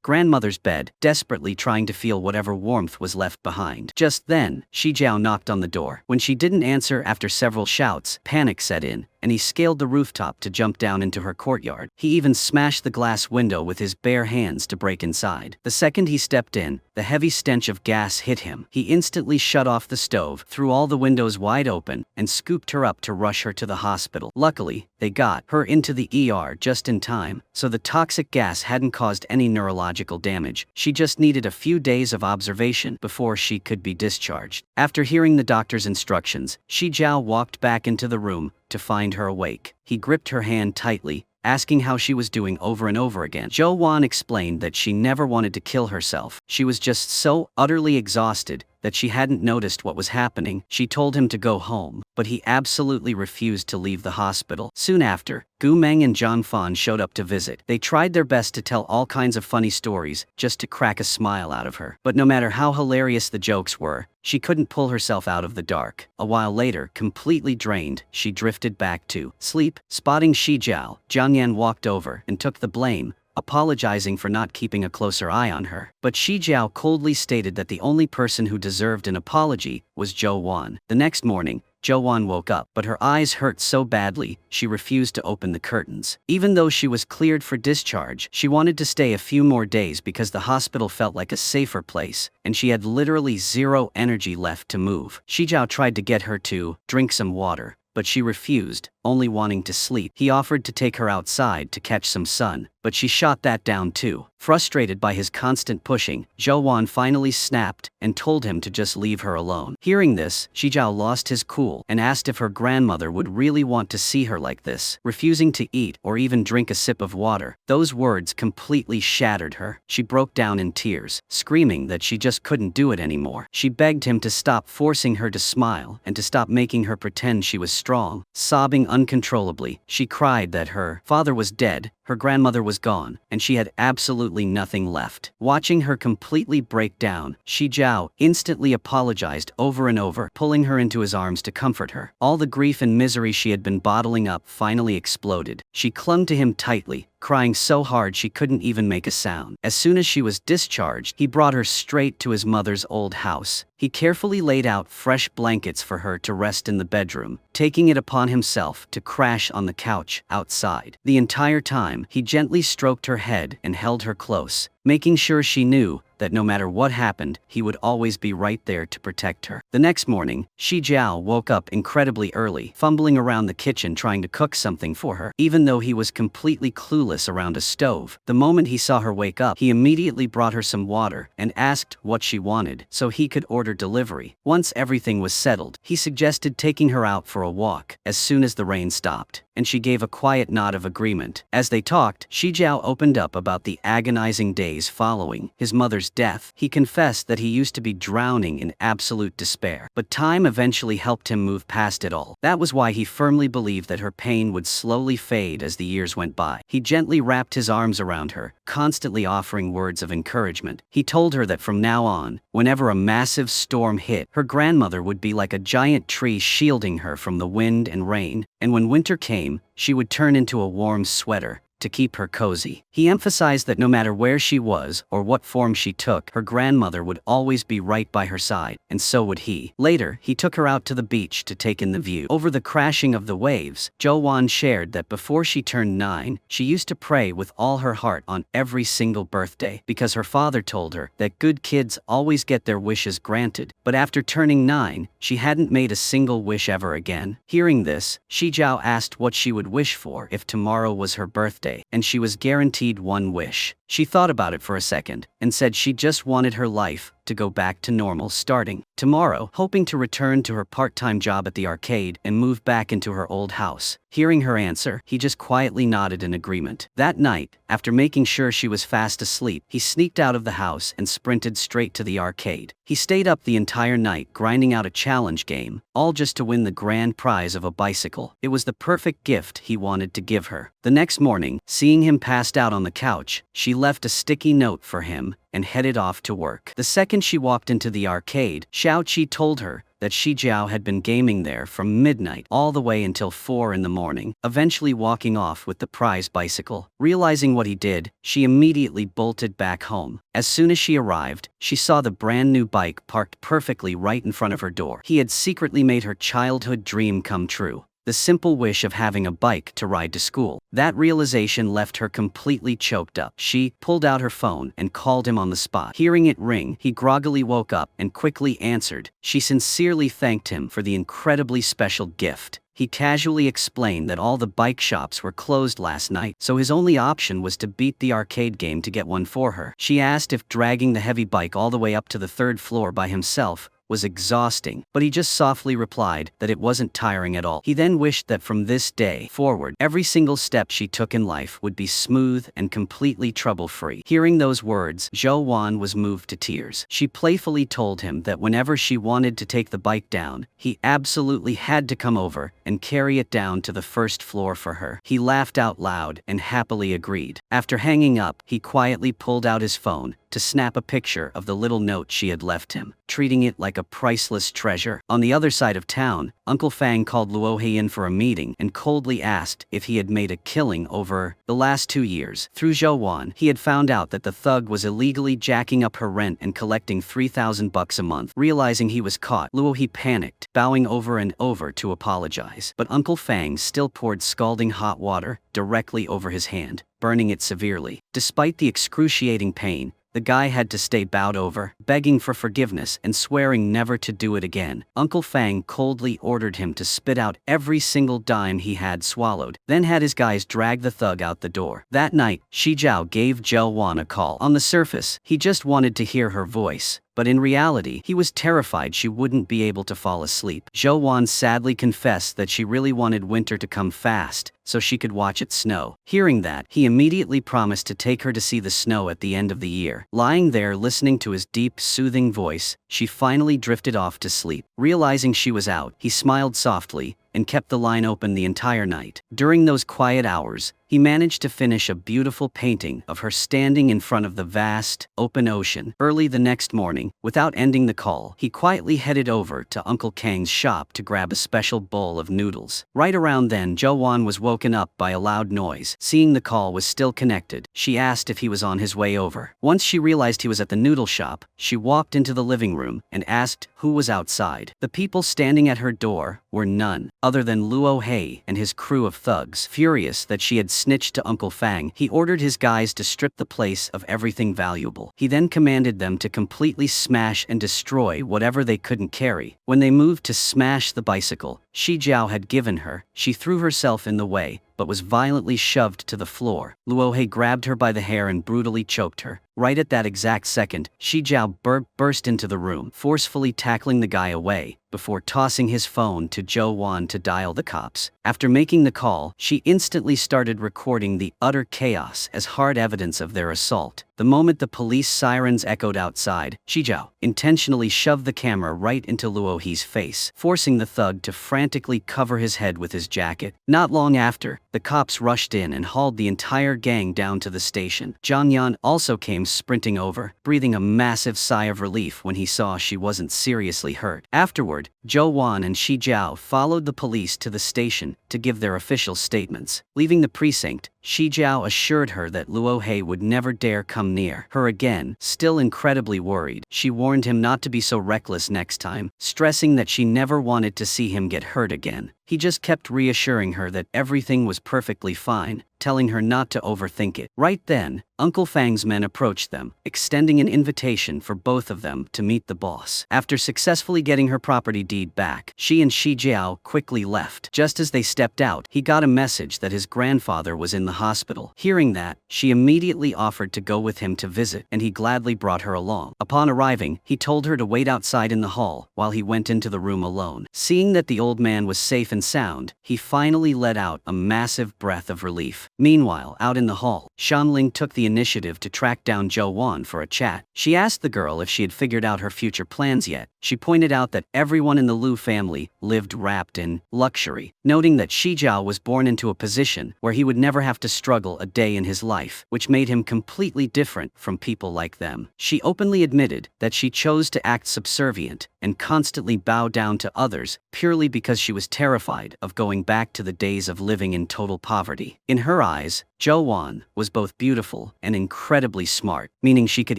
grandmother's bed, desperately trying to feel whatever warmth was left behind. Just then, Xi Jiao knocked on the door. When she didn't answer after several shouts, panic set in, and he scaled the rooftop to jump down into her courtyard. He even smashed the glass window with his bare hands to break inside. The second he stepped in, the heavy stench of gas hit him. He instantly shut off the stove, threw all the windows wide open, and scooped her up to rush her to the hospital. Luckily, they got her into the ER just in time, so the toxic gas hadn't caused any neurological damage. She just needed a few days of observation before she could be discharged. After hearing the doctor's instructions, Xi Jiao walked back into the room to find her awake. He gripped her hand tightly, asking how she was doing over and over again. Zhou Wan explained that she never wanted to kill herself. She was just so utterly exhausted that she hadn't noticed what was happening. She told him to go home, but he absolutely refused to leave the hospital. Soon after, Gu Meng and Zhang Fan showed up to visit. They tried their best to tell all kinds of funny stories just to crack a smile out of her. But no matter how hilarious the jokes were, she couldn't pull herself out of the dark. A while later, completely drained, she drifted back to sleep. Spotting Xi Jiao, Zhang Yan walked over and took the blame, apologizing for not keeping a closer eye on her. But Xi Jiao coldly stated that the only person who deserved an apology was Zhou Wan. The next morning, Zhou Wan woke up, but her eyes hurt so badly, she refused to open the curtains. Even though she was cleared for discharge, she wanted to stay a few more days because the hospital felt like a safer place, and she had literally zero energy left to move. Xi Jiao tried to get her to drink some water, but she refused, only wanting to sleep. He offered to take her outside to catch some sun, but she shot that down too. Frustrated by his constant pushing, Zhou Wan finally snapped and told him to just leave her alone. Hearing this, Xi Jiao lost his cool and asked if her grandmother would really want to see her like this, refusing to eat or even drink a sip of water. Those words completely shattered her. She broke down in tears, screaming that she just couldn't do it anymore. She begged him to stop forcing her to smile and to stop making her pretend she was strong. Sobbing uncontrollably, she cried that her father was dead, her grandmother was gone, and she had absolutely nothing left. Watching her completely break down, Xi Jiao instantly apologized over and over, pulling her into his arms to comfort her. All the grief and misery she had been bottling up finally exploded. She clung to him tightly, crying so hard she couldn't even make a sound. As soon as she was discharged, he brought her straight to his mother's old house. He carefully laid out fresh blankets for her to rest in the bedroom, taking it upon himself to crash on the couch outside. The entire time, he gently stroked her head and held her close, making sure she knew that no matter what happened, he would always be right there to protect her. The next morning, Xi Jiao woke up incredibly early, fumbling around the kitchen trying to cook something for her. Even though he was completely clueless around a stove, the moment he saw her wake up, he immediately brought her some water and asked what she wanted so he could order delivery. Once everything was settled, he suggested taking her out for a walk as soon as the rain stopped, and she gave a quiet nod of agreement. As they talked, Xi Jiao opened up about the agonizing days following his mother's death. He confessed that he used to be drowning in absolute despair, but time eventually helped him move past it all. That was why he firmly believed that her pain would slowly fade as the years went by. He gently wrapped his arms around her, constantly offering words of encouragement. He told her that from now on, whenever a massive storm hit, her grandmother would be like a giant tree shielding her from the wind and rain, and when winter came, she would turn into a warm sweater to keep her cozy. He emphasized that no matter where she was or what form she took, her grandmother would always be right by her side, and so would he. Later, he took her out to the beach to take in the view. Over the crashing of the waves, Zhou Wan shared that before she turned 9, she used to pray with all her heart on every single birthday, because her father told her that good kids always get their wishes granted. But after turning 9, she hadn't made a single wish ever again. Hearing this, Xi Jiao asked what she would wish for if tomorrow was her birthday, and she was guaranteed one wish. She thought about it for a second and said she just wanted her life to go back to normal starting tomorrow, hoping to return to her part-time job at the arcade and move back into her old house. Hearing her answer, he just quietly nodded in agreement. That night, after making sure she was fast asleep, he sneaked out of the house and sprinted straight to the arcade. He stayed up the entire night grinding out a challenge game, all just to win the grand prize of a bicycle. It was the perfect gift he wanted to give her. The next morning, seeing him passed out on the couch, she left a sticky note for him and headed off to work. The second she walked into the arcade, Xiao Qi told her that Xi Jiao had been gaming there from midnight all the way until 4 in the morning, eventually walking off with the prize bicycle. Realizing what he did, she immediately bolted back home. As soon as she arrived, she saw the brand new bike parked perfectly right in front of her door. He had secretly made her childhood dream come true, the simple wish of having a bike to ride to school. That realization left her completely choked up. She pulled out her phone and called him on the spot. Hearing it ring, he groggily woke up and quickly answered. She sincerely thanked him for the incredibly special gift. He casually explained that all the bike shops were closed last night, so his only option was to beat the arcade game to get one for her. She asked if dragging the heavy bike all the way up to the 3rd floor by himself was exhausting, but he just softly replied that it wasn't tiring at all. He then wished that from this day forward, every single step she took in life would be smooth and completely trouble-free. Hearing those words, Zhou Wan was moved to tears. She playfully told him that whenever she wanted to take the bike down, he absolutely had to come over and carry it down to the 1st floor for her. He laughed out loud and happily agreed. After hanging up, he quietly pulled out his phone to snap a picture of the little note she had left him, treating it like a priceless treasure. On the other side of town, Uncle Fang called Luo He in for a meeting and coldly asked if he had made a killing over the last 2 years. Through Zhou Wan, he had found out that the thug was illegally jacking up her rent and collecting 3,000 bucks a month. Realizing he was caught, Luo He panicked, bowing over and over to apologize. But Uncle Fang still poured scalding hot water directly over his hand, burning it severely. Despite the excruciating pain, the guy had to stay bowed over, begging for forgiveness and swearing never to do it again. Uncle Fang coldly ordered him to spit out every single dime he had swallowed, then had his guys drag the thug out the door. That night, Xi Jiao gave Zhou Wan a call. On the surface, he just wanted to hear her voice, but in reality, he was terrified she wouldn't be able to fall asleep. Zhou Wan sadly confessed that she really wanted winter to come fast, so she could watch it snow. Hearing that, he immediately promised to take her to see the snow at the end of the year. Lying there listening to his deep, soothing voice, she finally drifted off to sleep. Realizing she was out, he smiled softly and kept the line open the entire night. During those quiet hours, he managed to finish a beautiful painting of her standing in front of the vast, open ocean. Early the next morning, without ending the call, he quietly headed over to Uncle Kang's shop to grab a special bowl of noodles. Right around then, Zhou Wan was woken up by a loud noise. Seeing the call was still connected, she asked if he was on his way over. Once she realized he was at the noodle shop, she walked into the living room and asked who was outside. The people standing at her door were none other than Luo He and his crew of thugs. Furious that she had snitched to Uncle Fang, he ordered his guys to strip the place of everything valuable. He then commanded them to completely smash and destroy whatever they couldn't carry. When they moved to smash the bicycle Xi Jiao had given her, she threw herself in the way, but was violently shoved to the floor. Luo He grabbed her by the hair and brutally choked her. Right at that exact second, Xi Jiao burst into the room, forcefully tackling the guy away, before tossing his phone to Zhou Wan to dial the cops. After making the call, she instantly started recording the utter chaos as hard evidence of their assault. The moment the police sirens echoed outside, Xi Jiao intentionally shoved the camera right into Luo He's face, forcing the thug to frantically cover his head with his jacket. Not long after, the cops rushed in and hauled the entire gang down to the station. Zhang Yan also came sprinting over, breathing a massive sigh of relief when he saw she wasn't seriously hurt. Afterward, Zhou Wan and Xi Jiao followed the police to the station to give their official statements. Leaving the precinct, Xi Jiao assured her that Luo He would never dare come near her again. Still incredibly worried, she warned him not to be so reckless next time, stressing that she never wanted to see him get hurt again. He just kept reassuring her that everything was perfectly fine, telling her not to overthink it. Right then, Uncle Fang's men approached them, extending an invitation for both of them to meet the boss. After successfully getting her property deed back, she and Xi Jiao quickly left. Just as they stepped out, he got a message that his grandfather was in the hospital. Hearing that, she immediately offered to go with him to visit, and he gladly brought her along. Upon arriving, he told her to wait outside in the hall while he went into the room alone. Seeing that the old man was safe and sound, he finally let out a massive breath of relief. Meanwhile, out in the hall, Shanling took the initiative to track down Zhou Wan for a chat. She asked the girl if she had figured out her future plans yet. She pointed out that everyone in the Lu family lived wrapped in luxury, noting that Xi Jiao was born into a position where he would never have to struggle a day in his life, which made him completely different from people like them. She openly admitted that she chose to act subservient and constantly bow down to others purely because she was terrified of going back to the days of living in total poverty. In her eyes, Zhou Wan was both beautiful and incredibly smart, meaning she could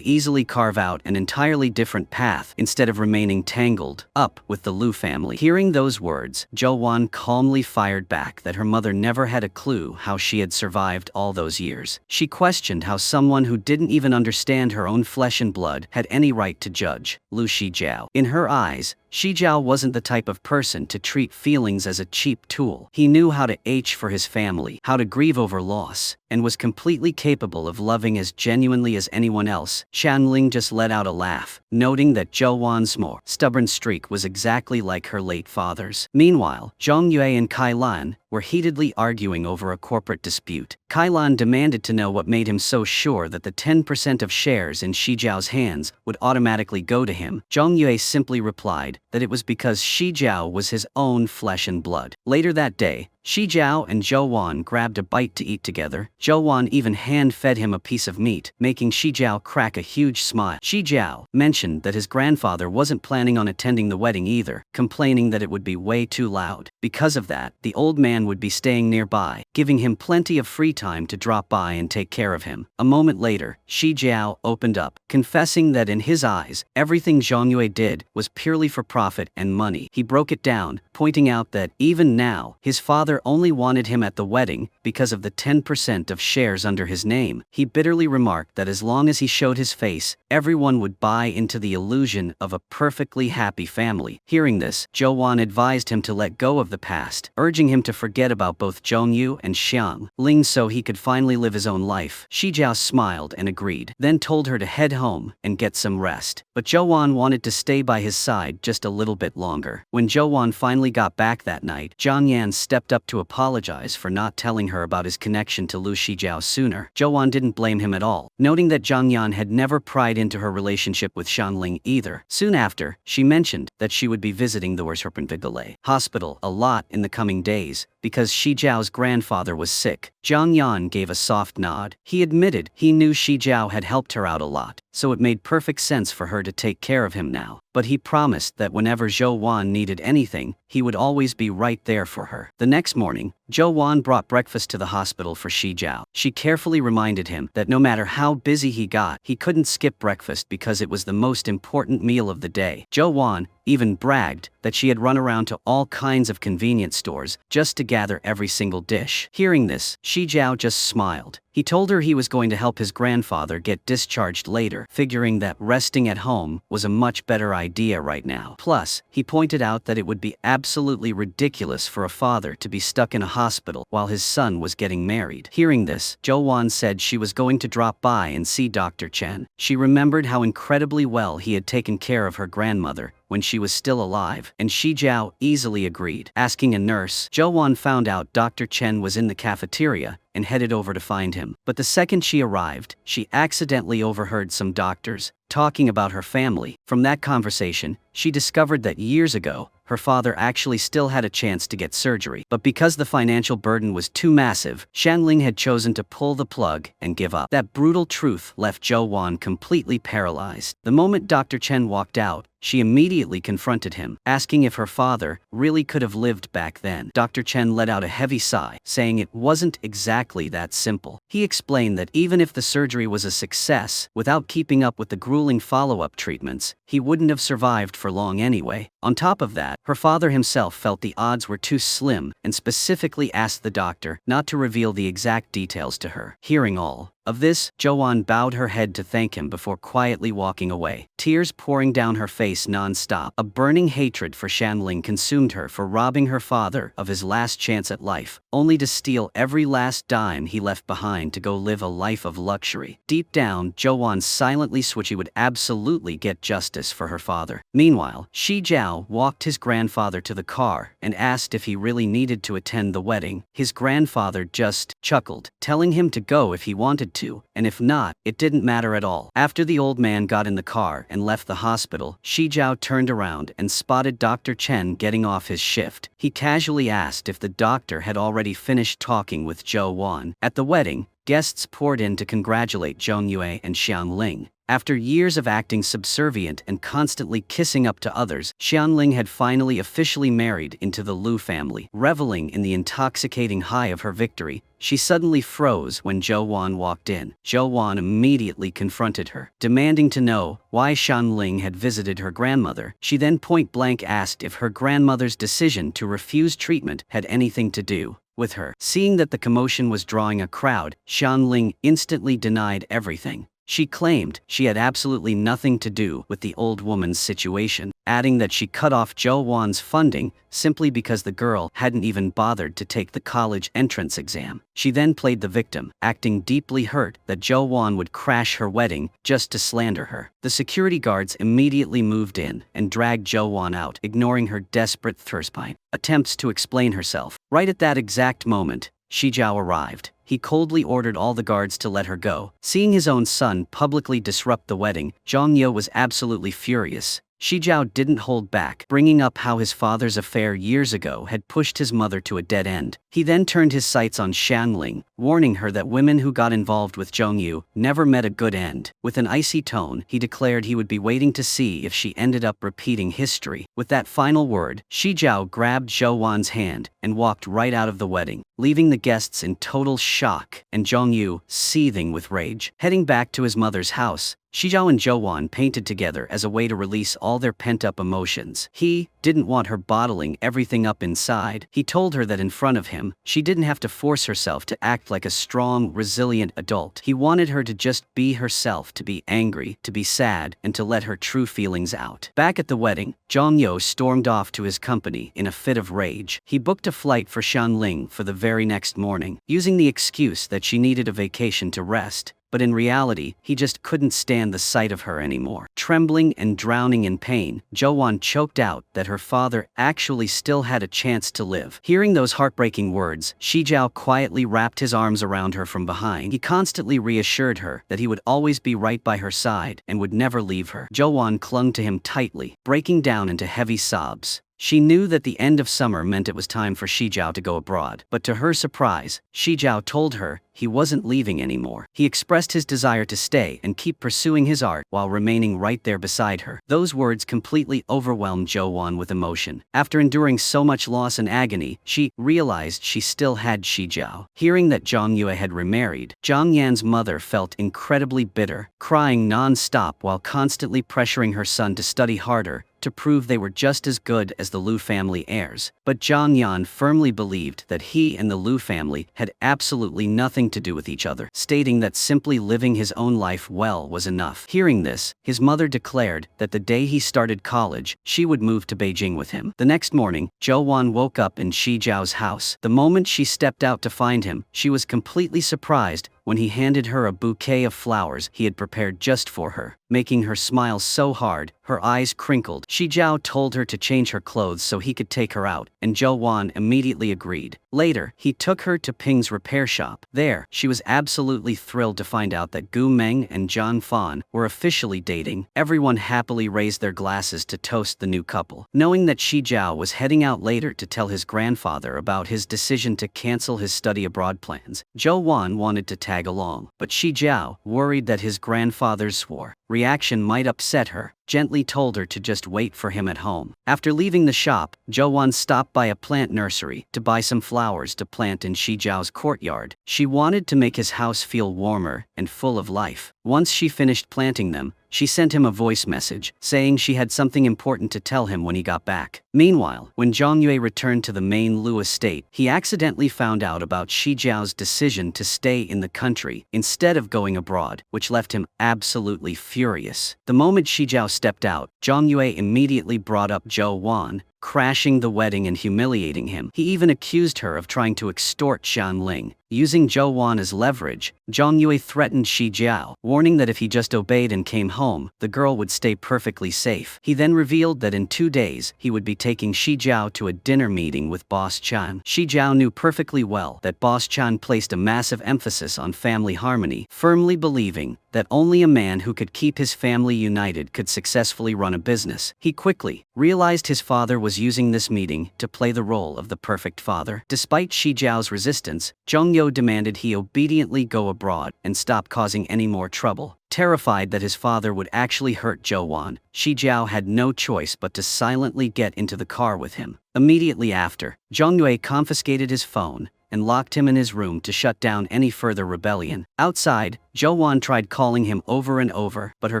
easily carve out an entirely different path instead of remaining tangled up with the Lu family. Hearing those words, Zhou Wan calmly fired back that her mother never had a clue how she had survived all those years. She questioned how someone who didn't even understand her own flesh and blood had any right to judge Lu Xi Jiao. In her eyes, Xi Jiao wasn't the type of person to treat feelings as a cheap tool. He knew how to ache for his family, how to grieve over loss, and was completely capable of loving as genuinely as anyone else. Shanling just let out a laugh, noting that Zhou Wan's more stubborn streak was exactly like her late father's. Meanwhile, Zhong Yue and Kai Lan were heatedly arguing over a corporate dispute. Kai Lan demanded to know what made him so sure that the 10% of shares in Xi Jiao's hands would automatically go to him. Zhong Yue simply replied that it was because Xi Jiao was his own flesh and blood. Later that day, Xi Jiao and Zhou Wan grabbed a bite to eat together. Zhou Wan even hand-fed him a piece of meat, making Xi Jiao crack a huge smile. Xi Jiao mentioned that his grandfather wasn't planning on attending the wedding either, complaining that it would be way too loud. Because of that, the old man would be staying nearby, giving him plenty of free time to drop by and take care of him. A moment later, Xi Jiao opened up, confessing that in his eyes, everything Zhong Yue did was purely for profit and money. He broke it down, pointing out that even now, his father only wanted him at the wedding because of the 10% of shares under his name. He bitterly remarked that as long as he showed his face, everyone would buy into the illusion of a perfectly happy family. Hearing this, Zhou Wan advised him to let go of the past, urging him to forget about both Zhongyu and Xiang Ling so he could finally live his own life. Xi Jiao smiled and agreed, then told her to head home and get some rest. But Zhou Wan wanted to stay by his side just a little bit longer. When Zhou Wan finally got back that night, Zhang Yan stepped up to apologize for not telling her about his connection to Lu Xi Jiao sooner. Zhou Wan didn't blame him at all, noting that Zhang Yan had never pried into her relationship with Shanling either. Soon after, she mentioned that she would be visiting the Herpenvigale hospital a lot in the coming days, because Xi Jiao's grandfather was sick. Zhang Yan gave a soft nod. He admitted he knew Xi Jiao had helped her out a lot, so it made perfect sense for her to take care of him now. But he promised that whenever Zhou Wan needed anything, he would always be right there for her. The next morning, Zhou Wan brought breakfast to the hospital for Xi Jiao. She carefully reminded him that no matter how busy he got, he couldn't skip breakfast because it was the most important meal of the day. Zhou Wan even bragged that she had run around to all kinds of convenience stores just to gather every single dish. Hearing this, Xi Jiao just smiled. He told her he was going to help his grandfather get discharged later, figuring that resting at home was a much better idea right now. Plus, he pointed out that it would be absolutely ridiculous for a father to be stuck in a hospital while his son was getting married. Hearing this, Zhou Wan said she was going to drop by and see Dr. Chen. She remembered how incredibly well he had taken care of her grandmother when she was still alive, and Xi Jiao easily agreed. Asking a nurse, Zhou Wan found out Dr. Chen was in the cafeteria and headed over to find him. But the second she arrived, she accidentally overheard some doctors talking about her family. From that conversation, she discovered that years ago, her father actually still had a chance to get surgery. But because the financial burden was too massive, Shanling had chosen to pull the plug and give up. That brutal truth left Zhou Wan completely paralyzed. The moment Dr. Chen walked out, she immediately confronted him, asking if her father really could have lived back then. Dr. Chen let out a heavy sigh, saying it wasn't exactly that simple. He explained that even if the surgery was a success, without keeping up with the grueling follow-up treatments, he wouldn't have survived for long anyway. On top of that, her father himself felt the odds were too slim and specifically asked the doctor not to reveal the exact details to her. Hearing all of this, Zhou Wan bowed her head to thank him before quietly walking away, tears pouring down her face non-stop. A burning hatred for Shanling consumed her for robbing her father of his last chance at life, only to steal every last dime he left behind to go live a life of luxury. Deep down, Zhou Wan silently swore she would absolutely get justice for her father. Meanwhile, Xi Jiao walked his grandfather to the car and asked if he really needed to attend the wedding. His grandfather just chuckled, telling him to go if he wanted to, and if not, it didn't matter at all. After the old man got in the car and left the hospital, Xi Jiao turned around and spotted Dr. Chen getting off his shift. He casually asked if the doctor had already finished talking with Zhou Wan. At the wedding, guests poured in to congratulate Zhong Yue and Xiangling. After years of acting subservient and constantly kissing up to others, Xiangling had finally officially married into the Lu family. Reveling in the intoxicating high of her victory, she suddenly froze when Zhou Wan walked in. Zhou Wan immediately confronted her, demanding to know why Xiangling had visited her grandmother. She then point-blank asked if her grandmother's decision to refuse treatment had anything to do with her. Seeing that the commotion was drawing a crowd, Xiangling instantly denied everything. She claimed she had absolutely nothing to do with the old woman's situation, adding that she cut off Zhou Wan's funding simply because the girl hadn't even bothered to take the college entrance exam. She then played the victim, acting deeply hurt that Zhou Wan would crash her wedding just to slander her. The security guards immediately moved in and dragged Zhou Wan out, ignoring her desperate thirst-pine attempts to explain herself. Right at that exact moment, Xi Jiao arrived. He coldly ordered all the guards to let her go. Seeing his own son publicly disrupt the wedding, Zhong Yue was absolutely furious. Xi Jiao didn't hold back, bringing up how his father's affair years ago had pushed his mother to a dead end. He then turned his sights on Xiangling, warning her that women who got involved with Zhong Yue never met a good end. With an icy tone, he declared he would be waiting to see if she ended up repeating history. With that final word, Xi Jiao grabbed Zhou Wan's hand and walked right out of the wedding, leaving the guests in total shock and Zhong Yue seething with rage. Heading back to his mother's house, Xi Jiao and Zhou Wan painted together as a way to release all their pent-up emotions. He didn't want her bottling everything up inside. He told her that in front of him, she didn't have to force herself to act like a strong, resilient adult. He wanted her to just be herself, to be angry, to be sad, and to let her true feelings out. Back at the wedding, Zhong Yue stormed off to his company in a fit of rage. He booked a flight for Shanling for the very next morning, using the excuse that she needed a vacation to rest. But in reality, he just couldn't stand the sight of her anymore. Trembling and drowning in pain, Zhou Wan choked out that her father actually still had a chance to live. Hearing those heartbreaking words, Xi Jiao quietly wrapped his arms around her from behind. He constantly reassured her that he would always be right by her side and would never leave her. Zhou Wan clung to him tightly, breaking down into heavy sobs. She knew that the end of summer meant it was time for Xi Jiao to go abroad, but to her surprise, Xi Jiao told her he wasn't leaving anymore. He expressed his desire to stay and keep pursuing his art while remaining right there beside her. Those words completely overwhelmed Zhou Wan with emotion. After enduring so much loss and agony, she realized she still had Xi Jiao. Hearing that Zhang Yue had remarried, Zhang Yan's mother felt incredibly bitter, crying non-stop while constantly pressuring her son to study harder to prove they were just as good as the Lu family heirs. But Zhang Yan firmly believed that he and the Lu family had absolutely nothing to do with each other, stating that simply living his own life well was enough. Hearing this, his mother declared that the day he started college, she would move to Beijing with him. The next morning, Zhou Wan woke up in Xi Jiao's house. The moment she stepped out to find him, she was completely surprised when he handed her a bouquet of flowers he had prepared just for her, making her smile so hard, her eyes crinkled. Xi Jiao told her to change her clothes so he could take her out, and Zhou Wan immediately agreed. Later, he took her to Ping's repair shop. There, she was absolutely thrilled to find out that Gu Meng and Zhang Fan were officially dating. Everyone happily raised their glasses to toast the new couple. Knowing that Xi Jiao was heading out later to tell his grandfather about his decision to cancel his study abroad plans, Zhou Wan wanted to tag along, but Xi Jiao, worried that his grandfather's reaction might upset her, gently told her to just wait for him at home. After leaving the shop, Zhou Wan stopped by a plant nursery to buy some flowers to plant in Xi Jiao's courtyard. She wanted to make his house feel warmer and full of life. Once she finished planting them, she sent him a voice message, saying she had something important to tell him when he got back. Meanwhile, when Zhang Yue returned to the main Lu estate, he accidentally found out about Xi Jiao's decision to stay in the country instead of going abroad, which left him absolutely furious. The moment Xi Jiao stepped out, Zhang Yue immediately brought up Zhou Wan, crashing the wedding and humiliating him. He even accused her of trying to extort Shan Ling. Using Zhou Wan as leverage, Zhang Yue threatened Xi Jiao, warning that if he just obeyed and came home, the girl would stay perfectly safe. He then revealed that in 2 days, he would be taking Xi Jiao to a dinner meeting with Boss Chan. Xi Jiao knew perfectly well that Boss Chan placed a massive emphasis on family harmony, firmly believing that only a man who could keep his family united could successfully run a business. He quickly realized his father was using this meeting to play the role of the perfect father. Despite Xi Jiao's resistance, Zhang Yue demanded he obediently go abroad and stop causing any more trouble. Terrified that his father would actually hurt Zhou Wan, Xi Jiao had no choice but to silently get into the car with him. Immediately after, Zhang Yue confiscated his phone and locked him in his room to shut down any further rebellion. Outside, Zhou Wan tried calling him over and over, but her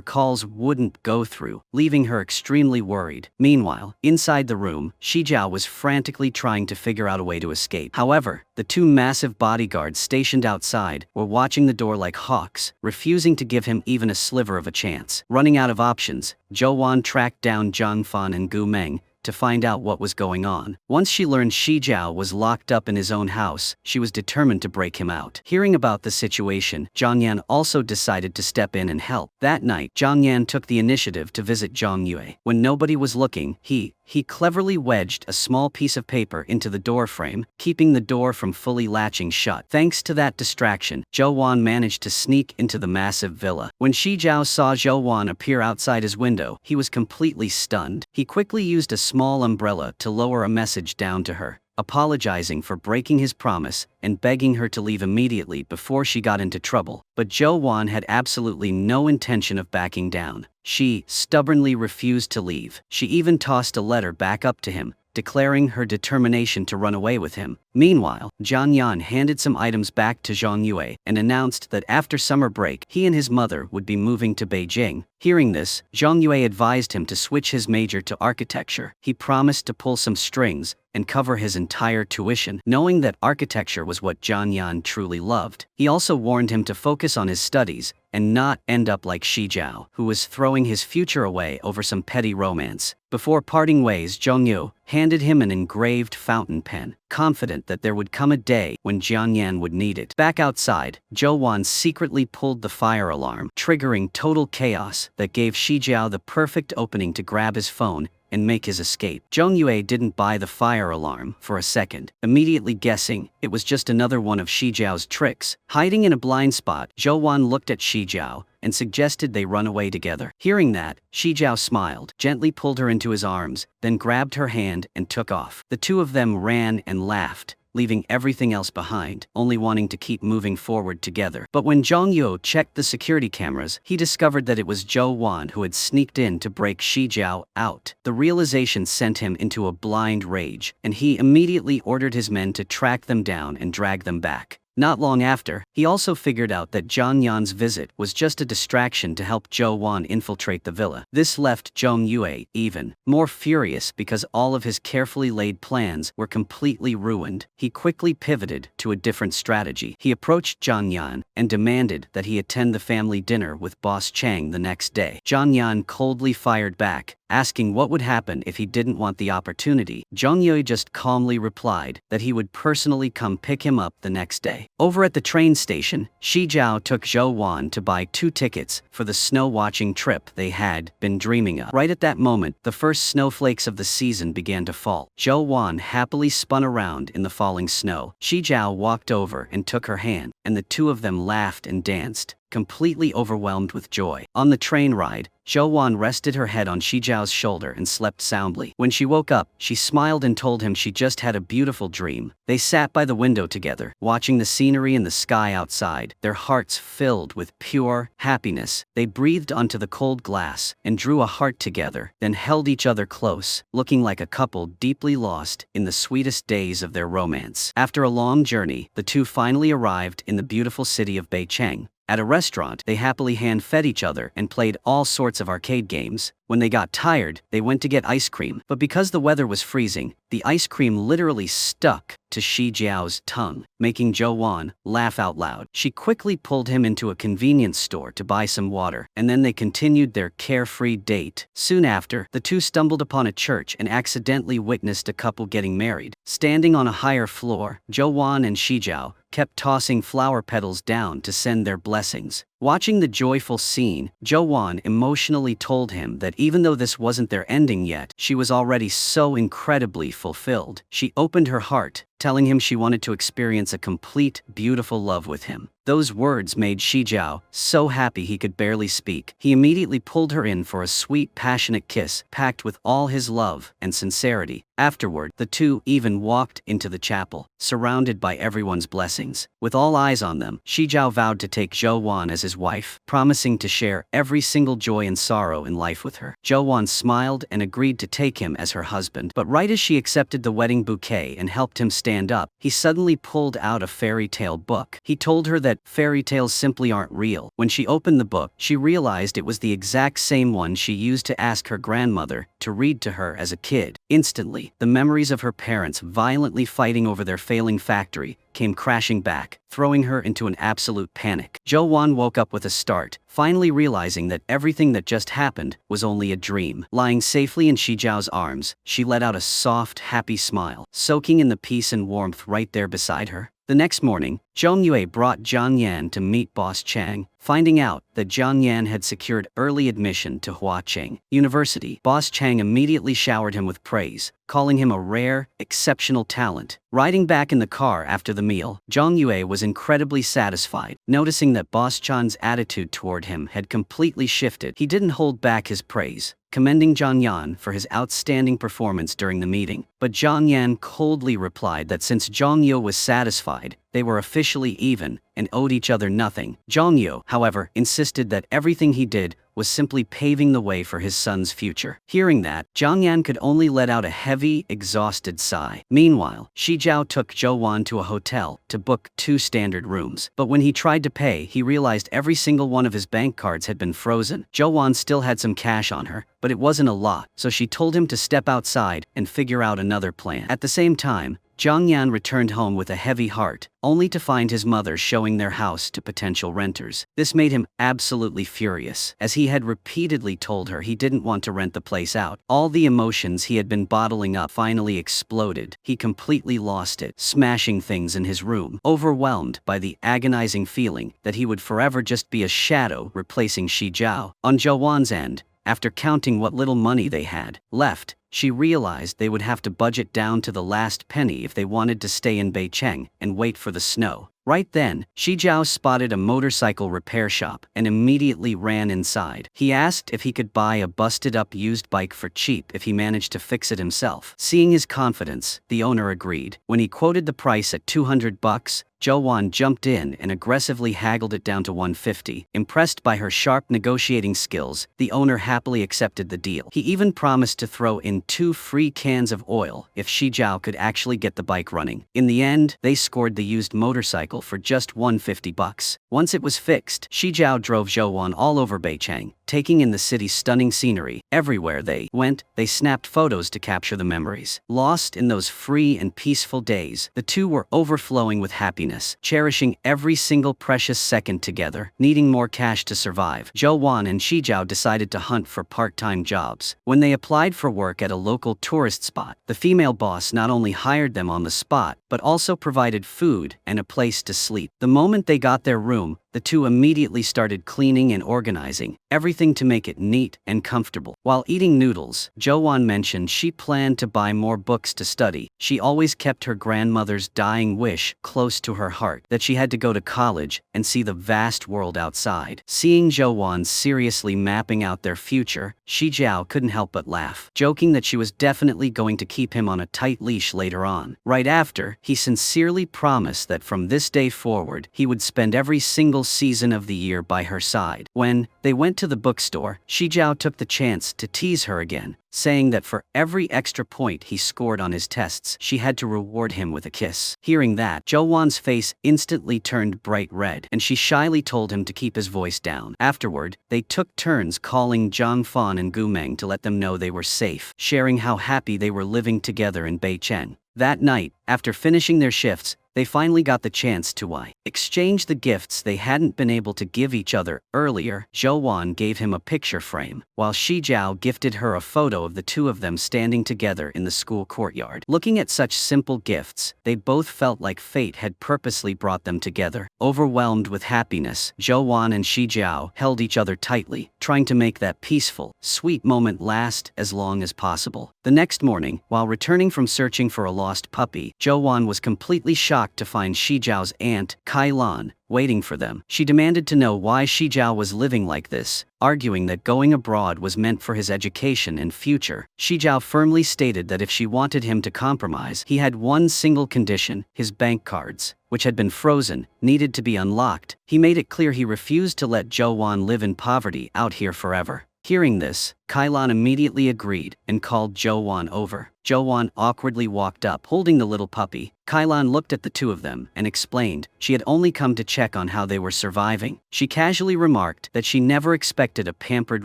calls wouldn't go through, leaving her extremely worried. Meanwhile, inside the room, Xi Jiao was frantically trying to figure out a way to escape. However, the 2 massive bodyguards stationed outside were watching the door like hawks, refusing to give him even a sliver of a chance. Running out of options, Zhou Wan tracked down Zhang Fan and Gu Meng to find out what was going on. Once she learned Xi Jiao was locked up in his own house, she was determined to break him out. Hearing about the situation, Zhang Yan also decided to step in and help. That night, Zhang Yan took the initiative to visit Zhang Yue. When nobody was looking, he cleverly wedged a small piece of paper into the door frame, keeping the door from fully latching shut. Thanks to that distraction, Zhou Wan managed to sneak into the massive villa. When Xi Jiao saw Zhou Wan appear outside his window, he was completely stunned. He quickly used a small umbrella to lower a message down to her, apologizing for breaking his promise and begging her to leave immediately before she got into trouble. But Zhou Wan had absolutely no intention of backing down. She stubbornly refused to leave. She even tossed a letter back up to him, declaring her determination to run away with him. Meanwhile, Zhang Yan handed some items back to Zhang Yue and announced that after summer break, he and his mother would be moving to Beijing. Hearing this, Zhang Yue advised him to switch his major to architecture. He promised to pull some strings and cover his entire tuition, knowing that architecture was what Zhang Yan truly loved. He also warned him to focus on his studies and not end up like Xi Jiao, who was throwing his future away over some petty romance. Before parting ways, Zhang Yu handed him an engraved fountain pen, confident that there would come a day when Jiang Yan would need it. Back outside, Zhou Wan secretly pulled the fire alarm, triggering total chaos that gave Xi Jiao the perfect opening to grab his phone and make his escape. Zhang Yue didn't buy the fire alarm for a second, immediately guessing it was just another one of Xi Jiao's tricks. Hiding in a blind spot, Zhou Wan looked at Xi Jiao and suggested they run away together. Hearing that, Xi Jiao smiled, gently pulled her into his arms, then grabbed her hand and took off. The two of them ran and laughed, leaving everything else behind, only wanting to keep moving forward together. But when Zhang Yuo checked the security cameras, he discovered that it was Zhou Wan who had sneaked in to break Xi Jiao out. The realization sent him into a blind rage, and he immediately ordered his men to track them down and drag them back. Not long after, he also figured out that Zhang Yan's visit was just a distraction to help Zhou Wan infiltrate the villa. This left Zhong Yue even more furious because all of his carefully laid plans were completely ruined. He quickly pivoted to a different strategy. He approached Zhang Yan and demanded that he attend the family dinner with Boss Chang the next day. Zhang Yan coldly fired back, asking what would happen if he didn't want the opportunity. Zhong Yue just calmly replied that he would personally come pick him up the next day. Over at the train station, Xi Jiao took Zhou Wan to buy 2 tickets for the snow-watching trip they had been dreaming of. Right at that moment, the first snowflakes of the season began to fall. Zhou Wan happily spun around in the falling snow. Xi Jiao walked over and took her hand, and the two of them laughed and danced, completely overwhelmed with joy. On the train ride, Zhou Wan rested her head on Xi Jiao's shoulder and slept soundly. When she woke up, she smiled and told him she just had a beautiful dream. They sat by the window together, watching the scenery and the sky outside, their hearts filled with pure happiness. They breathed onto the cold glass and drew a heart together, then held each other close, looking like a couple deeply lost in the sweetest days of their romance. After a long journey, the two finally arrived in the beautiful city of Beicheng. At a restaurant, they happily hand-fed each other and played all sorts of arcade games. When they got tired, they went to get ice cream. But because the weather was freezing, the ice cream literally stuck to Xi Jiao's tongue, making Zhou Wan laugh out loud. She quickly pulled him into a convenience store to buy some water, and then they continued their carefree date. Soon after, the two stumbled upon a church and accidentally witnessed a couple getting married. Standing on a higher floor, Zhou Wan and Xi Jiao kept tossing flower petals down to send their blessings. Watching the joyful scene, Zhou Wan emotionally told him that even though this wasn't their ending yet, she was already so incredibly fulfilled. She opened her heart, telling him she wanted to experience a complete, beautiful love with him. Those words made Xi Jiao so happy he could barely speak. He immediately pulled her in for a sweet, passionate kiss, packed with all his love and sincerity. Afterward, the two even walked into the chapel, surrounded by everyone's blessings. With all eyes on them, Xi Jiao vowed to take Zhou Wan as his wife, promising to share every single joy and sorrow in life with her. Zhou Wan smiled and agreed to take him as her husband. But right as she accepted the wedding bouquet and helped him stand up, he suddenly pulled out a fairy tale book. He told her that fairy tales simply aren't real. When she opened the book, she realized it was the exact same one she used to ask her grandmother to read to her as a kid. Instantly, the memories of her parents violently fighting over their failing factory came crashing back, throwing her into an absolute panic. Zhou Wan woke up with a start, finally realizing that everything that just happened was only a dream. Lying safely in Xi Jiao's arms, she let out a soft, happy smile, soaking in the peace and warmth right there beside her. The next morning, Zhong Yue brought Zhang Yan to meet Boss Chang. Finding out that Zhang Yan had secured early admission to Huacheng University, Boss Chang immediately showered him with praise, calling him a rare, exceptional talent. Riding back in the car after the meal, Zhong Yue was incredibly satisfied. Noticing that Boss Chan's attitude toward him had completely shifted, he didn't hold back his praise, commending Zhang Yan for his outstanding performance during the meeting. But Zhang Yan coldly replied that since Zhong Yue was satisfied, they were officially even and owed each other nothing. Zhong Yue, however, insisted that everything he did was simply paving the way for his son's future. Hearing that, Zhang Yan could only let out a heavy, exhausted sigh. Meanwhile, Xi Jiao took Zhou Wan to a hotel to book 2 standard rooms. But when he tried to pay, he realized every single one of his bank cards had been frozen. Zhou Wan still had some cash on her, but it wasn't a lot, so she told him to step outside and figure out another plan. At the same time, Zhang Yan returned home with a heavy heart, only to find his mother showing their house to potential renters. This made him absolutely furious, as he had repeatedly told her he didn't want to rent the place out. All the emotions he had been bottling up finally exploded. He completely lost it, smashing things in his room, overwhelmed by the agonizing feeling that he would forever just be a shadow replacing Xi Jiao. On Zhou Wan's end, after counting what little money they had left, she realized they would have to budget down to the last penny if they wanted to stay in Beicheng and wait for the snow. Right then, Xi Jiao spotted a motorcycle repair shop and immediately ran inside. He asked if he could buy a busted-up used bike for cheap if he managed to fix it himself. Seeing his confidence, the owner agreed. When he quoted the price at $200, Zhou Wan jumped in and aggressively haggled it down to $150. Impressed by her sharp negotiating skills, the owner happily accepted the deal. He even promised to throw in 2 free cans of oil if Xi Jiao could actually get the bike running. In the end, they scored the used motorcycle for just $150. Once it was fixed, Xi Jiao drove Zhou Wan all over Beijing, taking in the city's stunning scenery. Everywhere they went, they snapped photos to capture the memories. Lost in those free and peaceful days, the two were overflowing with happiness, cherishing every single precious second together. Needing more cash to survive, Zhou Wan and Xi Jiao decided to hunt for part-time jobs. When they applied for work at a local tourist spot, the female boss not only hired them on the spot, but also provided food and a place to sleep. The moment they got their room, the two immediately started cleaning and organizing everything to make it neat and comfortable. While eating noodles, Zhou Wan mentioned she planned to buy more books to study. She always kept her grandmother's dying wish close to her heart, that she had to go to college and see the vast world outside. Seeing Zhou Wan seriously mapping out their future, Xi Jiao couldn't help but laugh, joking that she was definitely going to keep him on a tight leash later on. Right after, he sincerely promised that from this day forward, he would spend every single season of the year by her side. When they went to the bookstore, Xi Jiao took the chance to tease her again, saying that for every extra point he scored on his tests, she had to reward him with a kiss. Hearing that, Zhou Wan's face instantly turned bright red, and she shyly told him to keep his voice down. Afterward, they took turns calling Zhang Fan and Gu Meng to let them know they were safe, sharing how happy they were living together in Beijing. That night, after finishing their shifts, they finally got the chance to exchange the gifts they hadn't been able to give each other earlier. Zhou Wan gave him a picture frame, while Xi Jiao gifted her a photo of the two of them standing together in the school courtyard. Looking at such simple gifts, they both felt like fate had purposely brought them together. Overwhelmed with happiness, Zhou Wan and Xi Jiao held each other tightly, trying to make that peaceful, sweet moment last as long as possible. The next morning, while returning from searching for a lost puppy, Zhou Wan was completely shocked to find Xi Jiao's aunt, Kai Lan, waiting for them. She demanded to know why Xi Jiao was living like this, arguing that going abroad was meant for his education and future. Xi Jiao firmly stated that if she wanted him to compromise, he had one single condition: his bank cards, which had been frozen, needed to be unlocked. He made it clear he refused to let Zhou Wan live in poverty out here forever. Hearing this, Kai Lan immediately agreed and called Zhou Wan over. Zhou Wan awkwardly walked up, holding the little puppy. Kai Lan looked at the two of them and explained she had only come to check on how they were surviving. She casually remarked that she never expected a pampered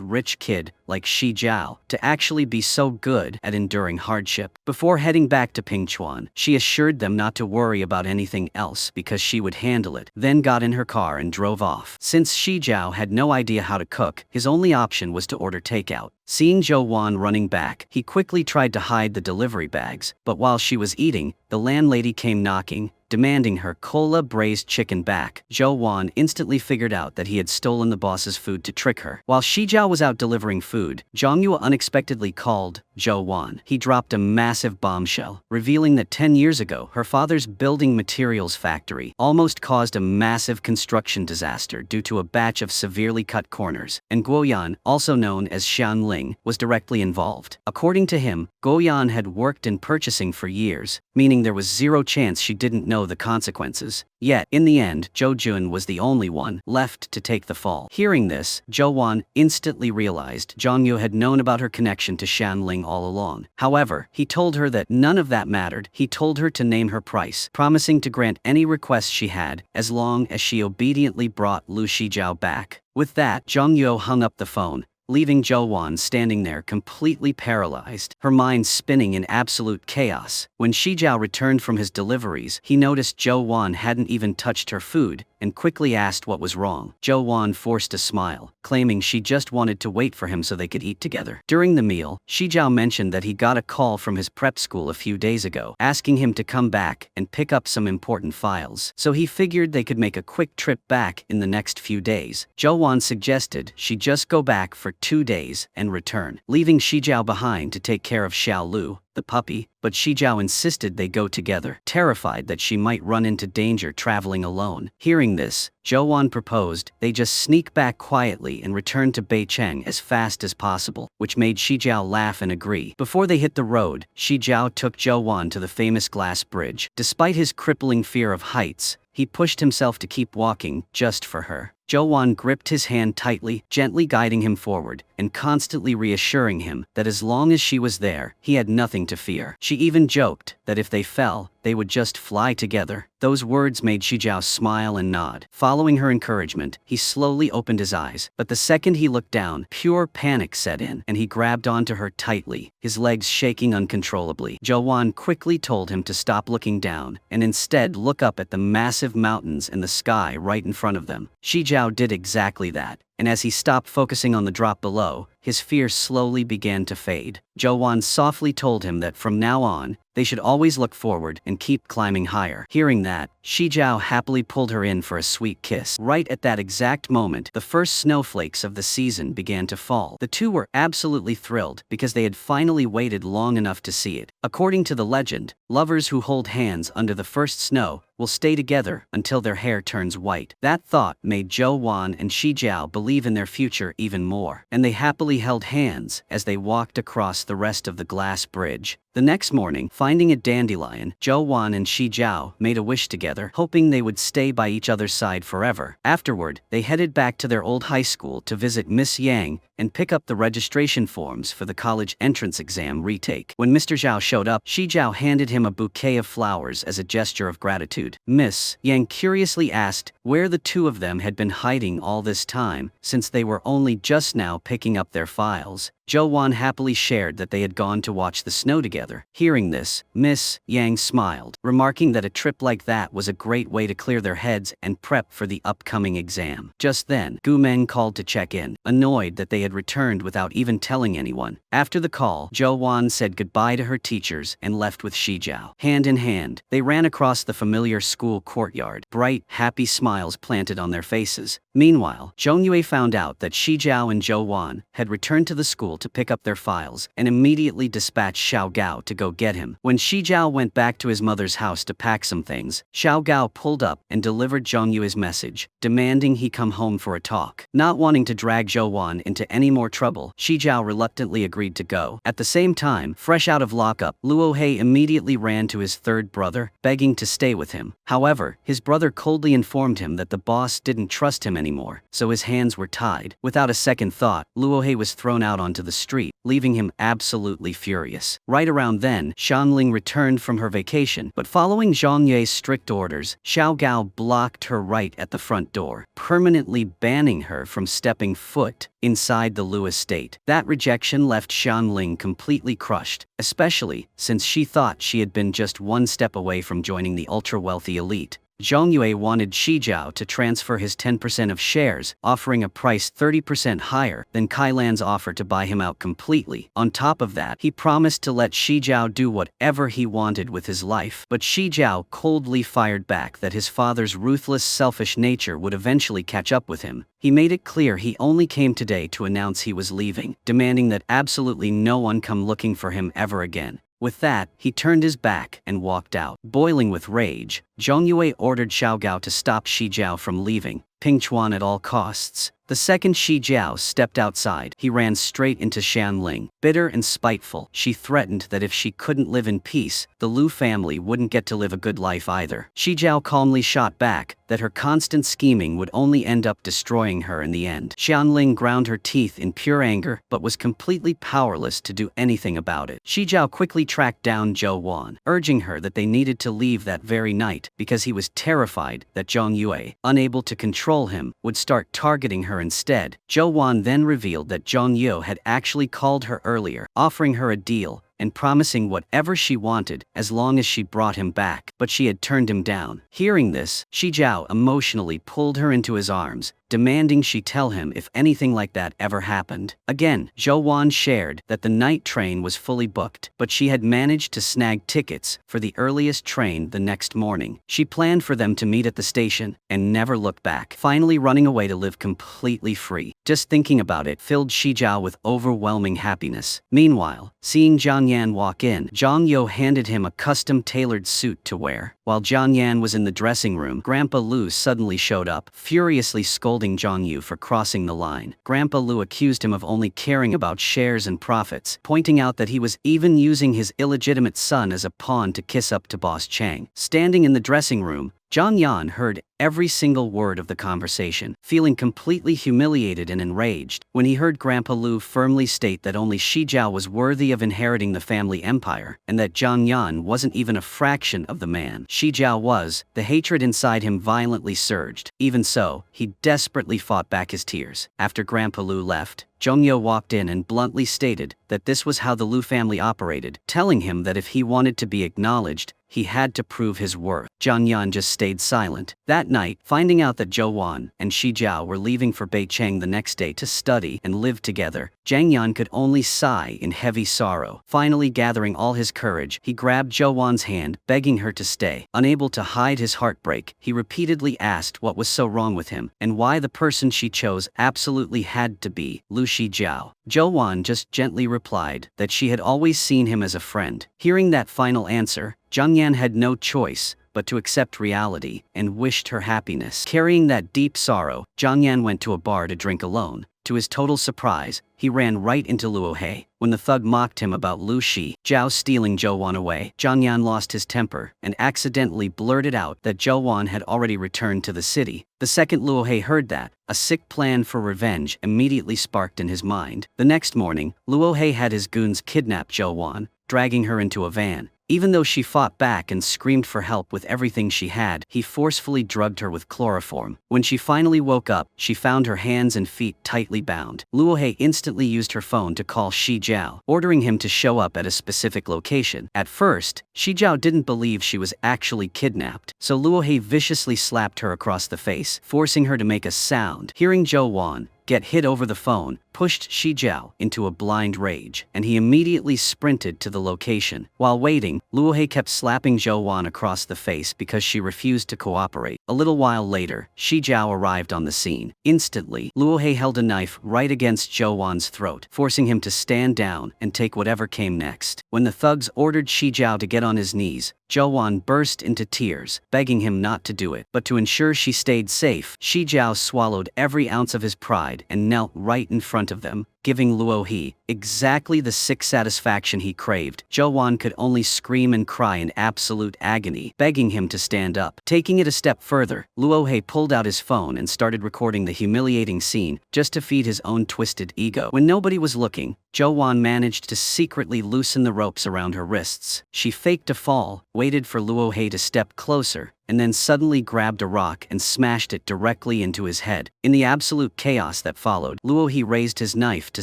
rich kid like Xi Jiao to actually be so good at enduring hardship. Before heading back to Pingchuan, she assured them not to worry about anything else because she would handle it, then got in her car and drove off. Since Xi Jiao had no idea how to cook, his only option was to order takeout. Seeing Zhou Wan running back, he quickly tried to hide the delivery bags, but while she was eating, the landlady came knocking, demanding her cola braised chicken back. Zhou Wan instantly figured out that he had stolen the boss's food to trick her. While Xi Jiao was out delivering food, Zhang Yue unexpectedly called Zhou Wan. He dropped a massive bombshell, revealing that 10 years ago, her father's building materials factory almost caused a massive construction disaster due to a batch of severely cut corners, and Guoyan, also known as Xianling, was directly involved. According to him, Guoyan had worked in purchasing for years, meaning there was zero chance she didn't know the consequences. Yet, in the end, Zhou Jun was the only one left to take the fall. Hearing this, Zhou Wan instantly realized Zhang Yu had known about her connection to Shanling all along. However, he told her that none of that mattered. He told her to name her price, promising to grant any request she had, as long as she obediently brought Lu Xi Jiao back. With that, Zhang Yu hung up the phone, leaving Zhou Wan standing there completely paralyzed, her mind spinning in absolute chaos. When Xi Jiao returned from his deliveries, he noticed Zhou Wan hadn't even touched her food, and quickly asked what was wrong. Zhou Wan forced a smile, claiming she just wanted to wait for him so they could eat together. During the meal, Xi Jiao mentioned that he got a call from his prep school a few days ago, asking him to come back and pick up some important files, so he figured they could make a quick trip back in the next few days. Zhou Wan suggested she just go back for for 2 days and return, leaving Xi Jiao behind to take care of Xiao Lu, the puppy, but Xi Jiao insisted they go together, terrified that she might run into danger traveling alone. Hearing this, Zhou Wan proposed they just sneak back quietly and return to Beicheng as fast as possible, which made Xi Jiao laugh and agree. Before they hit the road, Xi Jiao took Zhou Wan to the famous glass bridge. Despite his crippling fear of heights, he pushed himself to keep walking just for her. Zhou Wan gripped his hand tightly, gently guiding him forward, and constantly reassuring him that as long as she was there, he had nothing to fear. She even joked that if they fell, they would just fly together. Those words made Xi Jiao smile and nod. Following her encouragement, he slowly opened his eyes, but the second he looked down, pure panic set in, and he grabbed onto her tightly, his legs shaking uncontrollably. Zhou Wan quickly told him to stop looking down, and instead look up at the massive mountains and the sky right in front of them. Xi Jiao did exactly that, and as he stopped focusing on the drop below, his fear slowly began to fade. Zhou Wan softly told him that from now on, they should always look forward and keep climbing higher. Hearing that, Xi Jiao happily pulled her in for a sweet kiss. Right at that exact moment, the first snowflakes of the season began to fall. The two were absolutely thrilled because they had finally waited long enough to see it. According to the legend, lovers who hold hands under the first snow will stay together until their hair turns white. That thought made Zhou Wan and Xi Jiao believe in their future even more, and they happily held hands as they walked across the rest of the glass bridge. The next morning, finding a dandelion, Zhou Wan and Xi Jiao made a wish together, hoping they would stay by each other's side forever. Afterward, they headed back to their old high school to visit Miss Yang and pick up the registration forms for the college entrance exam retake. When Mr. Zhao showed up, Xi Jiao handed him a bouquet of flowers as a gesture of gratitude. Miss Yang curiously asked where the two of them had been hiding all this time, since they were only just now picking up their files. Zhou Wan happily shared that they had gone to watch the snow together. Hearing this, Miss Yang smiled, remarking that a trip like that was a great way to clear their heads and prep for the upcoming exam. Just then, Gu Meng called to check in, annoyed that they had returned without even telling anyone. After the call, Zhou Wan said goodbye to her teachers and left with Xi Jiao. Hand in hand, they ran across the familiar school courtyard, bright, happy smiles planted on their faces. Meanwhile, Zhong Yue found out that Xi Jiao and Zhou Wan had returned to the school to pick up their files and immediately dispatched Xiao Gao to go get him. When Xi Jiao went back to his mother's house to pack some things, Xiao Gao pulled up and delivered Zhong Yue's message, demanding he come home for a talk. Not wanting to drag Zhou Wan into any more trouble, Xi Jiao reluctantly agreed to go. At the same time, fresh out of lockup, Luo Hei immediately ran to his third brother, begging to stay with him. However, his brother coldly informed him that the boss didn't trust him anymore, so his hands were tied. Without a second thought, Luo Hei was thrown out onto the street, leaving him absolutely furious. Right around then, Shanling returned from her vacation, but following Zhang Yue's strict orders, Xiao Gao blocked her right at the front door, permanently banning her from stepping foot inside the Lu estate. That rejection left Shanling completely crushed, especially since she thought she had been just one step away from joining the ultra-wealthy elite. Zhang Yue wanted Xi Jiao to transfer his 10% of shares, offering a price 30% higher than Kailan's offer to buy him out completely. On top of that, he promised to let Xi Jiao do whatever he wanted with his life. But Xi Jiao coldly fired back that his father's ruthless, selfish nature would eventually catch up with him. He made it clear he only came today to announce he was leaving, demanding that absolutely no one come looking for him ever again. With that, he turned his back and walked out. Boiling with rage, Zhong Yue ordered Xiao Gao to stop Xi Jiao from leaving, Ping Chuan at all costs. The second Xi Jiao stepped outside, he ran straight into Shanling. Bitter and spiteful, she threatened that if she couldn't live in peace, the Lu family wouldn't get to live a good life either. Xi Jiao calmly shot back that her constant scheming would only end up destroying her in the end. Shanling ground her teeth in pure anger, but was completely powerless to do anything about it. Xi Jiao quickly tracked down Zhou Wan, urging her that they needed to leave that very night, because he was terrified that Zhong Yue, unable to control him, would start targeting her instead. Zhou Wan then revealed that Zhong Yue had actually called her earlier, offering her a deal and promising whatever she wanted as long as she brought him back, but she had turned him down. Hearing this, Xi Jiao emotionally pulled her into his arms, demanding she tell him if anything like that ever happened. Again, Zhou Wan shared that the night train was fully booked, but she had managed to snag tickets for the earliest train the next morning. She planned for them to meet at the station and never look back, finally running away to live completely free. Just thinking about it filled Xi Jiao with overwhelming happiness. Meanwhile, seeing Jiang Yan walk in, Zhang Yo handed him a custom-tailored suit to wear. While Jiang Yan was in the dressing room, Grandpa Lu suddenly showed up, furiously scolding Zhang Yu for crossing the line. Grandpa Lu accused him of only caring about shares and profits, pointing out that he was even using his illegitimate son as a pawn to kiss up to Boss Chang. Standing in the dressing room, Jiang Yan heard every single word of the conversation, feeling completely humiliated and enraged when he heard Grandpa Lu firmly state that only Xi Jiao was worthy of inheriting the family empire, and that Jiang Yan wasn't even a fraction of the man Xi Jiao was. The hatred inside him violently surged. Even so, he desperately fought back his tears. After Grandpa Lu left, Zhongyo walked in and bluntly stated that this was how the Lu family operated, telling him that if he wanted to be acknowledged, he had to prove his worth. Jiang Yan just stayed silent. That night, finding out that Zhou Wan and Xi Jiao were leaving for Beicheng the next day to study and live together, Jiang Yan could only sigh in heavy sorrow. Finally gathering all his courage, he grabbed Zhou Wan's hand, begging her to stay. Unable to hide his heartbreak, he repeatedly asked what was so wrong with him, and why the person she chose absolutely had to be Lu Xi Jiao. Zhou Wan just gently replied that she had always seen him as a friend. Hearing that final answer, Jiang Yan had no choice but to accept reality and wished her happiness. Carrying that deep sorrow, Jiang Yan went to a bar to drink alone. To his total surprise, he ran right into Luo He. When the thug mocked him about Lu Xi Jiao stealing Zhou Wan away, Jiang Yan lost his temper and accidentally blurted out that Zhou Wan had already returned to the city. The second Luo He heard that, a sick plan for revenge immediately sparked in his mind. The next morning, Luo He had his goons kidnap Zhou Wan, dragging her into a van. Even though she fought back and screamed for help with everything she had, he forcefully drugged her with chloroform. When she finally woke up, she found her hands and feet tightly bound. Luo He instantly used her phone to call Xi Jiao, ordering him to show up at a specific location. At first, Xi Jiao didn't believe she was actually kidnapped, so Luo He viciously slapped her across the face, forcing her to make a sound. Hearing Zhou Wan get hit over the phone pushed Xi Jiao into a blind rage, and he immediately sprinted to the location. While waiting, Luo He kept slapping Zhou Wan across the face because she refused to cooperate. A little while later, Xi Jiao arrived on the scene. Instantly, Luo He held a knife right against Zhou Wan's throat, forcing him to stand down and take whatever came next. When the thugs ordered Xi Jiao to get on his knees, Zhou Wan burst into tears, begging him not to do it. But to ensure she stayed safe, Xi Jiao swallowed every ounce of his pride and knelt right in front of them, giving Luo He exactly the sick satisfaction he craved. Zhou Wan could only scream and cry in absolute agony, begging him to stand up. Taking it a step further, Luo He pulled out his phone and started recording the humiliating scene just to feed his own twisted ego. When nobody was looking, Zhou Wan managed to secretly loosen the ropes around her wrists. She faked a fall, waited for Luo He to step closer, and then suddenly grabbed a rock and smashed it directly into his head. In the absolute chaos that followed, Luo He raised his knife to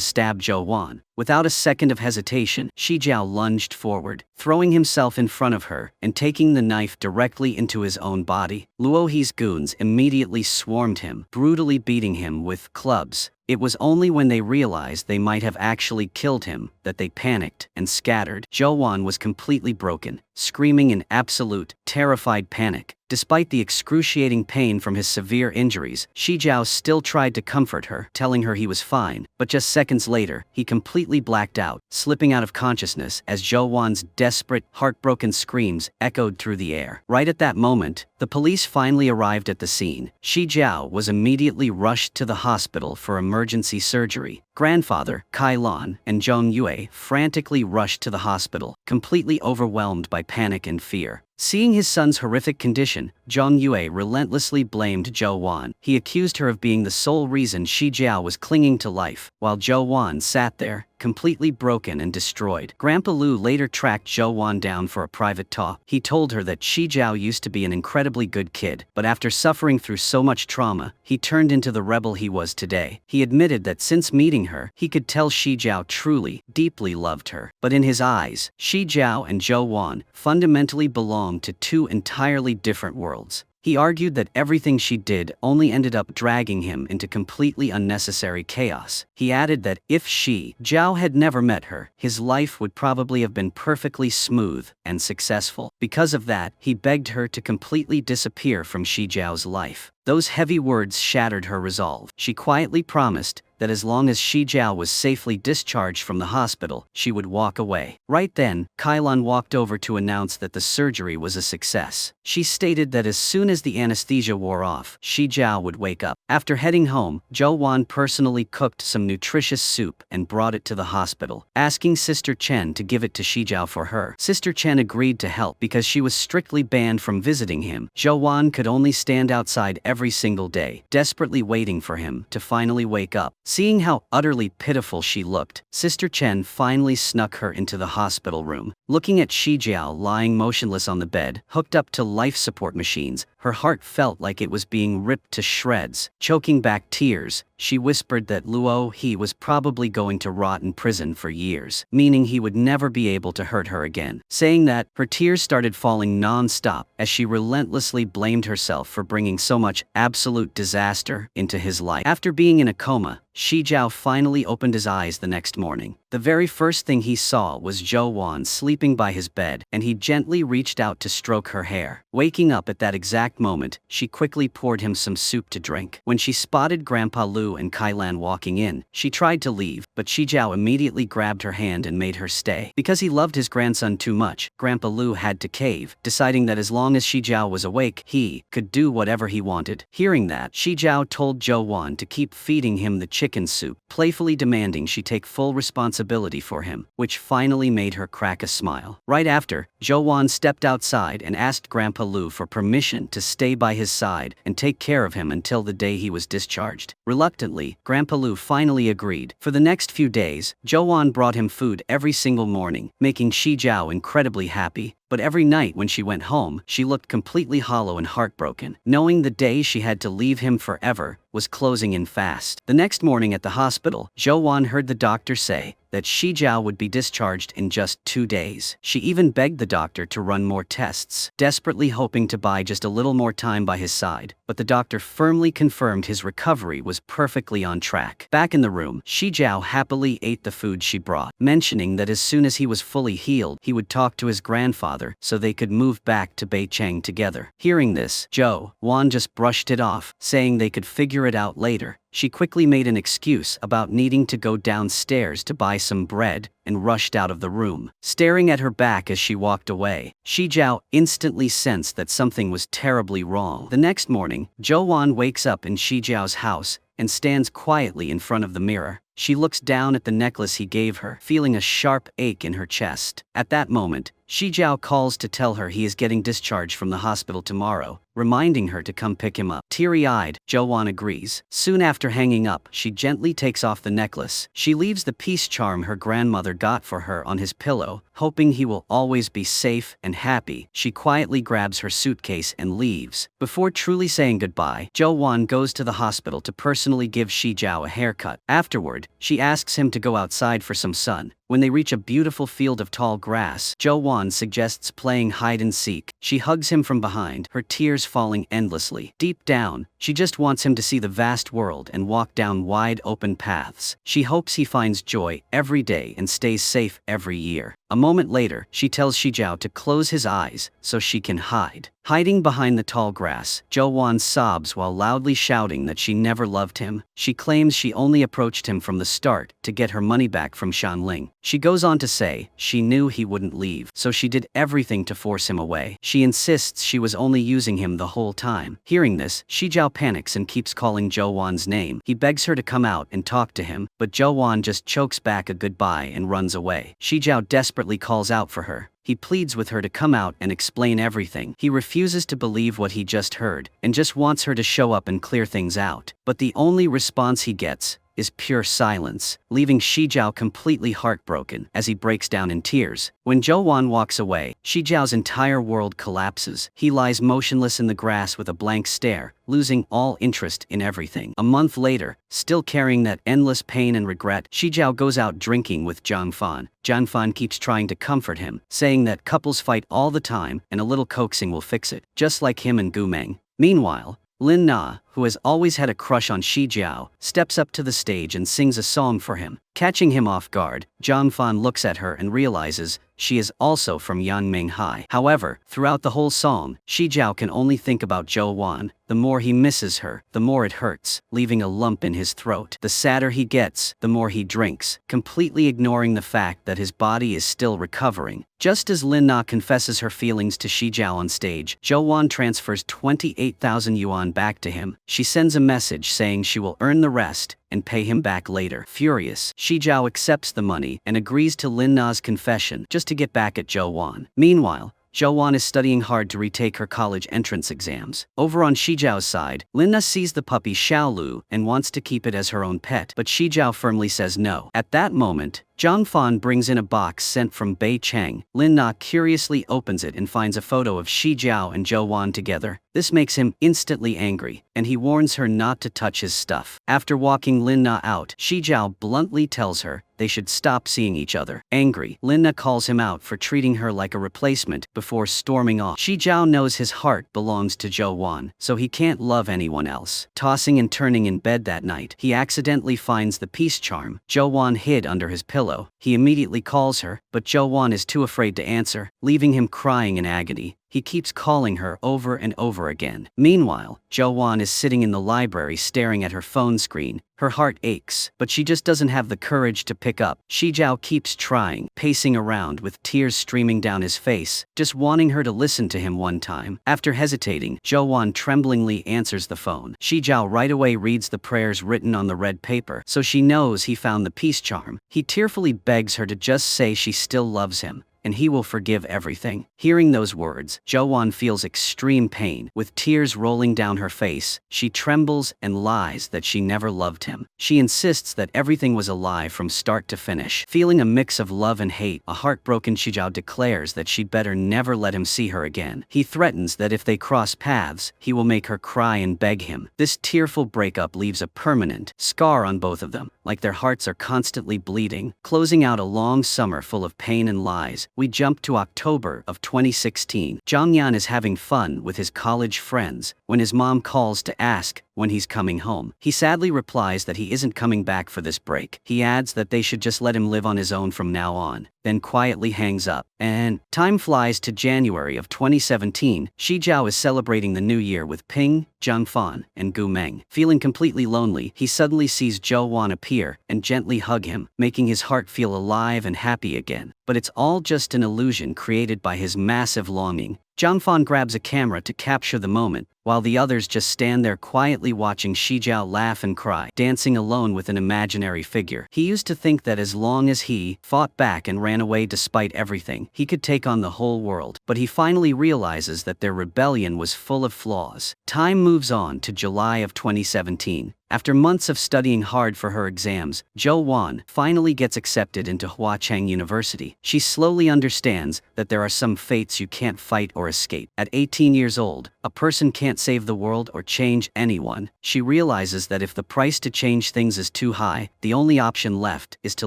stab Zhou Wan. Without a second of hesitation, Xi Jiao lunged forward, throwing himself in front of her and taking the knife directly into his own body. Luo He's goons immediately swarmed him, brutally beating him with clubs. It was only when they realized they might have actually killed him that they panicked and scattered. Zhou Wan was completely broken, screaming in absolute, terrified panic. Despite the excruciating pain from his severe injuries, Xi Jiao still tried to comfort her, telling her he was fine, but just seconds later, he completely blacked out, slipping out of consciousness as Zhou Wan's desperate, heartbroken screams echoed through the air. Right at that moment, the police finally arrived at the scene. Xi Jiao was immediately rushed to the hospital for emergency surgery. Grandfather, Kai Lan, and Zhong Yue frantically rushed to the hospital, completely overwhelmed by panic and fear. Seeing his son's horrific condition, Zhong Yue relentlessly blamed Zhou Wan. He accused her of being the sole reason Xi Jiao was clinging to life, while Zhou Wan sat there, completely broken and destroyed. Grandpa Lu later tracked Zhou Wan down for a private talk. He told her that Xi Jiao used to be an incredibly good kid, but after suffering through so much trauma, he turned into the rebel he was today. He admitted that since meeting her, he could tell Xi Jiao truly, deeply loved her. But in his eyes, Xi Jiao and Zhou Wan fundamentally belonged to two entirely different worlds. He argued that everything she did only ended up dragging him into completely unnecessary chaos. He added that if Xi Jiao had never met her, his life would probably have been perfectly smooth and successful. Because of that, he begged her to completely disappear from Xi Jiao's life. Those heavy words shattered her resolve. She quietly promised that as long as Xi Jiao was safely discharged from the hospital, she would walk away. Right then, Kailan walked over to announce that the surgery was a success. She stated that as soon as the anesthesia wore off, Xi Jiao would wake up. After heading home, Zhou Wan personally cooked some nutritious soup and brought it to the hospital, asking Sister Chen to give it to Xi Jiao for her. Sister Chen agreed to help because she was strictly banned from visiting him. Zhou Wan could only stand outside every single day, desperately waiting for him to finally wake up. Seeing how utterly pitiful she looked, Sister Chen finally snuck her into the hospital room. Looking at Xi Jiao lying motionless on the bed, hooked up to life support machines, her heart felt like it was being ripped to shreds. Choking back tears, she whispered that Luo He was probably going to rot in prison for years, meaning he would never be able to hurt her again. Saying that, her tears started falling non-stop as she relentlessly blamed herself for bringing so much absolute disaster into his life. After being in a coma, Xi Jiao finally opened his eyes the next morning. The very first thing he saw was Zhou Wan sleeping by his bed, and he gently reached out to stroke her hair. Waking up at that exact moment, she quickly poured him some soup to drink. When she spotted Grandpa Lu and Kailan walking in, she tried to leave, but Xi Jiao immediately grabbed her hand and made her stay. Because he loved his grandson too much, Grandpa Lu had to cave, deciding that as long as Xi Jiao was awake, he could do whatever he wanted. Hearing that, Xi Jiao told Zhou Wan to keep feeding him the chicken soup, playfully demanding she take full responsibility for him, which finally made her crack a smile. Right after, Zhou Wan stepped outside and asked Grandpa Lu for permission to stay by his side and take care of him until the day he was discharged. Reluctantly, Grandpa Lu finally agreed. For the next few days, Zhou Wan brought him food every single morning, making Xi Jiao incredibly happy. But every night when she went home, she looked completely hollow and heartbroken, knowing the day she had to leave him forever was closing in fast. The next morning at the hospital, Zhou Wan heard the doctor say that Xi Jiao would be discharged in just 2 days. She even begged the doctor to run more tests, desperately hoping to buy just a little more time by his side, but the doctor firmly confirmed his recovery was perfectly on track. Back in the room, Xi Jiao happily ate the food she brought, mentioning that as soon as he was fully healed, he would talk to his grandfather so they could move back to Beicheng together. Hearing this, Zhou Wan just brushed it off, saying they could figure it out later. She quickly made an excuse about needing to go downstairs to buy some bread and rushed out of the room. Staring at her back as she walked away, Xi Jiao instantly sensed that something was terribly wrong. The next morning, Zhou Wan wakes up in Xi Jiao's house and stands quietly in front of the mirror. She looks down at the necklace he gave her, feeling a sharp ache in her chest. At that moment, Xi Jiao calls to tell her he is getting discharged from the hospital tomorrow, reminding her to come pick him up. Teary-eyed, Zhou Wan agrees. Soon after hanging up, she gently takes off the necklace. She leaves the peace charm her grandmother got for her on his pillow, hoping he will always be safe and happy. She quietly grabs her suitcase and leaves. Before truly saying goodbye, Zhou Wan goes to the hospital to personally give Xi Jiao a haircut. Afterward, she asks him to go outside for some sun. When they reach a beautiful field of tall grass, Zhou Wan suggests playing hide-and-seek. She hugs him from behind, her tears falling endlessly. Deep down, she just wants him to see the vast world and walk down wide open paths. She hopes he finds joy every day and stays safe every year. A moment later, she tells Xi Jiao to close his eyes so she can hide. Hiding behind the tall grass, Zhou Wan sobs while loudly shouting that she never loved him. She claims she only approached him from the start to get her money back from Shanling. She goes on to say she knew he wouldn't leave, so she did everything to force him away. She insists she was only using him the whole time. Hearing this, Xi Jiao panics and keeps calling Zhou Wan's name. He begs her to come out and talk to him, but Zhou Wan just chokes back a goodbye and runs away. Xi Jiao desperately calls out for her. He pleads with her to come out and explain everything. He refuses to believe what he just heard, and just wants her to show up and clear things out. But the only response he gets is pure silence, leaving Xi Jiao completely heartbroken as he breaks down in tears. When Zhou Wan walks away, Xi Jiao's entire world collapses. He lies motionless in the grass with a blank stare, losing all interest in everything. A month later, still carrying that endless pain and regret, Xi Jiao goes out drinking with Zhang Fan. Zhang Fan keeps trying to comfort him, saying that couples fight all the time and a little coaxing will fix it, just like him and Gu Meng. Meanwhile, Lin Na, who has always had a crush on Xi Jiao, steps up to the stage and sings a song for him. Catching him off guard, Zhang Fan looks at her and realizes she is also from Yanming High. However, throughout the whole song, Xi Jiao can only think about Zhou Wan. The more he misses her, the more it hurts, leaving a lump in his throat. The sadder he gets, the more he drinks, completely ignoring the fact that his body is still recovering. Just as Lin Na confesses her feelings to Xi Jiao on stage, Zhou Wan transfers 28,000 yuan back to him. She sends a message saying she will earn the rest and pay him back later. Furious, Xi Jiao accepts the money and agrees to Lin Na's confession just to get back at Zhou Wan. Meanwhile, Zhou Wan is studying hard to retake her college entrance exams. Over on Xi Jiao's side, Lin Na sees the puppy Xiaolu and wants to keep it as her own pet, but Xi Jiao firmly says no. At that moment, Zhang Fan brings in a box sent from Bei Cheng. Lin Na curiously opens it and finds a photo of Xi Jiao and Zhou Wan together. This makes him instantly angry, and he warns her not to touch his stuff. After walking Lin Na out, Xi Jiao bluntly tells her they should stop seeing each other. Angry, Lin Na calls him out for treating her like a replacement before storming off. Xi Jiao knows his heart belongs to Zhou Wan, so he can't love anyone else. Tossing and turning in bed that night, he accidentally finds the peace charm Zhou Wan hid under his pillow. He immediately calls her, but Zhou Wan is too afraid to answer, leaving him crying in agony. He keeps calling her over and over again. Meanwhile, Zhou Wan is sitting in the library staring at her phone screen. Her heart aches, but she just doesn't have the courage to pick up. Xi Jiao keeps trying, pacing around with tears streaming down his face, just wanting her to listen to him one time. After hesitating, Zhou Wan tremblingly answers the phone. Xi Jiao right away reads the prayers written on the red paper, so she knows he found the peace charm. He tearfully begs her to just say she still loves him, and he will forgive everything. Hearing those words, Zhou Wan feels extreme pain. With tears rolling down her face, she trembles and lies that she never loved him. She insists that everything was a lie from start to finish. Feeling a mix of love and hate, a heartbroken Xi Jiao declares that she'd better never let him see her again. He threatens that if they cross paths, he will make her cry and beg him. This tearful breakup leaves a permanent scar on both of them, like their hearts are constantly bleeding. Closing out a long summer full of pain and lies, we jump to October of 2016. Zhang Yan is having fun with his college friends when his mom calls to ask when he's coming home. He sadly replies that he isn't coming back for this break. He adds that they should just let him live on his own from now on, then quietly hangs up. And time flies to January of 2017. Xi Jiao is celebrating the new year with Ping, Zhang Fan, and Gu Meng. Feeling completely lonely, he suddenly sees Zhou Wan appear and gently hug him, making his heart feel alive and happy again. But it's all just an illusion created by his massive longing. Zhang Fan grabs a camera to capture the moment, while the others just stand there quietly watching Xi Jiao laugh and cry, dancing alone with an imaginary figure. He used to think that as long as he fought back and ran away despite everything, he could take on the whole world. But he finally realizes that their rebellion was full of flaws. Time moves on to July of 2017. After months of studying hard for her exams, Zhou Wan finally gets accepted into Huacheng University. She slowly understands that there are some fates you can't fight or escape. At 18 years old, a person can't save the world or change anyone. She realizes that if the price to change things is too high, the only option left is to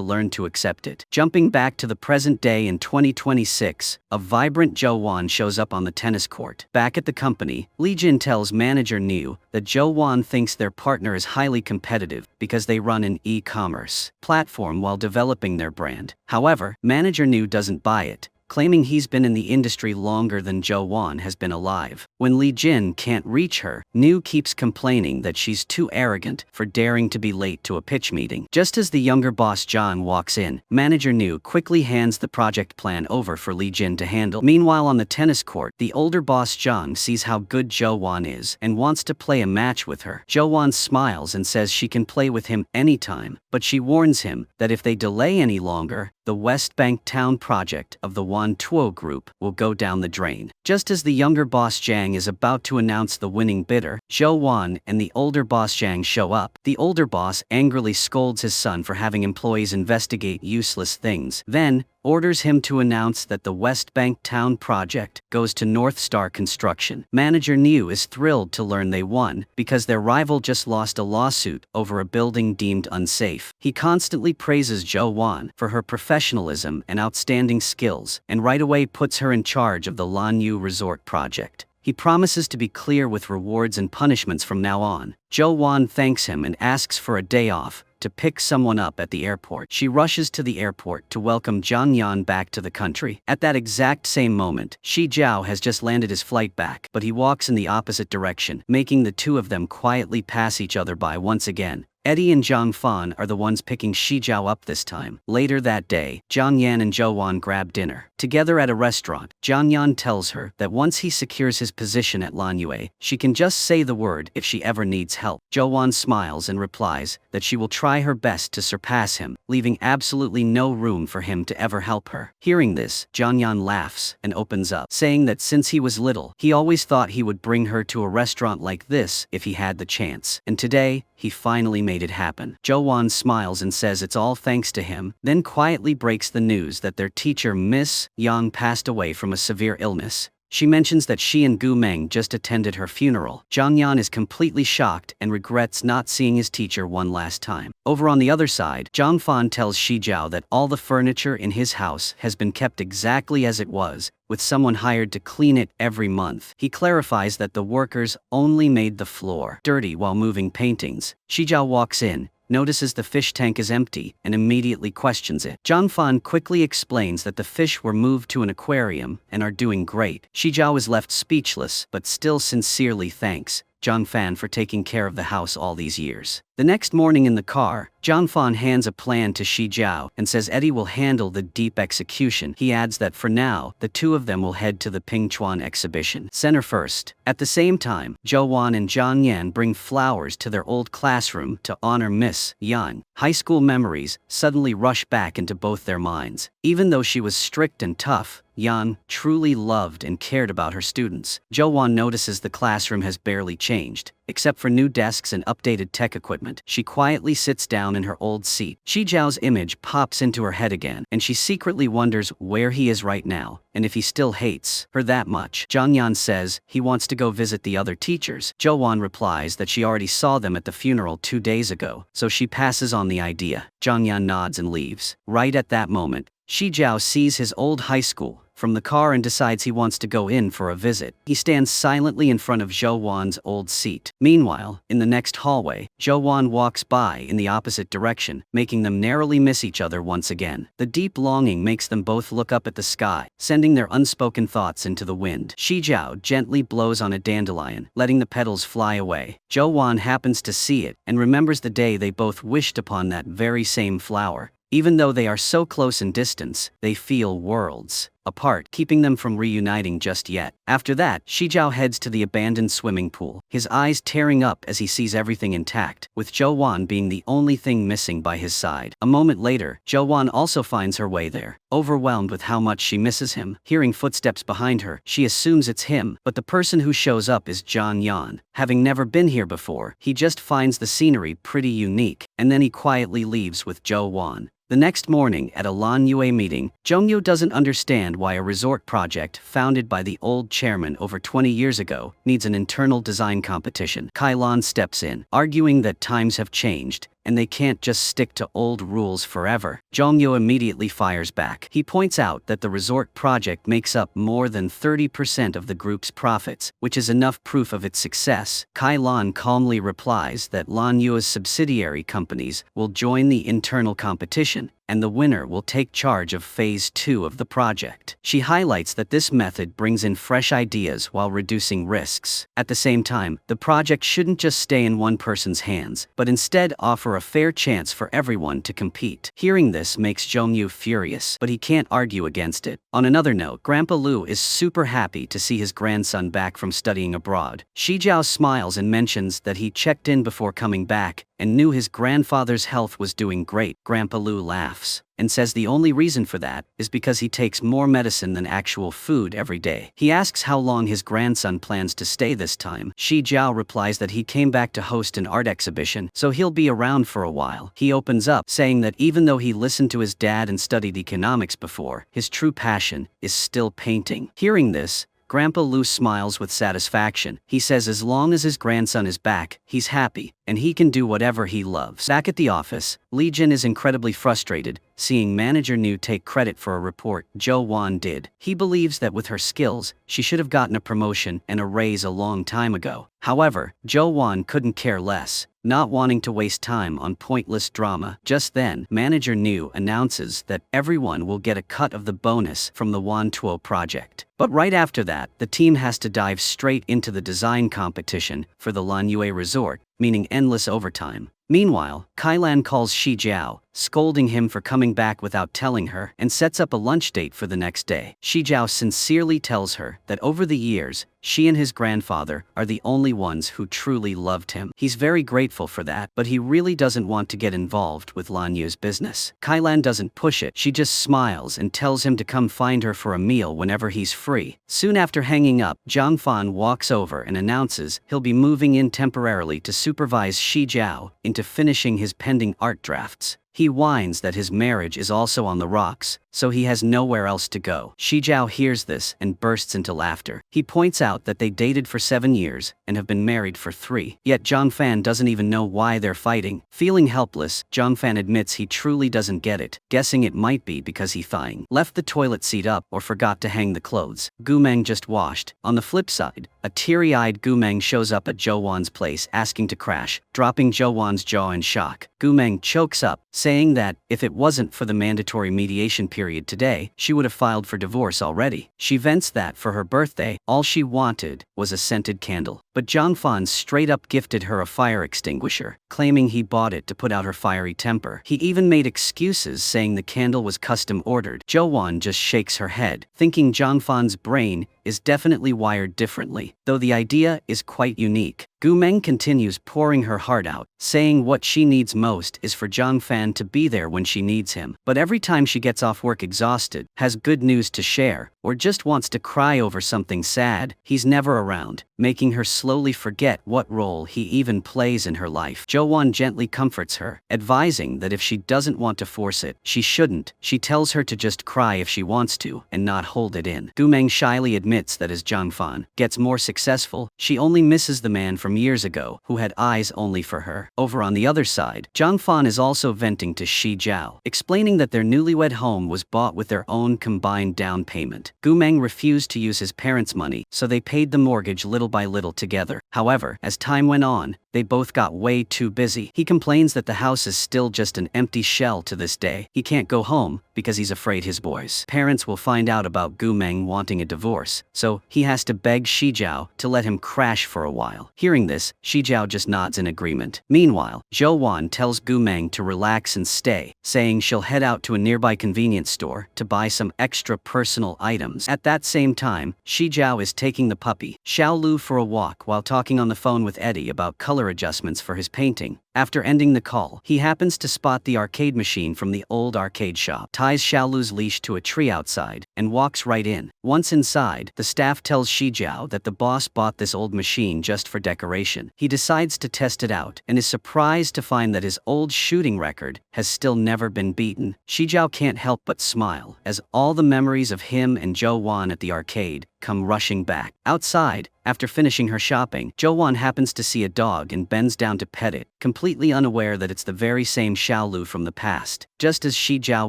learn to accept it. Jumping back to the present day in 2026, a vibrant Zhou Wan shows up on the tennis court. Back at the company, Li Jin tells manager Niu that Zhou Wan thinks their partner is highly competitive because they run an e-commerce platform while developing their brand. However, manager Niu doesn't buy it, claiming he's been in the industry longer than Zhou Wan has been alive. When Li Jin can't reach her, Niu keeps complaining that she's too arrogant for daring to be late to a pitch meeting. Just as the younger boss John walks in, manager Niu quickly hands the project plan over for Li Jin to handle. Meanwhile, on the tennis court, the older boss Zhang sees how good Zhou Wan is and wants to play a match with her. Zhou Wan smiles and says she can play with him anytime, but she warns him that if they delay any longer, the West Bank Town project of the Wan Tuo Group will go down the drain. Just as the younger boss Zhang is about to announce the winning bidder, Zhou Wan and the older boss Zhang show up. The older boss angrily scolds his son for having employees investigate useless things, then orders him to announce that the West Bank Town project goes to North Star Construction. Manager Niu is thrilled to learn they won because their rival just lost a lawsuit over a building deemed unsafe. He constantly praises Zhou Wan for her professionalism and outstanding skills, and right away puts her in charge of the Lanyu Resort project. He promises to be clear with rewards and punishments from now on. Zhou Wan thanks him and asks for a day off to pick someone up at the airport. She rushes to the airport to welcome Zhang Yan back to the country. At that exact same moment, Xi Jiao has just landed his flight back, but he walks in the opposite direction, making the two of them quietly pass each other by once again. Eddie and Zhang Fan are the ones picking Xi Jiao up this time. Later that day, Zhang Yan and Zhou Wan grab dinner. Together at a restaurant, Zhang Yan tells her that once he secures his position at Lanyue, she can just say the word if she ever needs help. Zhou Wan smiles and replies that she will try her best to surpass him, leaving absolutely no room for him to ever help her. Hearing this, Zhang Yan laughs and opens up, saying that since he was little, he always thought he would bring her to a restaurant like this if he had the chance. And today, he finally made it happen. Zhou Wan smiles and says it's all thanks to him, then quietly breaks the news that their teacher Miss Yang passed away from a severe illness. She mentions that she and Gu Meng just attended her funeral. Zhang Yan is completely shocked and regrets not seeing his teacher one last time. Over on the other side, Zhang Fan tells Xi Jiao that all the furniture in his house has been kept exactly as it was, with someone hired to clean it every month. He clarifies that the workers only made the floor dirty while moving paintings. Xi Jiao walks in, notices the fish tank is empty, and immediately questions it. Zhang Fan quickly explains that the fish were moved to an aquarium and are doing great. Xi Jiao is left speechless, but still sincerely thanks Zhang Fan for taking care of the house all these years. The next morning in the car, Zhang Fan hands a plan to Xi Jiao and says Eddie will handle the deep execution. He adds that for now, the two of them will head to the Pingchuan exhibition center first. At the same time, Zhou Wan and Zhang Yan bring flowers to their old classroom to honor Miss Yang. High school memories suddenly rush back into both their minds. Even though she was strict and tough, Yang truly loved and cared about her students. Zhou Wan notices the classroom has barely changed, except for new desks and updated tech equipment. She quietly sits down in her old seat. Xi Jiao's image pops into her head again, and she secretly wonders where he is right now, and if he still hates her that much. Zhang Yan says he wants to go visit the other teachers. Zhou Wan replies that she already saw them at the funeral 2 days ago, so she passes on the idea. Zhang Yan nods and leaves. Right at that moment, Xi Jiao sees his old high school from the car and decides he wants to go in for a visit. He stands silently in front of Zhou Wan's old seat. Meanwhile, in the next hallway, Zhou Wan walks by in the opposite direction, making them narrowly miss each other once again. The deep longing makes them both look up at the sky, sending their unspoken thoughts into the wind. Xi Jiao gently blows on a dandelion, letting the petals fly away. Zhou Wan happens to see it and remembers the day they both wished upon that very same flower. Even though they are so close in distance, they feel worlds apart, keeping them from reuniting just yet. After that, Xi Jiao heads to the abandoned swimming pool, his eyes tearing up as he sees everything intact, with Zhou Wan being the only thing missing by his side. A moment later, Zhou Wan also finds her way there, overwhelmed with how much she misses him. Hearing footsteps behind her, she assumes it's him, but the person who shows up is Zhang Yan. Having never been here before, he just finds the scenery pretty unique, and then he quietly leaves with Zhou Wan. The next morning at a Lanyue meeting, Zhongyu doesn't understand why a resort project founded by the old chairman over 20 years ago needs an internal design competition. Kailan steps in, arguing that times have changed and they can't just stick to old rules forever. Zhongyu immediately fires back. He points out that the resort project makes up more than 30% of the group's profits, which is enough proof of its success. Kailan calmly replies that Lanyue's subsidiary companies will join the internal competition, and the winner will take charge of Phase 2 of the project. She highlights that this method brings in fresh ideas while reducing risks. At the same time, the project shouldn't just stay in one person's hands, but instead offer a fair chance for everyone to compete. Hearing this makes Zhongyu furious, but he can't argue against it. On another note, Grandpa Lu is super happy to see his grandson back from studying abroad. Xi Jiao smiles and mentions that he checked in before coming back and knew his grandfather's health was doing great. Grandpa Lu laughs and says the only reason for that is because he takes more medicine than actual food every day. He asks how long his grandson plans to stay this time. Xi Jiao replies that he came back to host an art exhibition, so he'll be around for a while. He opens up, saying that even though he listened to his dad and studied economics before, his true passion is still painting. Hearing this, Grandpa Lu smiles with satisfaction. He says as long as his grandson is back, he's happy, and he can do whatever he loves. Back at the office, Li Jin is incredibly frustrated seeing manager Nu take credit for a report Zhou Wan did. He believes that with her skills, she should have gotten a promotion and a raise a long time ago. However, Zhou Wan couldn't care less, not wanting to waste time on pointless drama. Just then, manager Nu announces that everyone will get a cut of the bonus from the Wan Tuo project. But right after that, the team has to dive straight into the design competition for the Lanyue Resort, meaning endless overtime. Meanwhile, Kailan calls Xi Jiao, scolding him for coming back without telling her, and sets up a lunch date for the next day. Xi Jiao sincerely tells her that over the years, she and his grandfather are the only ones who truly loved him. He's very grateful for that, but he really doesn't want to get involved with Lanyue's business. Kailan doesn't push it, she just smiles and tells him to come find her for a meal whenever he's free. Soon after hanging up, Zhang Fan walks over and announces he'll be moving in temporarily to supervise Xi Jiao into finishing his pending art drafts. He whines that his marriage is also on the rocks, so he has nowhere else to go. Xi Jiao hears this and bursts into laughter. He points out that they dated for 7 years and have been married for 3. Yet Zhang Fan doesn't even know why they're fighting. Feeling helpless, Zhang Fan admits he truly doesn't get it, guessing it might be because he left the toilet seat up or forgot to hang the clothes. Gu Meng just washed. On the flip side, a teary-eyed Gu Meng shows up at Zhou Wan's place asking to crash, dropping Zhou Wan's jaw in shock. Gu Meng chokes up, saying that if it wasn't for the mandatory mediation period today, she would have filed for divorce already. She vents that for her birthday, all she wanted was a scented candle. But Zhang Fan straight up gifted her a fire extinguisher, claiming he bought it to put out her fiery temper. He even made excuses saying the candle was custom ordered. Zhou Wan just shakes her head, thinking Zhang Fan's brain is definitely wired differently, though the idea is quite unique. Gu Meng continues pouring her heart out, saying what she needs most is for Zhang Fan to be there when she needs him. But every time she gets off work exhausted, has good news to share, or just wants to cry over something sad, he's never around, making her slowly forget what role he even plays in her life. Zhou Wan gently comforts her, advising that if she doesn't want to force it, she shouldn't. She tells her to just cry if she wants to, and not hold it in. Gu Meng shyly admits that as Zhang Fan gets more successful, she only misses the man from years ago who had eyes only for her. Over on the other side, Zhang Fan is also venting to Xi Jiao, explaining that their newlywed home was bought with their own combined down payment. Gu Meng refused to use his parents' money, so they paid the mortgage little by little together. However, as time went on, they both got way too busy. He complains that the house is still just an empty shell to this day. He can't go home because he's afraid his boys' parents will find out about Gu Meng wanting a divorce, so he has to beg Xi Jiao to let him crash for a while. Hearing this, Xi Jiao just nods in agreement. Meanwhile, Zhou Wan tells Gu Meng to relax and stay, saying she'll head out to a nearby convenience store to buy some extra personal items. At that same time, Xi Jiao is taking the puppy, Xiao Lu, for a walk while talking on the phone with Eddie about color adjustments for his painting. After ending the call, he happens to spot the arcade machine from the old arcade shop, ties Xiaolu's leash to a tree outside, and walks right in. Once inside, the staff tells Xi Jiao that the boss bought this old machine just for decoration. He decides to test it out, and is surprised to find that his old shooting record has still never been beaten. Xi Jiao can't help but smile, as all the memories of him and Zhou Wan at the arcade come rushing back. Outside, after finishing her shopping, Zhou Wan happens to see a dog and bends down to pet it, completely unaware that it's the very same Xiaolu from the past. Just as Xi Jiao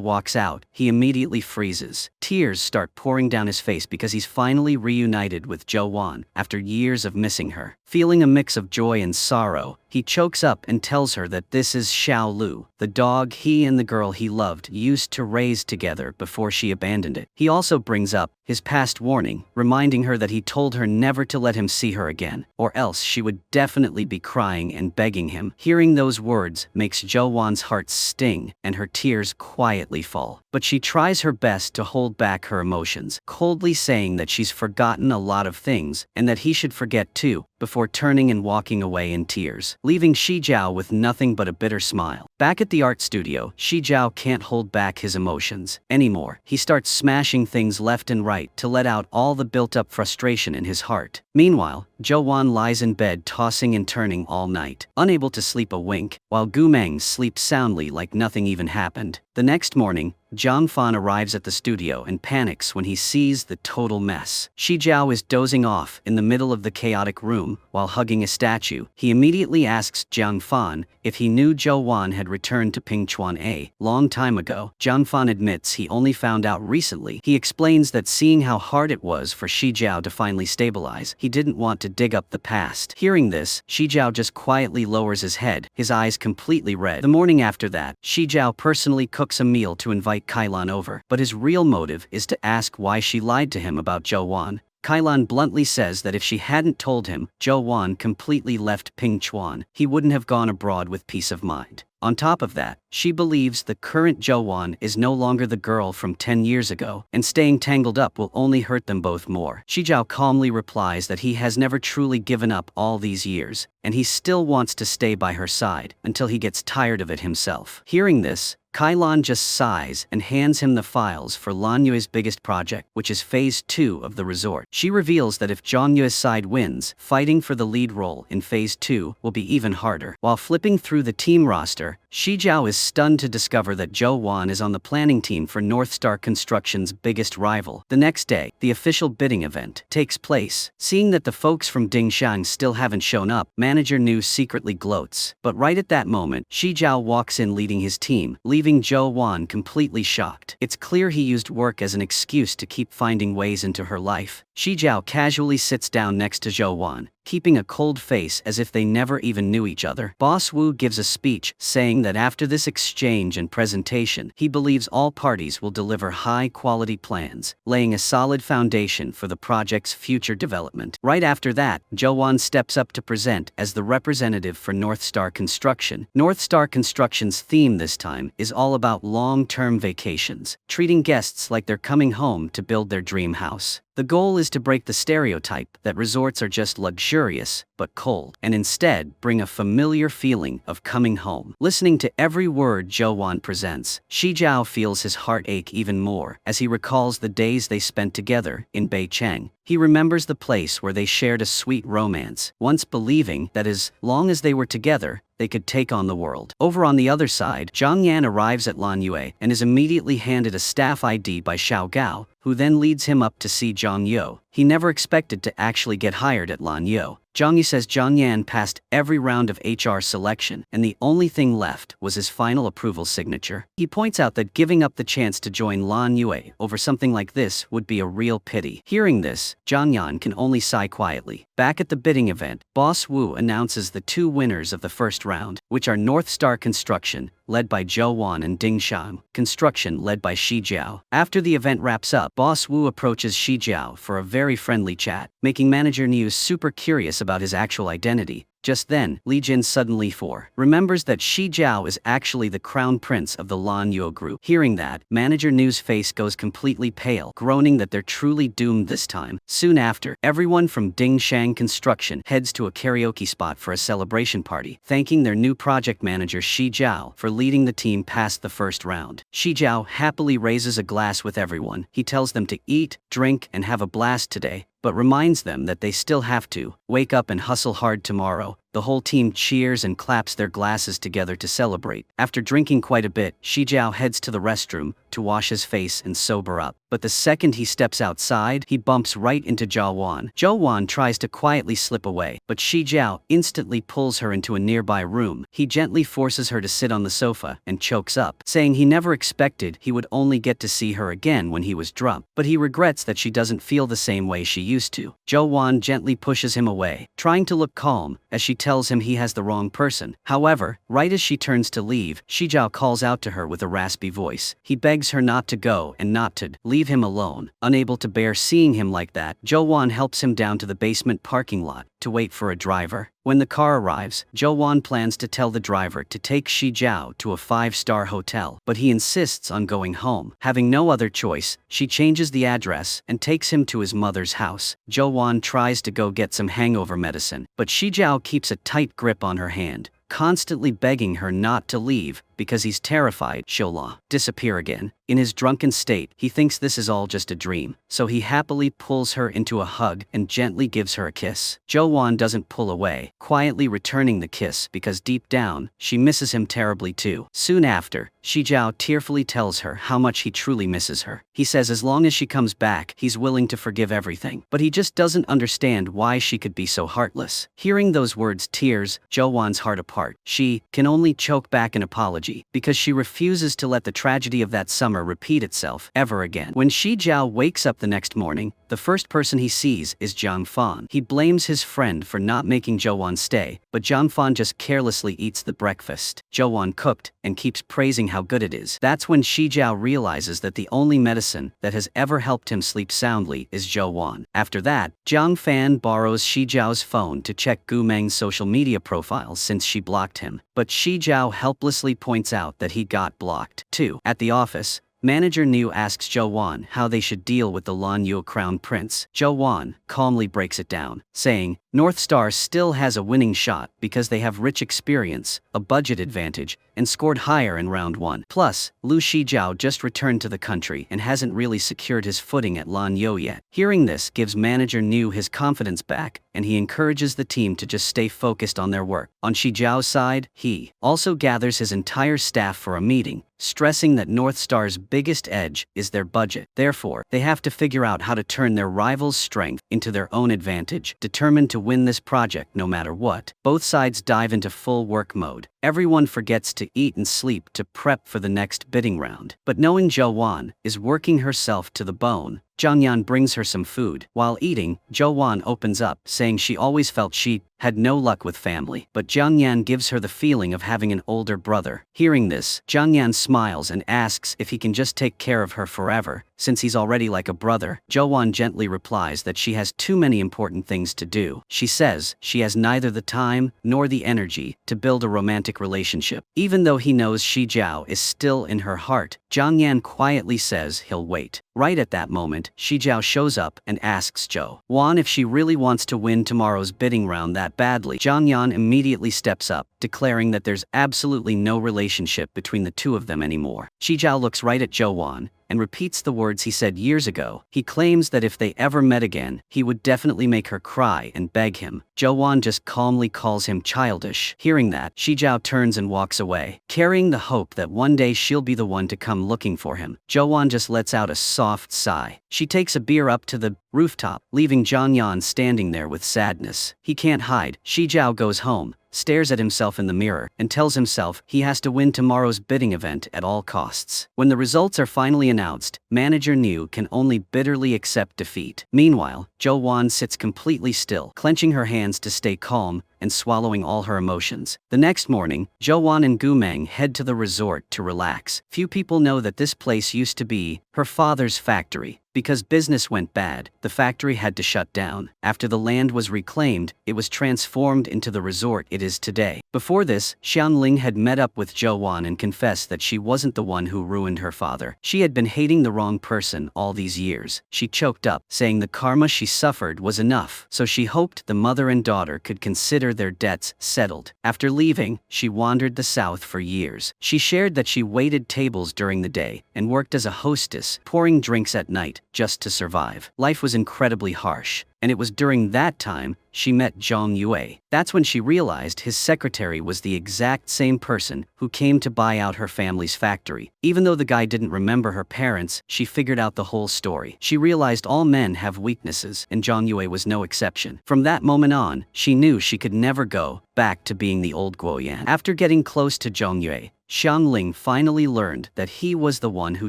walks out, he immediately freezes. Tears start pouring down his face because he's finally reunited with Zhou Wan after years of missing her. Feeling a mix of joy and sorrow, he chokes up and tells her that this is Xiaolu, the dog he and the girl he loved used to raise together before she abandoned it. He also brings up his past warning, reminding her that he told her never to let him see her again, or else she would definitely be crying and begging him. Hearing those words makes Zhou Wan's heart sting, and her tears quietly fall. But she tries her best to hold back her emotions, coldly saying that she's forgotten a lot of things, and that he should forget too, before turning and walking away in tears, leaving Xi Jiao with nothing but a bitter smile. Back at the art studio, Xi Jiao can't hold back his emotions anymore. He starts smashing things left and right to let out all the built-up frustration in his heart. Meanwhile, Zhou Wan lies in bed tossing and turning all night, unable to sleep a wink, while Gu Meng sleeps soundly like nothing even happened. The next morning, Zhang Fan arrives at the studio and panics when he sees the total mess. Xi Jiao is dozing off in the middle of the chaotic room while hugging a statue. He immediately asks Zhang Fan if he knew Zhou Wan had returned to Pingchuan a long time ago. Zhang Fan admits he only found out recently. He explains that seeing how hard it was for Xi Jiao to finally stabilize, he didn't want to dig up the past. Hearing this, Xi Jiao just quietly lowers his head, his eyes completely red. The morning after that, Xi Jiao personally cooks a meal to invite Kailan over, but his real motive is to ask why she lied to him about Zhou Wan. Kailan bluntly says that if she hadn't told him Zhou Wan completely left Pingchuan, he wouldn't have gone abroad with peace of mind. On top of that, she believes the current Zhou Wan is no longer the girl from 10 years ago, and staying tangled up will only hurt them both more. Xi Jiao calmly replies that he has never truly given up all these years, and he still wants to stay by her side until he gets tired of it himself. Hearing this, Kailan just sighs and hands him the files for Lan Yue's biggest project, which is Phase 2 of the resort. She reveals that if Zhang Yue's side wins, fighting for the lead role in Phase 2 will be even harder. While flipping through the team roster, Xi Jiao is stunned to discover that Zhou Wan is on the planning team for North Star Construction's biggest rival. The next day, the official bidding event takes place. Seeing that the folks from Dingshan still haven't shown up, Manager Nu secretly gloats. But right at that moment, Xi Jiao walks in leading his team, leaving Zhou Wan completely shocked. It's clear he used work as an excuse to keep finding ways into her life. Xi Jiao casually sits down next to Zhou Wan, keeping a cold face as if they never even knew each other. Boss Wu gives a speech saying that after this exchange and presentation, he believes all parties will deliver high-quality plans, laying a solid foundation for the project's future development. Right after that, Zhou Wan steps up to present as the representative for North Star Construction. North Star Construction's theme this time is all about long-term vacations, treating guests like they're coming home to build their dream house. The goal is to break the stereotype that resorts are just luxurious but cold, and instead bring a familiar feeling of coming home. Listening to every word Zhou Wan presents, Xi Jiao feels his heart ache even more as he recalls the days they spent together in Beicheng. He remembers the place where they shared a sweet romance, once believing that as long as they were together, they could take on the world. Over on the other side, Zhang Yan arrives at Lan Yue and is immediately handed a staff ID by Xiao Gao, who then leads him up to see Zhang Yue. He never expected to actually get hired at Lan Yue. Zhang Yu says Zhang Yan passed every round of HR selection, and the only thing left was his final approval signature. He points out that giving up the chance to join Lan Yue over something like this would be a real pity. Hearing this, Zhang Yan can only sigh quietly. Back at the bidding event, Boss Wu announces the two winners of the first round, which are North Star Construction, led by Zhou Wan, and Dingshan Construction, led by Xi Jiao. After the event wraps up, Boss Wu approaches Xi Jiao for a very friendly chat, making Manager Nu super curious about his actual identity. Just then, Li Jin suddenly remembers that Xi Jiao is actually the crown prince of the Lan Yue group. Hearing that, Manager Nu's face goes completely pale, groaning that they're truly doomed this time. Soon after, everyone from Dingshan Construction heads to a karaoke spot for a celebration party, thanking their new project manager Xi Jiao for leading the team past the first round. Xi Jiao happily raises a glass with everyone. He tells them to eat, drink, and have a blast today, but reminds them that they still have to wake up and hustle hard tomorrow. The whole team cheers and claps their glasses together to celebrate. After drinking quite a bit, Xi Jiao heads to the restroom to wash his face and sober up. But the second he steps outside, he bumps right into Zhou Wan. Zhou Wan tries to quietly slip away, but Xi Jiao instantly pulls her into a nearby room. He gently forces her to sit on the sofa and chokes up, saying he never expected he would only get to see her again when he was drunk, but he regrets that she doesn't feel the same way she used to. Zhou Wan gently pushes him away, trying to look calm, as she tells him he has the wrong person. However, right as she turns to leave, Xi Jiao calls out to her with a raspy voice. He begs her not to go and not to leave him alone. Unable to bear seeing him like that, Zhou Wan helps him down to the basement parking lot to wait for a driver. When the car arrives, Zhou Wan plans to tell the driver to take Xi Jiao to a 5-star hotel, but he insists on going home. Having no other choice, she changes the address and takes him to his mother's house. Zhou Wan tries to go get some hangover medicine, but Xi Jiao keeps a tight grip on her hand, constantly begging her not to leave, because he's terrified she'll disappear again. In his drunken state, he thinks this is all just a dream, so he happily pulls her into a hug and gently gives her a kiss. Zhou Wan doesn't pull away, quietly returning the kiss because deep down, she misses him terribly too. Soon after, Xi Jiao tearfully tells her how much he truly misses her. He says as long as she comes back, he's willing to forgive everything, but he just doesn't understand why she could be so heartless. Hearing those words tears Zhou Wan's heart apart. She can only choke back an apology, because she refuses to let the tragedy of that summer repeat itself ever again. When Xi Jiao wakes up the next morning, the first person he sees is Zhang Fan. He blames his friend for not making Zhou Wan stay, but Zhang Fan just carelessly eats the breakfast Zhou Wan cooked and keeps praising how good it is. That's when Xi Jiao realizes that the only medicine that has ever helped him sleep soundly is Zhou Wan. After that, Zhang Fan borrows Xi Jiao's phone to check Gu Meng's social media profiles since she blocked him, but Xi Jiao helplessly points out that he got blocked too. At the office, Manager Niu asks Zhou Wan how they should deal with the Lan Yu crown prince. Zhou Wan calmly breaks it down, saying, North Star still has a winning shot because they have rich experience, a budget advantage, and scored higher in round 1. Plus, Lu Xi Jiao just returned to the country and hasn't really secured his footing at Lan Yu yet. Hearing this gives Manager Niu his confidence back, and he encourages the team to just stay focused on their work. On Xi Jiao's side, he also gathers his entire staff for a meeting, stressing that North Star's biggest edge is their budget. Therefore, they have to figure out how to turn their rivals' strength into their own advantage. Determined to win this project no matter what, both sides dive into full work mode. Everyone forgets to eat and sleep to prep for the next bidding round. But knowing Zhou Wan is working herself to the bone, Zhang Yan brings her some food. While eating, Zhou Wan opens up, saying she always felt she had no luck with family. But Zhang Yan gives her the feeling of having an older brother. Hearing this, Zhang Yan smiles and asks if he can just take care of her forever, since he's already like a brother. Zhou Wan gently replies that she has too many important things to do. She says she has neither the time nor the energy to build a romantic relationship. Even though he knows Xi Jiao is still in her heart, Zhang Yan quietly says he'll wait. Right at that moment, Xi Jiao shows up and asks Zhou Wan if she really wants to win tomorrow's bidding round that badly. Zhang Yan immediately steps up, declaring that there's absolutely no relationship between the two of them anymore. Xi Jiao looks right at Zhou Wan and repeats the words he said years ago. He claims that if they ever met again, he would definitely make her cry and beg him. Zhou Wan just calmly calls him childish. Hearing that, Xi Jiao turns and walks away, carrying the hope that one day she'll be the one to come looking for him. Zhou Wan just lets out a soft sigh. She takes a beer up to the rooftop, leaving Zhang Yan standing there with sadness. He can't hide. Xi Jiao goes home, stares at himself in the mirror, and tells himself he has to win tomorrow's bidding event at all costs. When the results are finally announced, Manager Niu can only bitterly accept defeat. Meanwhile, Zhou Wan sits completely still, clenching her hands to stay calm and swallowing all her emotions. The next morning, Zhou Wan and Gu Meng head to the resort to relax. Few people know that this place used to be her father's factory. Because business went bad, the factory had to shut down. After the land was reclaimed, it was transformed into the resort it is today. Before this, Xianling had met up with Zhou Wan and confessed that she wasn't the one who ruined her father. She had been hating the wrong person all these years. She choked up, saying the karma she suffered was enough, so she hoped the mother and daughter could consider their debts settled. After leaving, she wandered the south for years. She shared that she waited tables during the day and worked as a hostess, pouring drinks at night, just to survive. Life was incredibly harsh, and it was during that time she met Zhang Yue. That's when she realized his secretary was the exact same person who came to buy out her family's factory. Even though the guy didn't remember her parents, she figured out the whole story. She realized all men have weaknesses, and Zhang Yue was no exception. From that moment on, she knew she could never go back to being the old Guoyan. After getting close to Zhang Yue, Xianling finally learned that he was the one who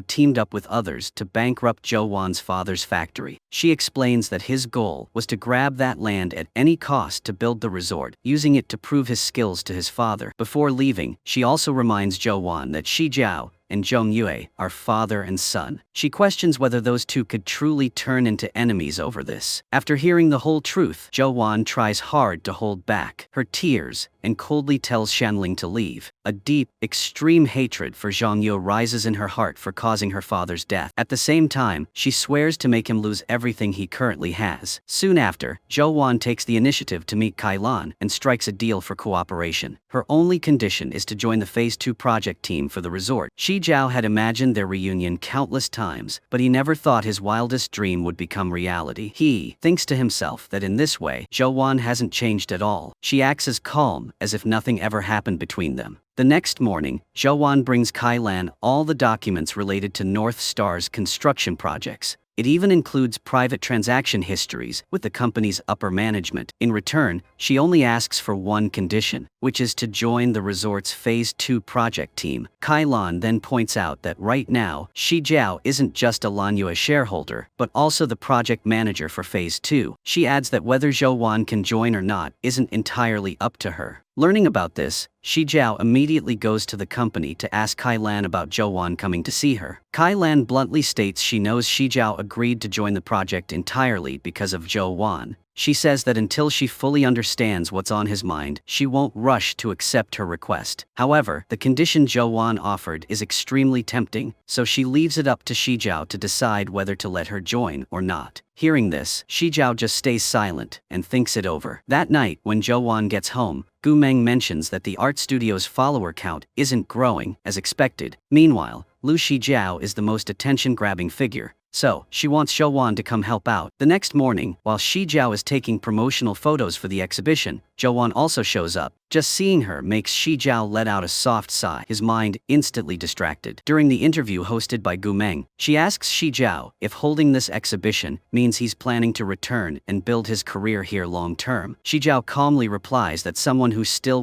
teamed up with others to bankrupt Zhou Wan's father's factory. She explains that his goal was to grab that land at any cost to build the resort, using it to prove his skills to his father. Before leaving, she also reminds Zhou Wan that Xi Jiao and Zhou Yue, our father and son. She questions whether those two could truly turn into enemies over this. After hearing the whole truth, Zhou Wan tries hard to hold back her tears and coldly tells Shanling to leave. A deep, extreme hatred for Zhang Yue rises in her heart for causing her father's death. At the same time, she swears to make him lose everything he currently has. Soon after, Zhou Wan takes the initiative to meet Kai Lan and strikes a deal for cooperation. Her only condition is to join the Phase 2 project team for the resort. Xi Jiao had imagined their reunion countless times, but he never thought his wildest dream would become reality. He thinks to himself that in this way, Zhou Wan hasn't changed at all. She acts as calm as if nothing ever happened between them. The next morning, Zhou Wan brings Kai Lan all the documents related to North Star's construction projects. It even includes private transaction histories with the company's upper management. In return, she only asks for one condition, which is to join the resort's Phase 2 project team. Kai Lan then points out that right now, Xi Jiao isn't just a Lan Yue shareholder, but also the project manager for Phase 2. She adds that whether Zhou Wan can join or not isn't entirely up to her. Learning about this, Xi Jiao immediately goes to the company to ask Kai Lan about Zhou Wan coming to see her. Kai Lan bluntly states she knows Xi Jiao agreed to join the project entirely because of Zhou Wan. She says that until she fully understands what's on his mind, she won't rush to accept her request. However, the condition Zhou Wan offered is extremely tempting, so she leaves it up to Xi Jiao to decide whether to let her join or not. Hearing this, Xi Jiao just stays silent and thinks it over. That night, when Zhou Wan gets home, Gu Meng mentions that the art studio's follower count isn't growing as expected. Meanwhile, Lu Xi Jiao is the most attention-grabbing figure, so she wants Zhou Wan to come help out. The next morning, while Xi Jiao is taking promotional photos for the exhibition, Zhou Wan also shows up. Just seeing her makes Xi Jiao let out a soft sigh, his mind instantly distracted. During the interview hosted by Gu Meng, she asks Xi Jiao if holding this exhibition means he's planning to return and build his career here long-term. Xi Jiao calmly replies that someone who still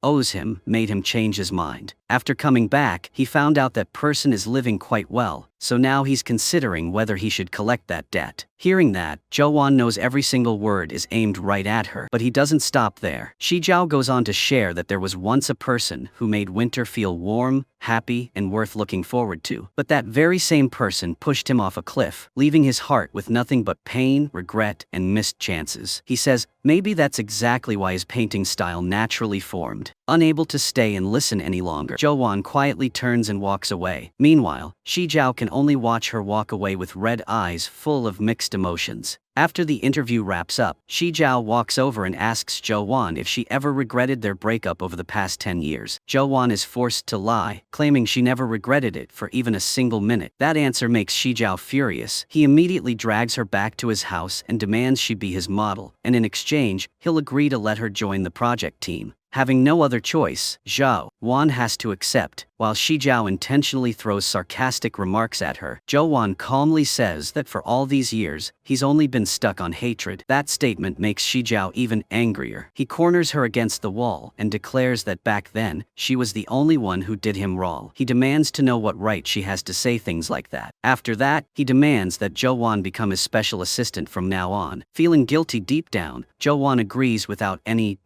owes him made him change his mind. After coming back, he found out that person is living quite well, so now he's considering whether he should collect that debt. Hearing that, Zhou Wan knows every single word is aimed right at her, but he doesn't stop there. Xi Jiao goes on to share that there was once a person who made winter feel warm, happy, and worth looking forward to. But that very same person pushed him off a cliff, leaving his heart with nothing but pain, regret, and missed chances. He says maybe that's exactly why his painting style naturally formed. Unable to stay and listen any longer, Zhou Wan quietly turns and walks away. Meanwhile, Xi Jiao can only watch her walk away with red eyes full of mixed emotions. After the interview wraps up, Xi Jiao walks over and asks Zhou Wan if she ever regretted their breakup over the past 10 years. Zhou Wan is forced to lie, claiming she never regretted it for even a single minute. That answer makes Xi Jiao furious. He immediately drags her back to his house and demands she be his model, and in exchange, he'll agree to let her join the project team. Having no other choice, Zhou Wan has to accept. While Xi Jiao intentionally throws sarcastic remarks at her, Zhou Wan calmly says that for all these years, he's only been stuck on hatred. That statement makes Xi Jiao even angrier. He corners her against the wall and declares that back then, she was the only one who did him wrong. He demands to know what right she has to say things like that. After that, he demands that Zhou Wan become his special assistant from now on. Feeling guilty deep down, Zhou Wan agrees without any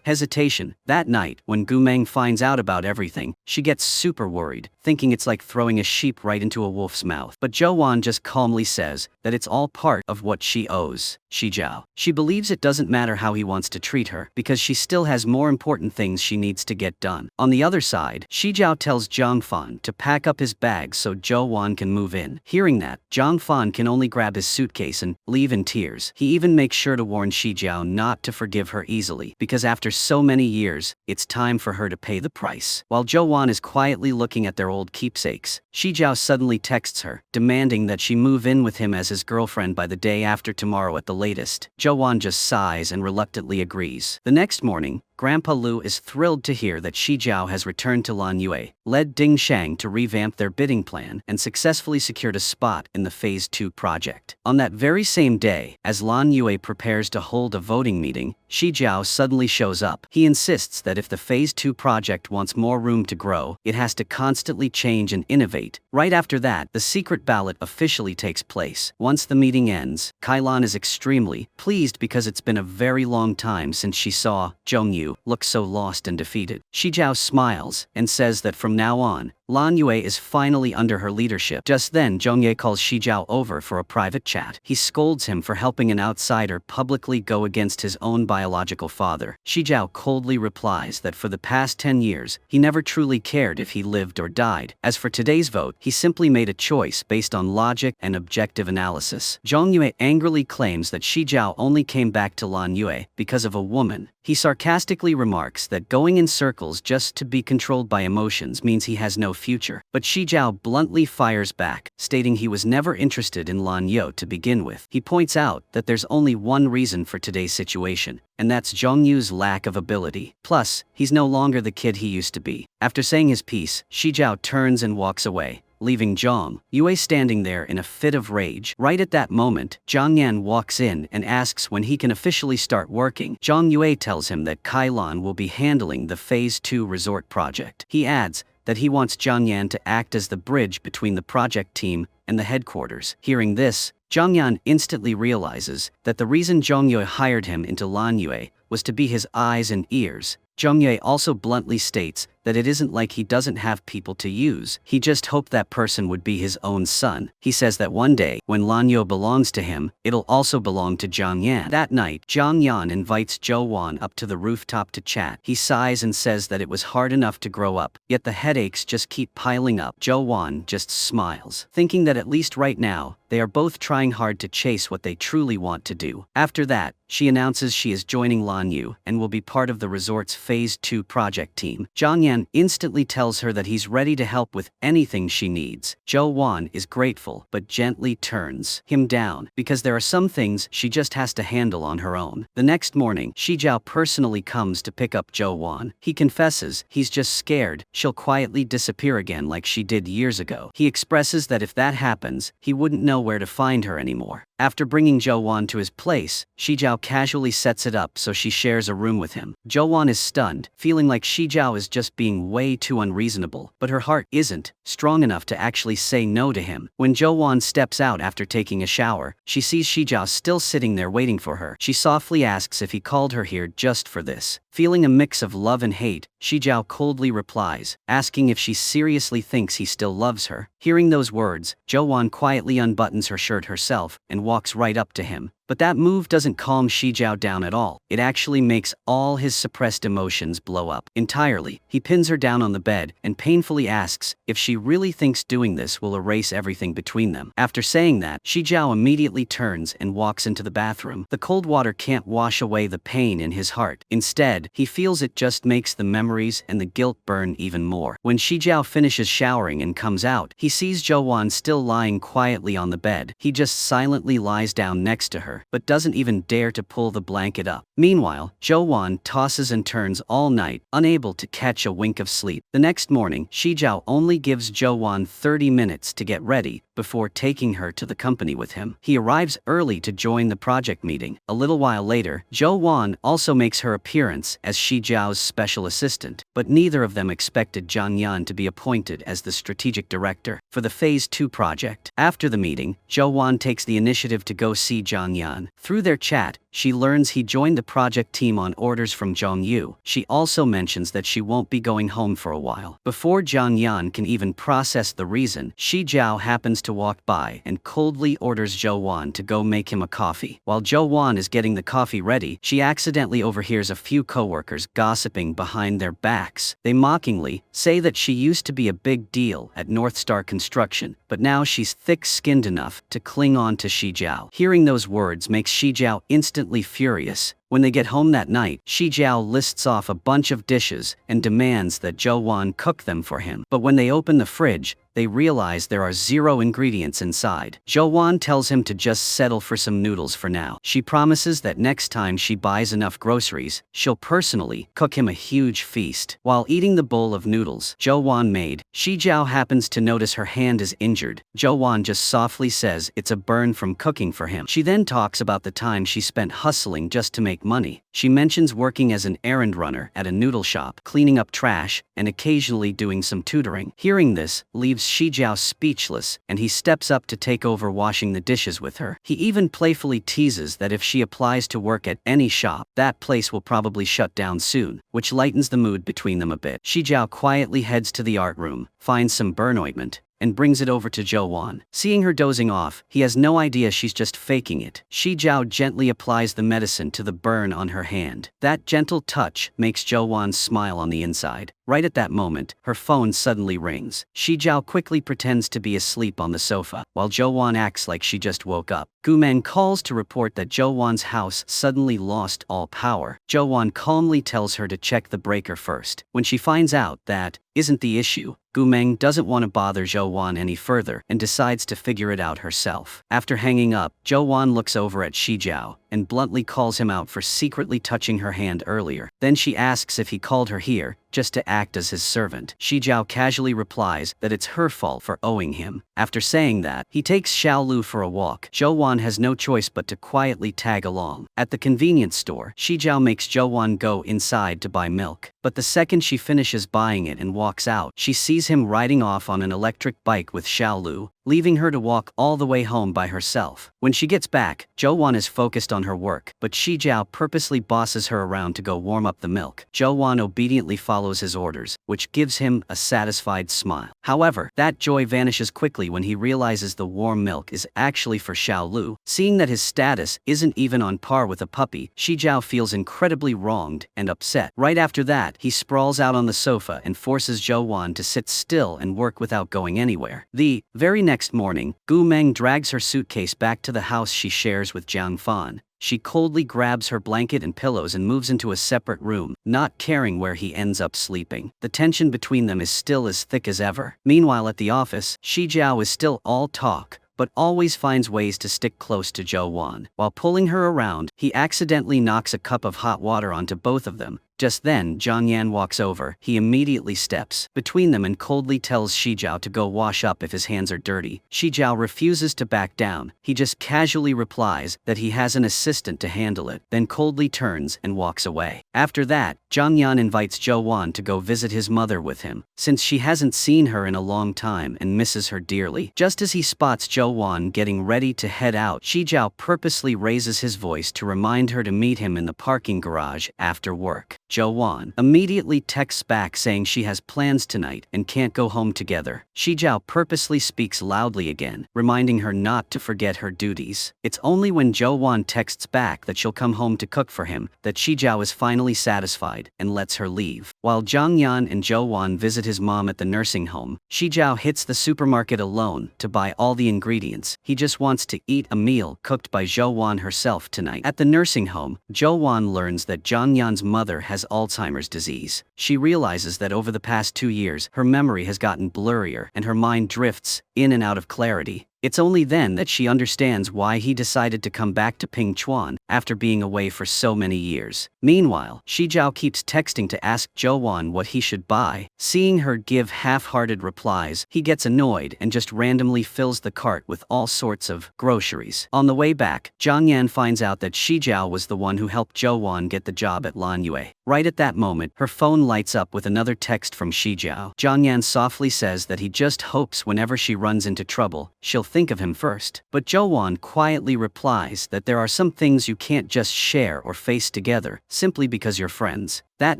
hesitation. That night, when Gu Meng finds out about everything, she gets super worried, thinking it's like throwing a sheep right into a wolf's mouth. But Zhou Wan just calmly says that it's all part of what she owes Xi Jiao. She believes it doesn't matter how he wants to treat her, because she still has more important things she needs to get done. On the other side, Xi Jiao tells Zhang Fan to pack up his bags so Zhou Wan can move in. Hearing that, Zhang Fan can only grab his suitcase and leave in tears. He even makes sure to warn Xi Jiao not to forgive her easily, because after so many years, it's time for her to pay the price. While Zhou Wan is quietly looking at their old keepsakes, Xi Jiao suddenly texts her, demanding that she move in with him as his girlfriend by the day after tomorrow at the latest. Zhou Wan just sighs and reluctantly agrees. The next morning, Grandpa Lu is thrilled to hear that Xi Jiao has returned to Lan Yue, led Ding Shang to revamp their bidding plan, and successfully secured a spot in the Phase 2 project. On that very same day, as Lan Yue prepares to hold a voting meeting, Xi Jiao suddenly shows up. He insists that if the Phase 2 project wants more room to grow, it has to constantly change and innovate. Right after that, the secret ballot officially takes place. Once the meeting ends, Kai Lan is extremely pleased because it's been a very long time since she saw Zhou Yu look so lost and defeated. Xi Jiao smiles and says that from now on, Lan Yue is finally under her leadership. Just then, Zhong calls Xi Jiao over for a private chat. He scolds him for helping an outsider publicly go against his own biological father. Xi Jiao coldly replies that for the past 10 years, he never truly cared if he lived or died. As for today's vote, he simply made a choice based on logic and objective analysis. Zhong Yue angrily claims that Xi Jiao only came back to Lan Yue because of a woman. He sarcastically remarks that going in circles just to be controlled by emotions means he has no future. But Xi Jiao bluntly fires back, stating he was never interested in Lan Yue to begin with. He points out that there's only one reason for today's situation, and that's Zhong Yu's lack of ability. Plus, he's no longer the kid he used to be. After saying his piece, Xi Jiao turns and walks away, leaving Zhong Yue standing there in a fit of rage. Right at that moment, Zhang Yan walks in and asks when he can officially start working. Zhong Yue tells him that Kailan will be handling the Phase 2 resort project. He adds that he wants Zhang Yan to act as the bridge between the project team and the headquarters. Hearing this, Zhang Yan instantly realizes that the reason Zhong Yue hired him into Lan Yue was to be his eyes and ears. Zhong Yue also bluntly states that it isn't like he doesn't have people to use, he just hoped that person would be his own son. He says that one day, when Lan Yue belongs to him, it'll also belong to Zhang Yan. That night, Zhang Yan invites Zhou Wan up to the rooftop to chat. He sighs and says that it was hard enough to grow up, yet the headaches just keep piling up. Zhou Wan just smiles, thinking that at least right now, they are both trying hard to chase what they truly want to do. After that, she announces she is joining Lan Yue and will be part of the resort's Phase 2 project team. Zhang Yan instantly tells her that he's ready to help with anything she needs. Zhou Wan is grateful, but gently turns him down, because there are some things she just has to handle on her own. The next morning, Xi Jiao personally comes to pick up Zhou Wan. He confesses he's just scared she'll quietly disappear again like she did years ago. He expresses that if that happens, he wouldn't know where to find her anymore. After bringing Zhou Wan to his place, Xi Jiao casually sets it up so she shares a room with him. Zhou Wan is stunned, feeling like Xi Jiao is just being way too unreasonable, but her heart isn't strong enough to actually say no to him. When Zhou Wan steps out after taking a shower, she sees Xi Jiao still sitting there waiting for her. She softly asks if he called her here just for this. Feeling a mix of love and hate, Xi Jiao coldly replies, asking if she seriously thinks he still loves her. Hearing those words, Zhou Wan quietly unbuttons her shirt herself and walks right up to him. But that move doesn't calm Xi Jiao down at all. It actually makes all his suppressed emotions blow up entirely. He pins her down on the bed and painfully asks if she really thinks doing this will erase everything between them. After saying that, Xi Jiao immediately turns and walks into the bathroom. The cold water can't wash away the pain in his heart. Instead, he feels it just makes the memories and the guilt burn even more. When Xi Jiao finishes showering and comes out, he sees Zhou Wan still lying quietly on the bed. He just silently lies down next to her, but doesn't even dare to pull the blanket up. Meanwhile, Zhou Wan tosses and turns all night, unable to catch a wink of sleep. The next morning, Xi Jiao only gives Zhou Wan 30 minutes to get ready before taking her to the company with him. He arrives early to join the project meeting. A little while later, Zhou Wan also makes her appearance as Xi Jiao's special assistant, but neither of them expected Zhang Yan to be appointed as the strategic director for the Phase 2 project. After the meeting, Zhou Wan takes the initiative to go see Zhang Yan. Through their chat, she learns he joined the project team on orders from Zhong Yu. She also mentions that she won't be going home for a while. Before Zhang Yan can even process the reason, Xi Jiao happens to walk by and coldly orders Zhou Wan to go make him a coffee. While Zhou Wan is getting the coffee ready, she accidentally overhears a few coworkers gossiping behind their backs. They mockingly say that she used to be a big deal at North Star Construction, but now she's thick-skinned enough to cling on to Xi Jiao. Hearing those words makes Xi Jiao instantly furious. When they get home that night, Xi Jiao lists off a bunch of dishes and demands that Zhou Wan cook them for him. But when they open the fridge, they realize there are 0 ingredients inside. Zhou Wan tells him to just settle for some noodles for now. She promises that next time she buys enough groceries, she'll personally cook him a huge feast. While eating the bowl of noodles Zhou Wan made, Xi Jiao happens to notice her hand is injured. Zhou Wan just softly says it's a burn from cooking for him. She then talks about the time she spent hustling just to make make money. She mentions working as an errand runner at a noodle shop, cleaning up trash, and occasionally doing some tutoring. Hearing this leaves Xi Jiao speechless, and he steps up to take over washing the dishes with her. He even playfully teases that if she applies to work at any shop, that place will probably shut down soon, which lightens the mood between them a bit. Xi Jiao quietly heads to the art room, finds some burn ointment, and brings it over to Zhou Wan. Seeing her dozing off, he has no idea she's just faking it. Xi Jiao gently applies the medicine to the burn on her hand. That gentle touch makes Zhou Wan smile on the inside. Right at that moment, her phone suddenly rings. Xi Jiao quickly pretends to be asleep on the sofa, while Zhou Wan acts like she just woke up. Gu Meng calls to report that Zhou Wan's house suddenly lost all power. Zhou Wan calmly tells her to check the breaker first. When she finds out that isn't the issue, Gu Meng doesn't want to bother Zhou Wan any further and decides to figure it out herself. After hanging up, Zhou Wan looks over at Xi Jiao and bluntly calls him out for secretly touching her hand earlier. Then she asks if he called her here just to act as his servant. Xi Jiao casually replies that it's her fault for owing him. After saying that, he takes Xiao Lu for a walk. Zhou Wan has no choice but to quietly tag along. At the convenience store, Xi Jiao makes Zhou Wan go inside to buy milk. But the second she finishes buying it and walks out, she sees him riding off on an electric bike with Xiao Lu, leaving her to walk all the way home by herself. When she gets back, Zhou Wan is focused on her work, but Xi Jiao purposely bosses her around to go warm up the milk. Zhou Wan obediently follows his orders, which gives him a satisfied smile. However, that joy vanishes quickly when he realizes the warm milk is actually for Xiao Lu. Seeing that his status isn't even on par with a puppy, Xi Jiao feels incredibly wronged and upset. Right after that, he sprawls out on the sofa and forces Zhou Wan to sit still and work without going anywhere. The very next morning, Gu Meng drags her suitcase back to the house she shares with Jiang Fan. She coldly grabs her blanket and pillows and moves into a separate room, not caring where he ends up sleeping. The tension between them is still as thick as ever. Meanwhile at the office, Xi Jiao is still all talk, but always finds ways to stick close to Zhou Wan. While pulling her around, he accidentally knocks a cup of hot water onto both of them. Just then, Zhang Yan walks over. He immediately steps between them and coldly tells Xi Jiao to go wash up if his hands are dirty. Xi Jiao refuses to back down. He just casually replies that he has an assistant to handle it, then coldly turns and walks away. After that, Zhang Yan invites Zhou Wan to go visit his mother with him, since she hasn't seen her in a long time and misses her dearly. Just as he spots Zhou Wan getting ready to head out, Xi Jiao purposely raises his voice to remind her to meet him in the parking garage after work. Zhou Wan immediately texts back saying she has plans tonight and can't go home together. Xi Jiao purposely speaks loudly again, reminding her not to forget her duties. It's only when Zhou Wan texts back that she'll come home to cook for him that Xi Jiao is finally satisfied and lets her leave. While Zhang Yan and Zhou Wan visit his mom at the nursing home, Xi Jiao hits the supermarket alone to buy all the ingredients. He just wants to eat a meal cooked by Zhou Wan herself tonight. At the nursing home, Zhou Wan learns that Zhang Yan's mother has Alzheimer's disease. She realizes that over the past 2 years, her memory has gotten blurrier and her mind drifts in and out of clarity. It's only then that she understands why he decided to come back to Pingchuan after being away for so many years. Meanwhile, Xi Jiao keeps texting to ask Zhou Wan what he should buy. Seeing her give half-hearted replies, he gets annoyed and just randomly fills the cart with all sorts of groceries. On the way back, Zhang Yan finds out that Xi Jiao was the one who helped Zhou Wan get the job at Lan Yue. Right at that moment, her phone lights up with another text from Xi Jiao. Zhang Yan softly says that he just hopes whenever she runs into trouble, she'll think of him first. But Zhou Wan quietly replies that there are some things you can't just share or face together, simply because you're friends. That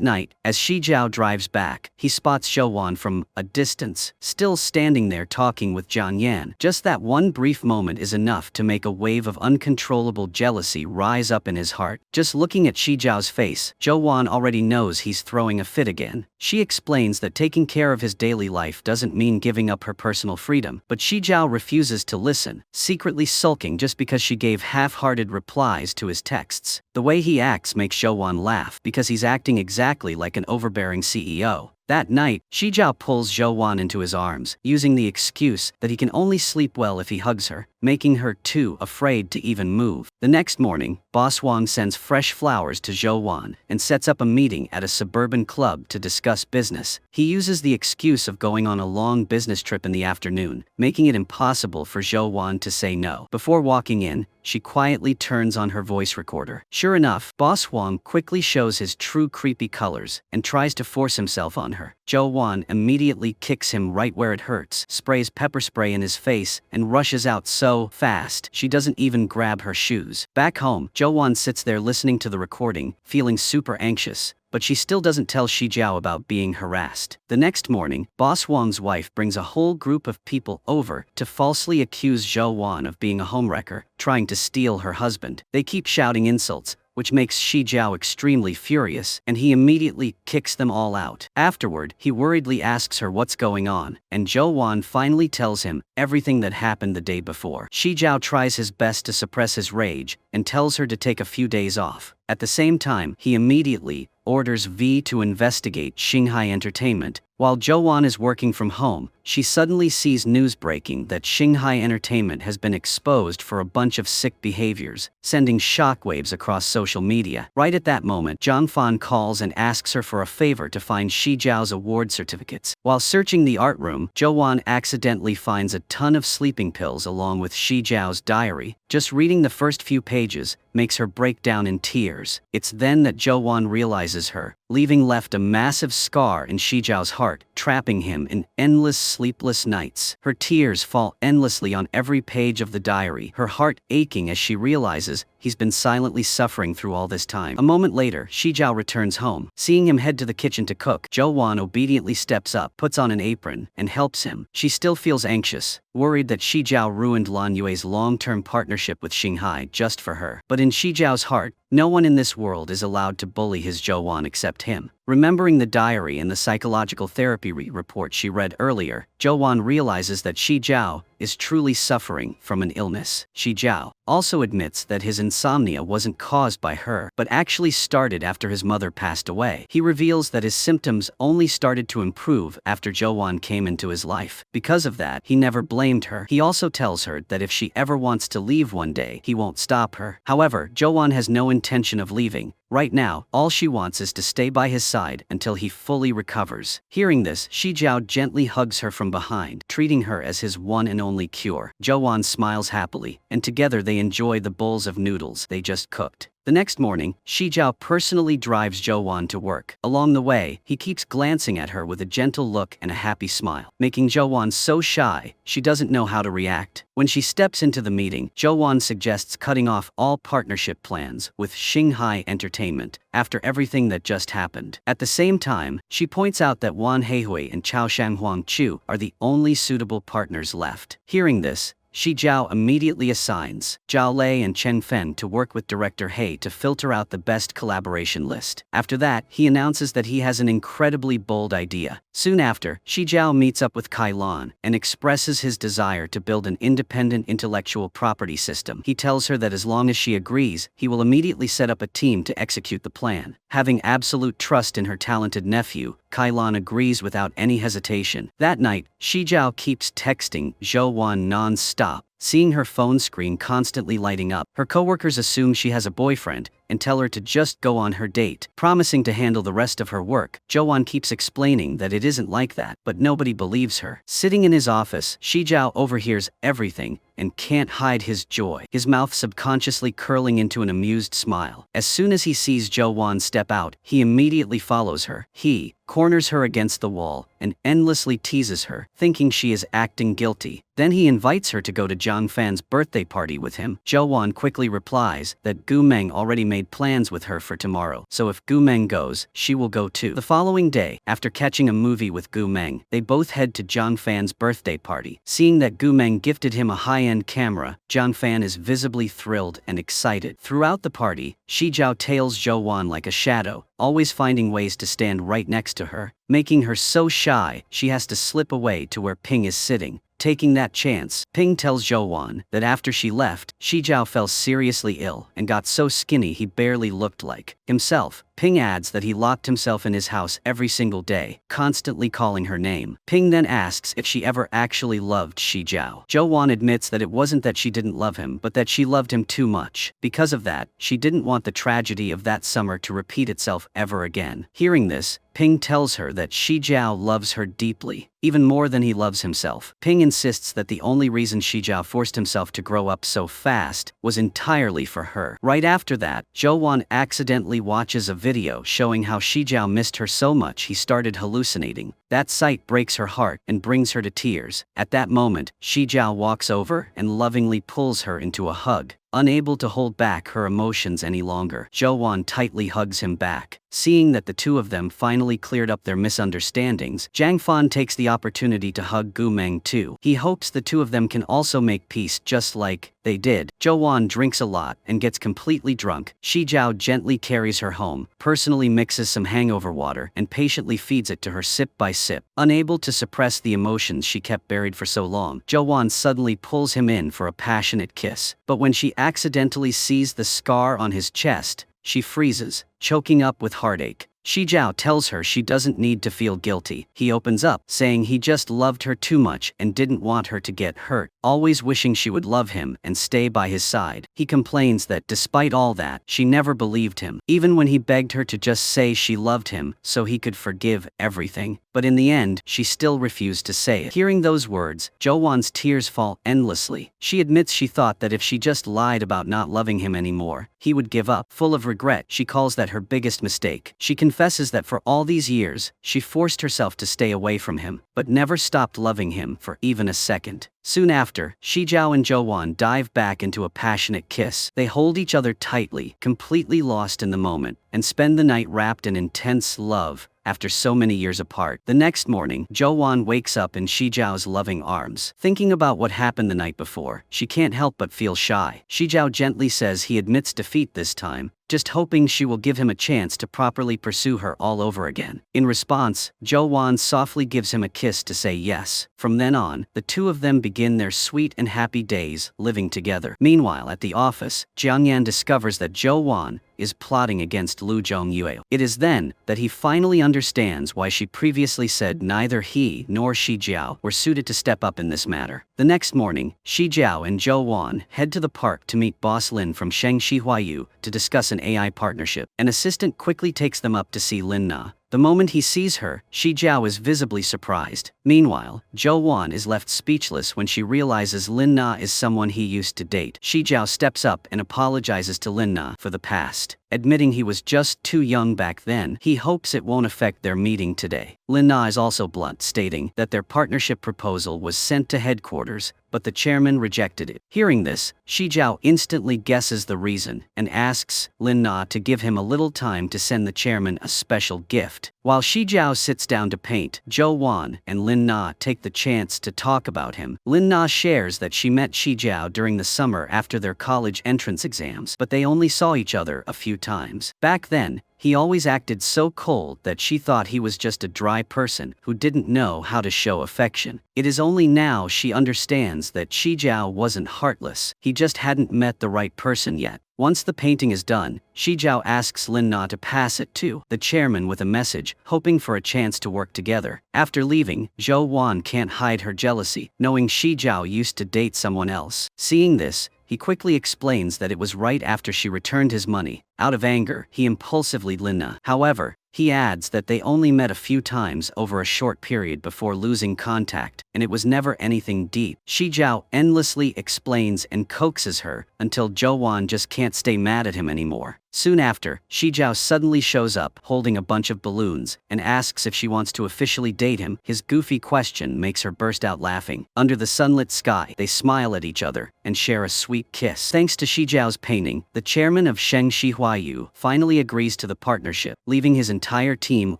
night, as Xi Jiao drives back, he spots Zhou Wan from a distance, still standing there talking with Zhang Yan. Just that one brief moment is enough to make a wave of uncontrollable jealousy rise up in his heart. Just looking at Xi Jiao's face, Zhou Wan already knows he's throwing a fit again. She explains that taking care of his daily life doesn't mean giving up her personal freedom, but Xi Jiao refuses to listen, secretly sulking just because she gave half-hearted replies to his texts. The way he acts makes Zhou Wan laugh because he's acting exactly like an overbearing CEO. That night, Xi Jiao pulls Zhou Wan into his arms, using the excuse that he can only sleep well if he hugs her, making her too afraid to even move. The next morning, Boss Wang sends fresh flowers to Zhou Wan and sets up a meeting at a suburban club to discuss business. He uses the excuse of going on a long business trip in the afternoon, making it impossible for Zhou Wan to say no. Before walking in, she quietly turns on her voice recorder. Sure enough, Boss Wang quickly shows his true creepy colors and tries to force himself on her. Zhou Wan immediately kicks him right where it hurts, sprays pepper spray in his face, and rushes out so fast she doesn't even grab her shoes. Back home, Zhou Wan sits there listening to the recording, feeling super anxious, but she still doesn't tell Xi Jiao about being harassed. The next morning, Boss Wang's wife brings a whole group of people over to falsely accuse Zhou Wan of being a homewrecker, trying to steal her husband. They keep shouting insults, which makes Xi Jiao extremely furious, and he immediately kicks them all out. Afterward, he worriedly asks her what's going on, and Zhou Wan finally tells him everything that happened the day before. Xi Jiao tries his best to suppress his rage and tells her to take a few days off. At the same time, he immediately orders V to investigate Shanghai Entertainment. While Zhou Wan is working from home, she suddenly sees news breaking that Shanghai Entertainment has been exposed for a bunch of sick behaviors, sending shockwaves across social media. Right at that moment, Zhang Fan calls and asks her for a favor to find Xi Jiao's award certificates. While searching the art room, Zhou Wan accidentally finds a ton of sleeping pills along with Xi Jiao's diary. Just reading the first few pages makes her break down in tears. It's then that Zhou Wan realizes her, leaving left a massive scar in Xi Jiao's heart, trapping him in endless sleepless nights. Her tears fall endlessly on every page of the diary, her heart aching as she realizes he's been silently suffering through all this time. A moment later, Xi Jiao returns home. Seeing him head to the kitchen to cook, Zhou Wan obediently steps up, puts on an apron, and helps him. She still feels anxious, worried that Xi Jiao ruined Lan Yue's long-term partnership with Shanghai just for her. But in Xi Jiao's heart, no one in this world is allowed to bully his Zhou Wan except him. Remembering the diary and the psychological therapy report she read earlier, Zhou Wan realizes that Xi Jiao is truly suffering from an illness. Xi Jiao also admits that his insomnia wasn't caused by her, but actually started after his mother passed away. He reveals that his symptoms only started to improve after Zhou Wan came into his life. Because of that, he never blamed her. He also tells her that if she ever wants to leave one day, he won't stop her. However, Zhou Wan has no intention of leaving. Right now, all she wants is to stay by his side until he fully recovers. Hearing this, Xi Jiao gently hugs her from behind, treating her as his one and only cure. Zhou Wan smiles happily, and together they enjoy the bowls of noodles they just cooked. The next morning, Xi Jiao personally drives Zhou Wan to work. Along the way, he keeps glancing at her with a gentle look and a happy smile, making Zhou Wan so shy she doesn't know how to react. When she steps into the meeting, Zhou Wan suggests cutting off all partnership plans with Shanghai Entertainment after everything that just happened. At the same time, she points out that Wan Heihui and Chao Shanghuang Chu are the only suitable partners left. Hearing this, Xi Jiao immediately assigns Zhao Lei and Chen Fen to work with director He to filter out the best collaboration list. After that, he announces that he has an incredibly bold idea. Soon after, Xi Jiao meets up with Kai Lan and expresses his desire to build an independent intellectual property system. He tells her that as long as she agrees, he will immediately set up a team to execute the plan. Having absolute trust in her talented nephew, Kai Lan agrees without any hesitation. That night, Xi Jiao keeps texting Zhou Wan non-stop, seeing her phone screen constantly lighting up. Her coworkers assume she has a boyfriend and tell her to just go on her date, promising to handle the rest of her work. Zhou Wan keeps explaining that it isn't like that, but nobody believes her. Sitting in his office, Xi Jiao overhears everything and can't hide his joy, his mouth subconsciously curling into an amused smile. As soon as he sees Zhou Wan step out, he immediately follows her. He corners her against the wall and endlessly teases her, thinking she is acting guilty. Then he invites her to go to Zhang Fan's birthday party with him. Zhou Wan quickly replies that Gu Meng already made plans with her for tomorrow, so if Gu Meng goes, she will go too. The following day, after catching a movie with Gu Meng, they both head to Zhang Fan's birthday party. Seeing that Gu Meng gifted him a high-end camera, Zhang Fan is visibly thrilled and excited. Throughout the party, Xi Jiao tails Zhou Wan like a shadow, always finding ways to stand right next to her, making her so shy she has to slip away to where Ping is sitting. Taking that chance, Ping tells Zhou Wan that after she left, Xi Jiao fell seriously ill and got so skinny he barely looked like himself. Ping adds that he locked himself in his house every single day, constantly calling her name. Ping then asks if she ever actually loved Xi Jiao. Zhou Wan admits that it wasn't that she didn't love him but that she loved him too much. Because of that, she didn't want the tragedy of that summer to repeat itself ever again. Hearing this, Ping tells her that Xi Jiao loves her deeply, even more than he loves himself. Ping insists that the only reason Xi Jiao forced himself to grow up so fast was entirely for her. Right after that, Zhou Wan accidentally watches a video showing how Xi Jiao missed her so much he started hallucinating. That sight breaks her heart and brings her to tears. At that moment, Xi Jiao walks over and lovingly pulls her into a hug. Unable to hold back her emotions any longer, Zhou Wan tightly hugs him back. Seeing that the two of them finally cleared up their misunderstandings, Zhang Fan takes the opportunity to hug Gu Meng too. He hopes the two of them can also make peace just like they did. Zhou Wan drinks a lot and gets completely drunk. Xi Jiao gently carries her home, personally mixes some hangover water and patiently feeds it to her sip by sip. Unable to suppress the emotions she kept buried for so long, Zhou Wan suddenly pulls him in for a passionate kiss. But when she accidentally sees the scar on his chest, she freezes, choking up with heartache. Xi Jiao tells her she doesn't need to feel guilty. He opens up, saying he just loved her too much and didn't want her to get hurt, always wishing she would love him and stay by his side. He complains that despite all that, she never believed him, even when he begged her to just say she loved him so he could forgive everything. But in the end, she still refused to say it. Hearing those words, Zhou Wan's tears fall endlessly. She admits she thought that if she just lied about not loving him anymore, he would give up. Full of regret, she calls that her biggest mistake. She confesses that for all these years, she forced herself to stay away from him, but never stopped loving him for even a second. Soon after, Xi Jiao and Zhou Wan dive back into a passionate kiss. They hold each other tightly, completely lost in the moment, and spend the night wrapped in intense love. After so many years apart, the next morning, Zhou Wan wakes up in Xi Jiao's loving arms. Thinking about what happened the night before, she can't help but feel shy. Xi Jiao gently says he admits defeat this time, just hoping she will give him a chance to properly pursue her all over again. In response, Zhou Wan softly gives him a kiss to say yes. From then on, the two of them begin their sweet and happy days living together. Meanwhile, at the office, Jiang Yan discovers that Zhou Wan is plotting against Lu Xi. It is then that he finally understands why she previously said neither he nor Xi Jiao were suited to step up in this matter. The next morning, Xi Jiao and Zhou Wan head to the park to meet Boss Lin from Sheng Shihuayu to discuss an AI partnership. An assistant quickly takes them up to see Lin Na. The moment he sees her, Xi Jiao is visibly surprised. Meanwhile, Zhou Wan is left speechless when she realizes Lin Na is someone he used to date. Xi Jiao steps up and apologizes to Lin Na for the past, admitting he was just too young back then. He hopes it won't affect their meeting today. Lin Na is also blunt, stating that their partnership proposal was sent to headquarters, but the chairman rejected it. Hearing this, Xi Jiao instantly guesses the reason and asks Lin Na to give him a little time to send the chairman a special gift. While Xi Jiao sits down to paint, Zhou Wan and Lin Na take the chance to talk about him. Lin Na shares that she met Xi Jiao during the summer after their college entrance exams, but they only saw each other a few times. Back then, he always acted so cold that she thought he was just a dry person who didn't know how to show affection. It is only now she understands that Xi Jiao wasn't heartless, he just hadn't met the right person yet. Once the painting is done, Xi Jiao asks Lin Na to pass it to the chairman with a message, hoping for a chance to work together. After leaving, Zhou Wan can't hide her jealousy, knowing Xi Jiao used to date someone else. Seeing this, he quickly explains that it was right after she returned his money. Out of anger, he impulsively Lin Na. However, he adds that they only met a few times over a short period before losing contact, and it was never anything deep. Xi Jiao endlessly explains and coaxes her until Zhou Wan just can't stay mad at him anymore. Soon after, Xi Jiao suddenly shows up holding a bunch of balloons and asks if she wants to officially date him. His goofy question makes her burst out laughing. Under the sunlit sky, they smile at each other and share a sweet kiss. Thanks to Xi Jiao's painting, the chairman of Sheng Shihuayu finally agrees to the partnership, leaving his entire team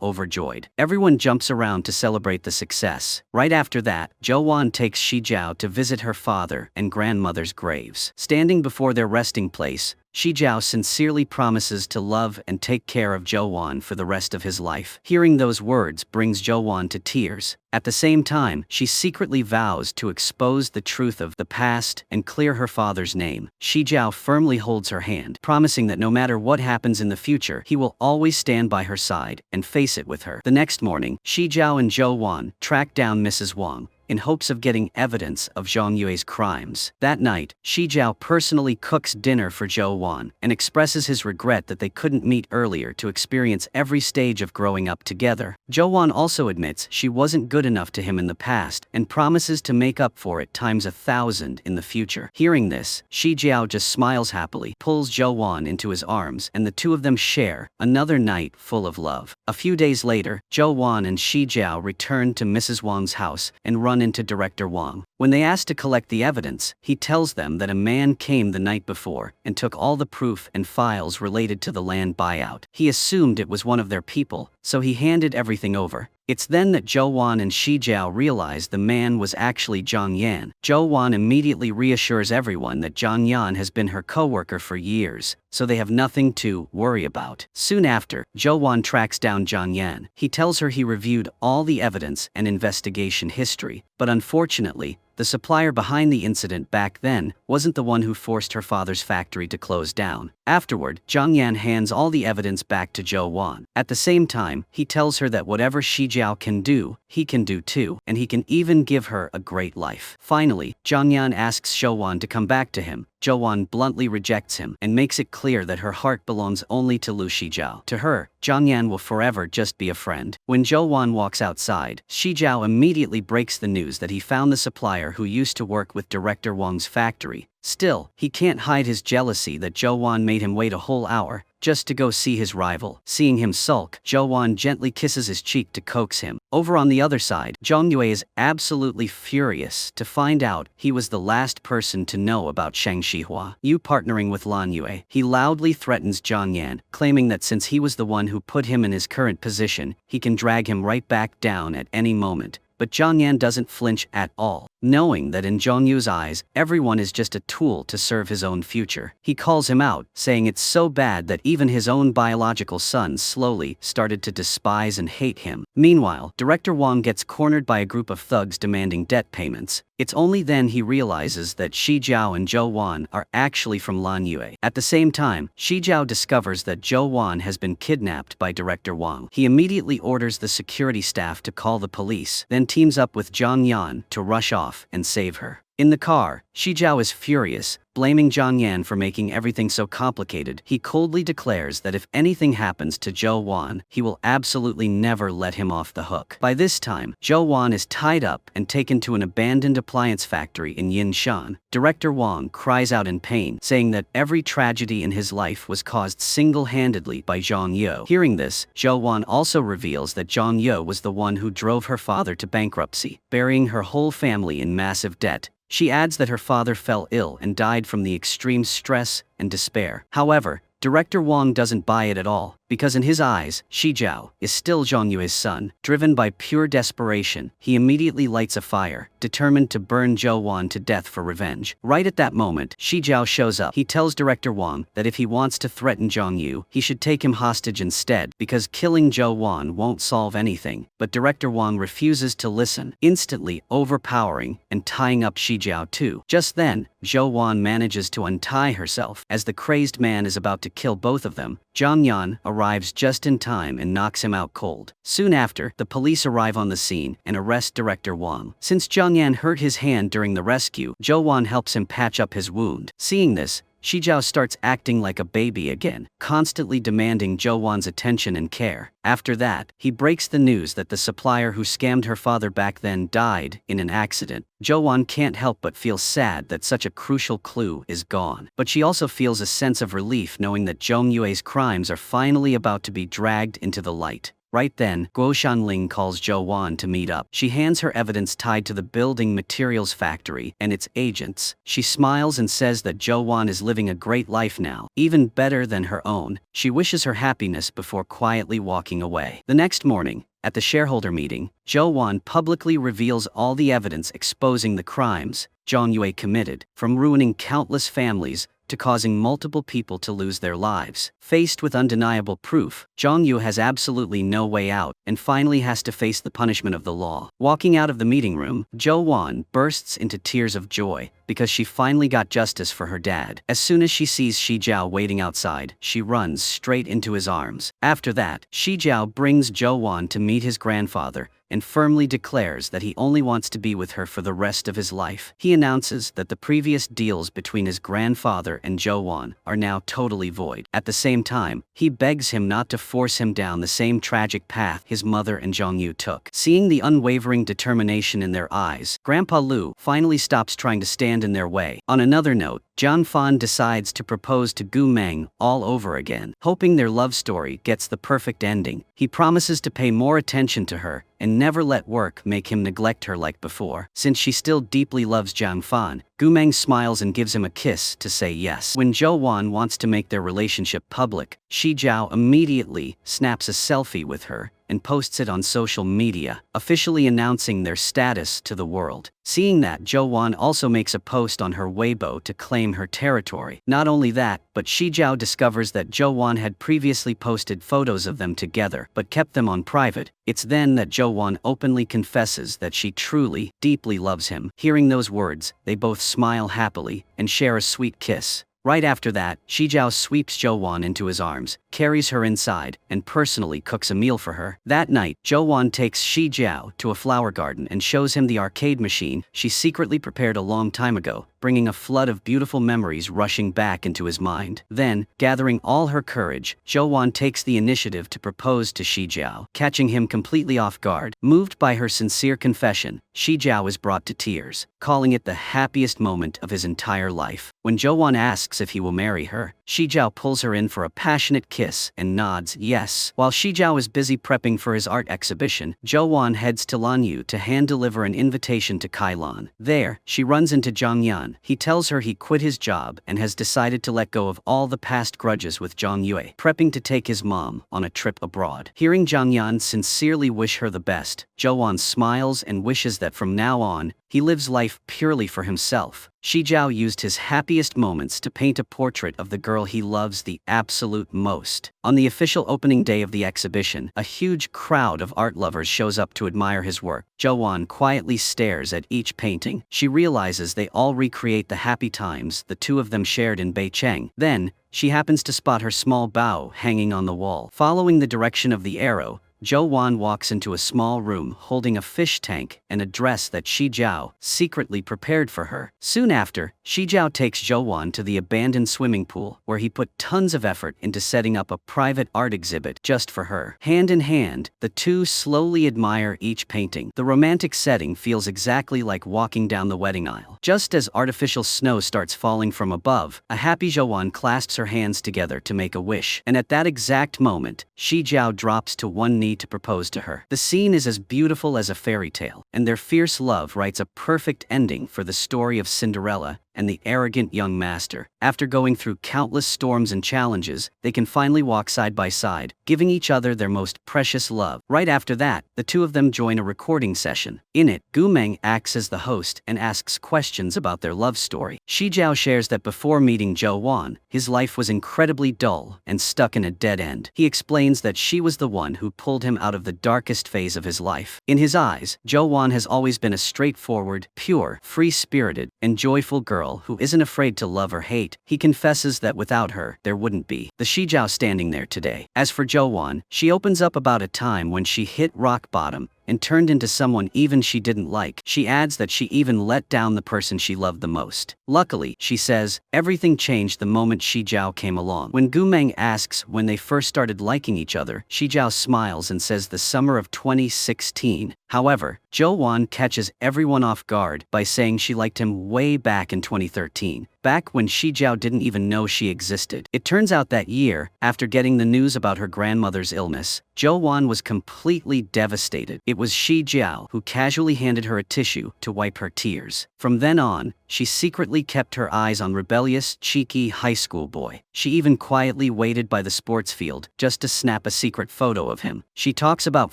overjoyed. Everyone jumps around to celebrate the success. Right after that, Zhou Wan takes Xi Jiao to visit her father and grandmother's graves. Standing before their resting place, Xi Jiao sincerely promises to love and take care of Zhou Wan for the rest of his life. Hearing those words brings Zhou Wan to tears. At the same time, she secretly vows to expose the truth of the past and clear her father's name. Xi Jiao firmly holds her hand, promising that no matter what happens in the future, he will always stand by her side and face it with her. The next morning, Xi Jiao and Zhou Wan track down Mrs. Wang, in hopes of getting evidence of Zhang Yue's crimes. That night, Xi Jiao personally cooks dinner for Zhou Wan and expresses his regret that they couldn't meet earlier to experience every stage of growing up together. Zhou Wan also admits she wasn't good enough to him in the past and promises to make up for it times 1,000 in the future. Hearing this, Xi Jiao just smiles happily, pulls Zhou Wan into his arms, and the two of them share another night full of love. A few days later, Zhou Wan and Xi Jiao return to Mrs. Wang's house and run into Director Wang. When they ask to collect the evidence, he tells them that a man came the night before and took all the proof and files related to the land buyout. He assumed it was one of their people, so he handed everything over. It's then that Zhou Wan and Xi Jiao realize the man was actually Zhang Yan. Zhou Wan immediately reassures everyone that Zhang Yan has been her co-worker for years, so they have nothing to worry about. Soon after, Zhou Wan tracks down Zhang Yan. He tells her he reviewed all the evidence and investigation history, but unfortunately, the supplier behind the incident back then wasn't the one who forced her father's factory to close down. Afterward, Zhang Yan hands all the evidence back to Zhou Wan. At the same time, he tells her that whatever Xi Jiao can do, he can do too, and he can even give her a great life. Finally, Zhang Yan asks Zhou Wan to come back to him. Zhou Wan bluntly rejects him and makes it clear that her heart belongs only to Lu Xi Jiao. To her, Zhang Yan will forever just be a friend. When Zhou Wan walks outside, Xi Jiao immediately breaks the news that he found the supplier who used to work with Director Wang's factory. Still, he can't hide his jealousy that Zhou Wan made him wait a whole hour just to go see his rival. Seeing him sulk, Zhou Wan gently kisses his cheek to coax him. Over on the other side, Zhang Yue is absolutely furious to find out he was the last person to know about Shang Xihua partnering with Lan Yue. He loudly threatens Zhang Yan, claiming that since he was the one who put him in his current position, he can drag him right back down at any moment. But Zhang Yan doesn't flinch at all, knowing that in Zhang Yu's eyes, everyone is just a tool to serve his own future. He calls him out, saying it's so bad that even his own biological son slowly started to despise and hate him. Meanwhile, Director Wang gets cornered by a group of thugs demanding debt payments. It's only then he realizes that Xi Jiao and Zhou Wan are actually from Lan Yue. At the same time, Xi Jiao discovers that Zhou Wan has been kidnapped by Director Wang. He immediately orders the security staff to call the police, then teams up with Zhang Yan to rush off and save her. In the car, Xi Jiao is furious, blaming Zhang Yan for making everything so complicated. He coldly declares that if anything happens to Zhou Wan, he will absolutely never let him off the hook. By this time, Zhou Wan is tied up and taken to an abandoned appliance factory in Yinshan. Director Wang cries out in pain, saying that every tragedy in his life was caused single-handedly by Zhang Yue. Hearing this, Zhou Wan also reveals that Zhang Yue was the one who drove her father to bankruptcy, burying her whole family in massive debt. She adds that her father fell ill and died from the extreme stress and despair. However, Director Wang doesn't buy it at all, because in his eyes, Xi Jiao is still Zhang Yue's son. Driven by pure desperation, he immediately lights a fire, determined to burn Zhou Wan to death for revenge. Right at that moment, Xi Jiao shows up. He tells Director Wang that if he wants to threaten Zhang Yu, he should take him hostage instead, because killing Zhou Wan won't solve anything. But Director Wang refuses to listen, instantly overpowering and tying up Xi Jiao too. Just then, Zhou Wan manages to untie herself. As the crazed man is about to kill both of them, Zhang Yan arrives just in time and knocks him out cold. Soon after, the police arrive on the scene and arrest Director Wang. Since Zhang Yan hurt his hand during the rescue, Zhou Wan helps him patch up his wound. Seeing this, Xi Jiao starts acting like a baby again, constantly demanding Zhou Wan's attention and care. After that, he breaks the news that the supplier who scammed her father back then died in an accident. Zhou Wan can't help but feel sad that such a crucial clue is gone. But she also feels a sense of relief knowing that Zhang Yue's crimes are finally about to be dragged into the light. Right then, Guo Shanling calls Zhou Wan to meet up. She hands her evidence tied to the building materials factory and its agents. She smiles and says that Zhou Wan is living a great life now, even better than her own. She wishes her happiness before quietly walking away. The next morning, at the shareholder meeting, Zhou Wan publicly reveals all the evidence exposing the crimes Zhang Yue committed, from ruining countless families to causing multiple people to lose their lives. Faced with undeniable proof, Zhang Yu has absolutely no way out and finally has to face the punishment of the law. Walking out of the meeting room, Zhou Wan bursts into tears of joy because she finally got justice for her dad. As soon as she sees Xi Jiao waiting outside, she runs straight into his arms. After that, Xi Jiao brings Zhou Wan to meet his grandfather and firmly declares that he only wants to be with her for the rest of his life. He announces that the previous deals between his grandfather and Zhou Wan are now totally void. At the same time, he begs him not to force him down the same tragic path his mother and Zhang Yu took. Seeing the unwavering determination in their eyes, Grandpa Lu finally stops trying to stand in their way. On another note, Jian Fan decides to propose to Gu Meng all over again. Hoping their love story gets the perfect ending, he promises to pay more attention to her and never let work make him neglect her like before. Since she still deeply loves Jian Fan, Gu Meng smiles and gives him a kiss to say yes. When Zhou Wan wants to make their relationship public, Xi Jiao immediately snaps a selfie with her and posts it on social media, officially announcing their status to the world. Seeing that, Zhou Wan also makes a post on her Weibo to claim her territory. Not only that, but Xi Jiao discovers that Zhou Wan had previously posted photos of them together but kept them on private. It's then that Zhou Wan openly confesses that she truly, deeply loves him. Hearing those words, they both smile happily and share a sweet kiss. Right after that, Xi Jiao sweeps Zhou Wan into his arms, carries her inside, and personally cooks a meal for her. That night, Zhou Wan takes Xi Jiao to a flower garden and shows him the arcade machine she secretly prepared a long time ago, bringing a flood of beautiful memories rushing back into his mind. Then, gathering all her courage, Zhou Wan takes the initiative to propose to Xi Jiao, catching him completely off guard. Moved by her sincere confession, Xi Jiao is brought to tears, calling it the happiest moment of his entire life. When Zhou Wan asks if he will marry her, Xi Jiao pulls her in for a passionate kiss and nods yes. While Xi Jiao is busy prepping for his art exhibition, Zhou Wan heads to Lanyu to hand-deliver an invitation to Kailan. There, she runs into Zhang Yan. He tells her he quit his job and has decided to let go of all the past grudges with Zhang Yue, prepping to take his mom on a trip abroad. Hearing Zhang Yan sincerely wish her the best, Zhou Wan smiles and wishes that from now on, he lives life purely for himself. Xi Jiao used his happiest moments to paint a portrait of the girl he loves the absolute most. On the official opening day of the exhibition, a huge crowd of art lovers shows up to admire his work. Zhou Wan quietly stares at each painting. She realizes they all recreate the happy times the two of them shared in Beicheng. Then, she happens to spot her small bow hanging on the wall. Following the direction of the arrow, Zhou Wan walks into a small room holding a fish tank and a dress that Xi Jiao secretly prepared for her. Soon after, Xi Jiao takes Zhou Wan to the abandoned swimming pool where he put tons of effort into setting up a private art exhibit just for her. Hand in hand, the two slowly admire each painting. The romantic setting feels exactly like walking down the wedding aisle. Just as artificial snow starts falling from above, a happy Zhou Wan clasps her hands together to make a wish. And at that exact moment, Xi Jiao drops to one knee to propose to her. The scene is as beautiful as a fairy tale, and their fierce love writes a perfect ending for the story of Cinderella and the arrogant young master. After going through countless storms and challenges, they can finally walk side by side, giving each other their most precious love. Right after that, the two of them join a recording session. In it, Gu Meng acts as the host and asks questions about their love story. Xi Jiao shares that before meeting Zhou Wan, his life was incredibly dull and stuck in a dead end. He explains that she was the one who pulled him out of the darkest phase of his life. In his eyes, Zhou Wan has always been a straightforward, pure, free-spirited, and joyful girl who isn't afraid to love or hate. He confesses that without her, there wouldn't be the Xi Jiao standing there today. As for Zhou Wan, she opens up about a time when she hit rock bottom and turned into someone even she didn't like. She adds that she even let down the person she loved the most. Luckily, she says, everything changed the moment Xi Jiao came along. When Gu Meng asks when they first started liking each other, Xi Jiao smiles and says the summer of 2016. However, Zhou Wan catches everyone off guard by saying she liked him way back in 2013, back when Xi Jiao didn't even know she existed. It turns out that year, after getting the news about her grandmother's illness, Zhou Wan was completely devastated. It was Xi Jiao who casually handed her a tissue to wipe her tears. From then on, she secretly kept her eyes on Rebellious, cheeky high school boy. She even quietly waited by the sports field just to snap a secret photo of him. She talks about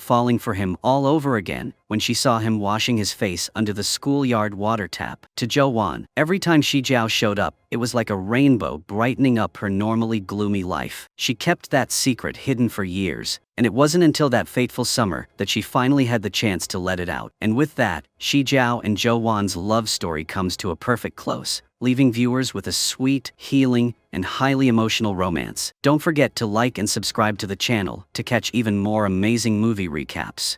falling for him all over again when she saw him washing his face under the schoolyard water tap. To Zhou Wan, every time Xi Jiao showed up, it was like a rainbow brightening up her normally gloomy life. She kept that secret hidden for years, and it wasn't until that fateful summer that she finally had the chance to let it out. And with that, Xi Jiao and Zhou Wan's love story comes to a perfect close, leaving viewers with a sweet, healing, and highly emotional romance. Don't forget to like and subscribe to the channel to catch even more amazing movie recaps.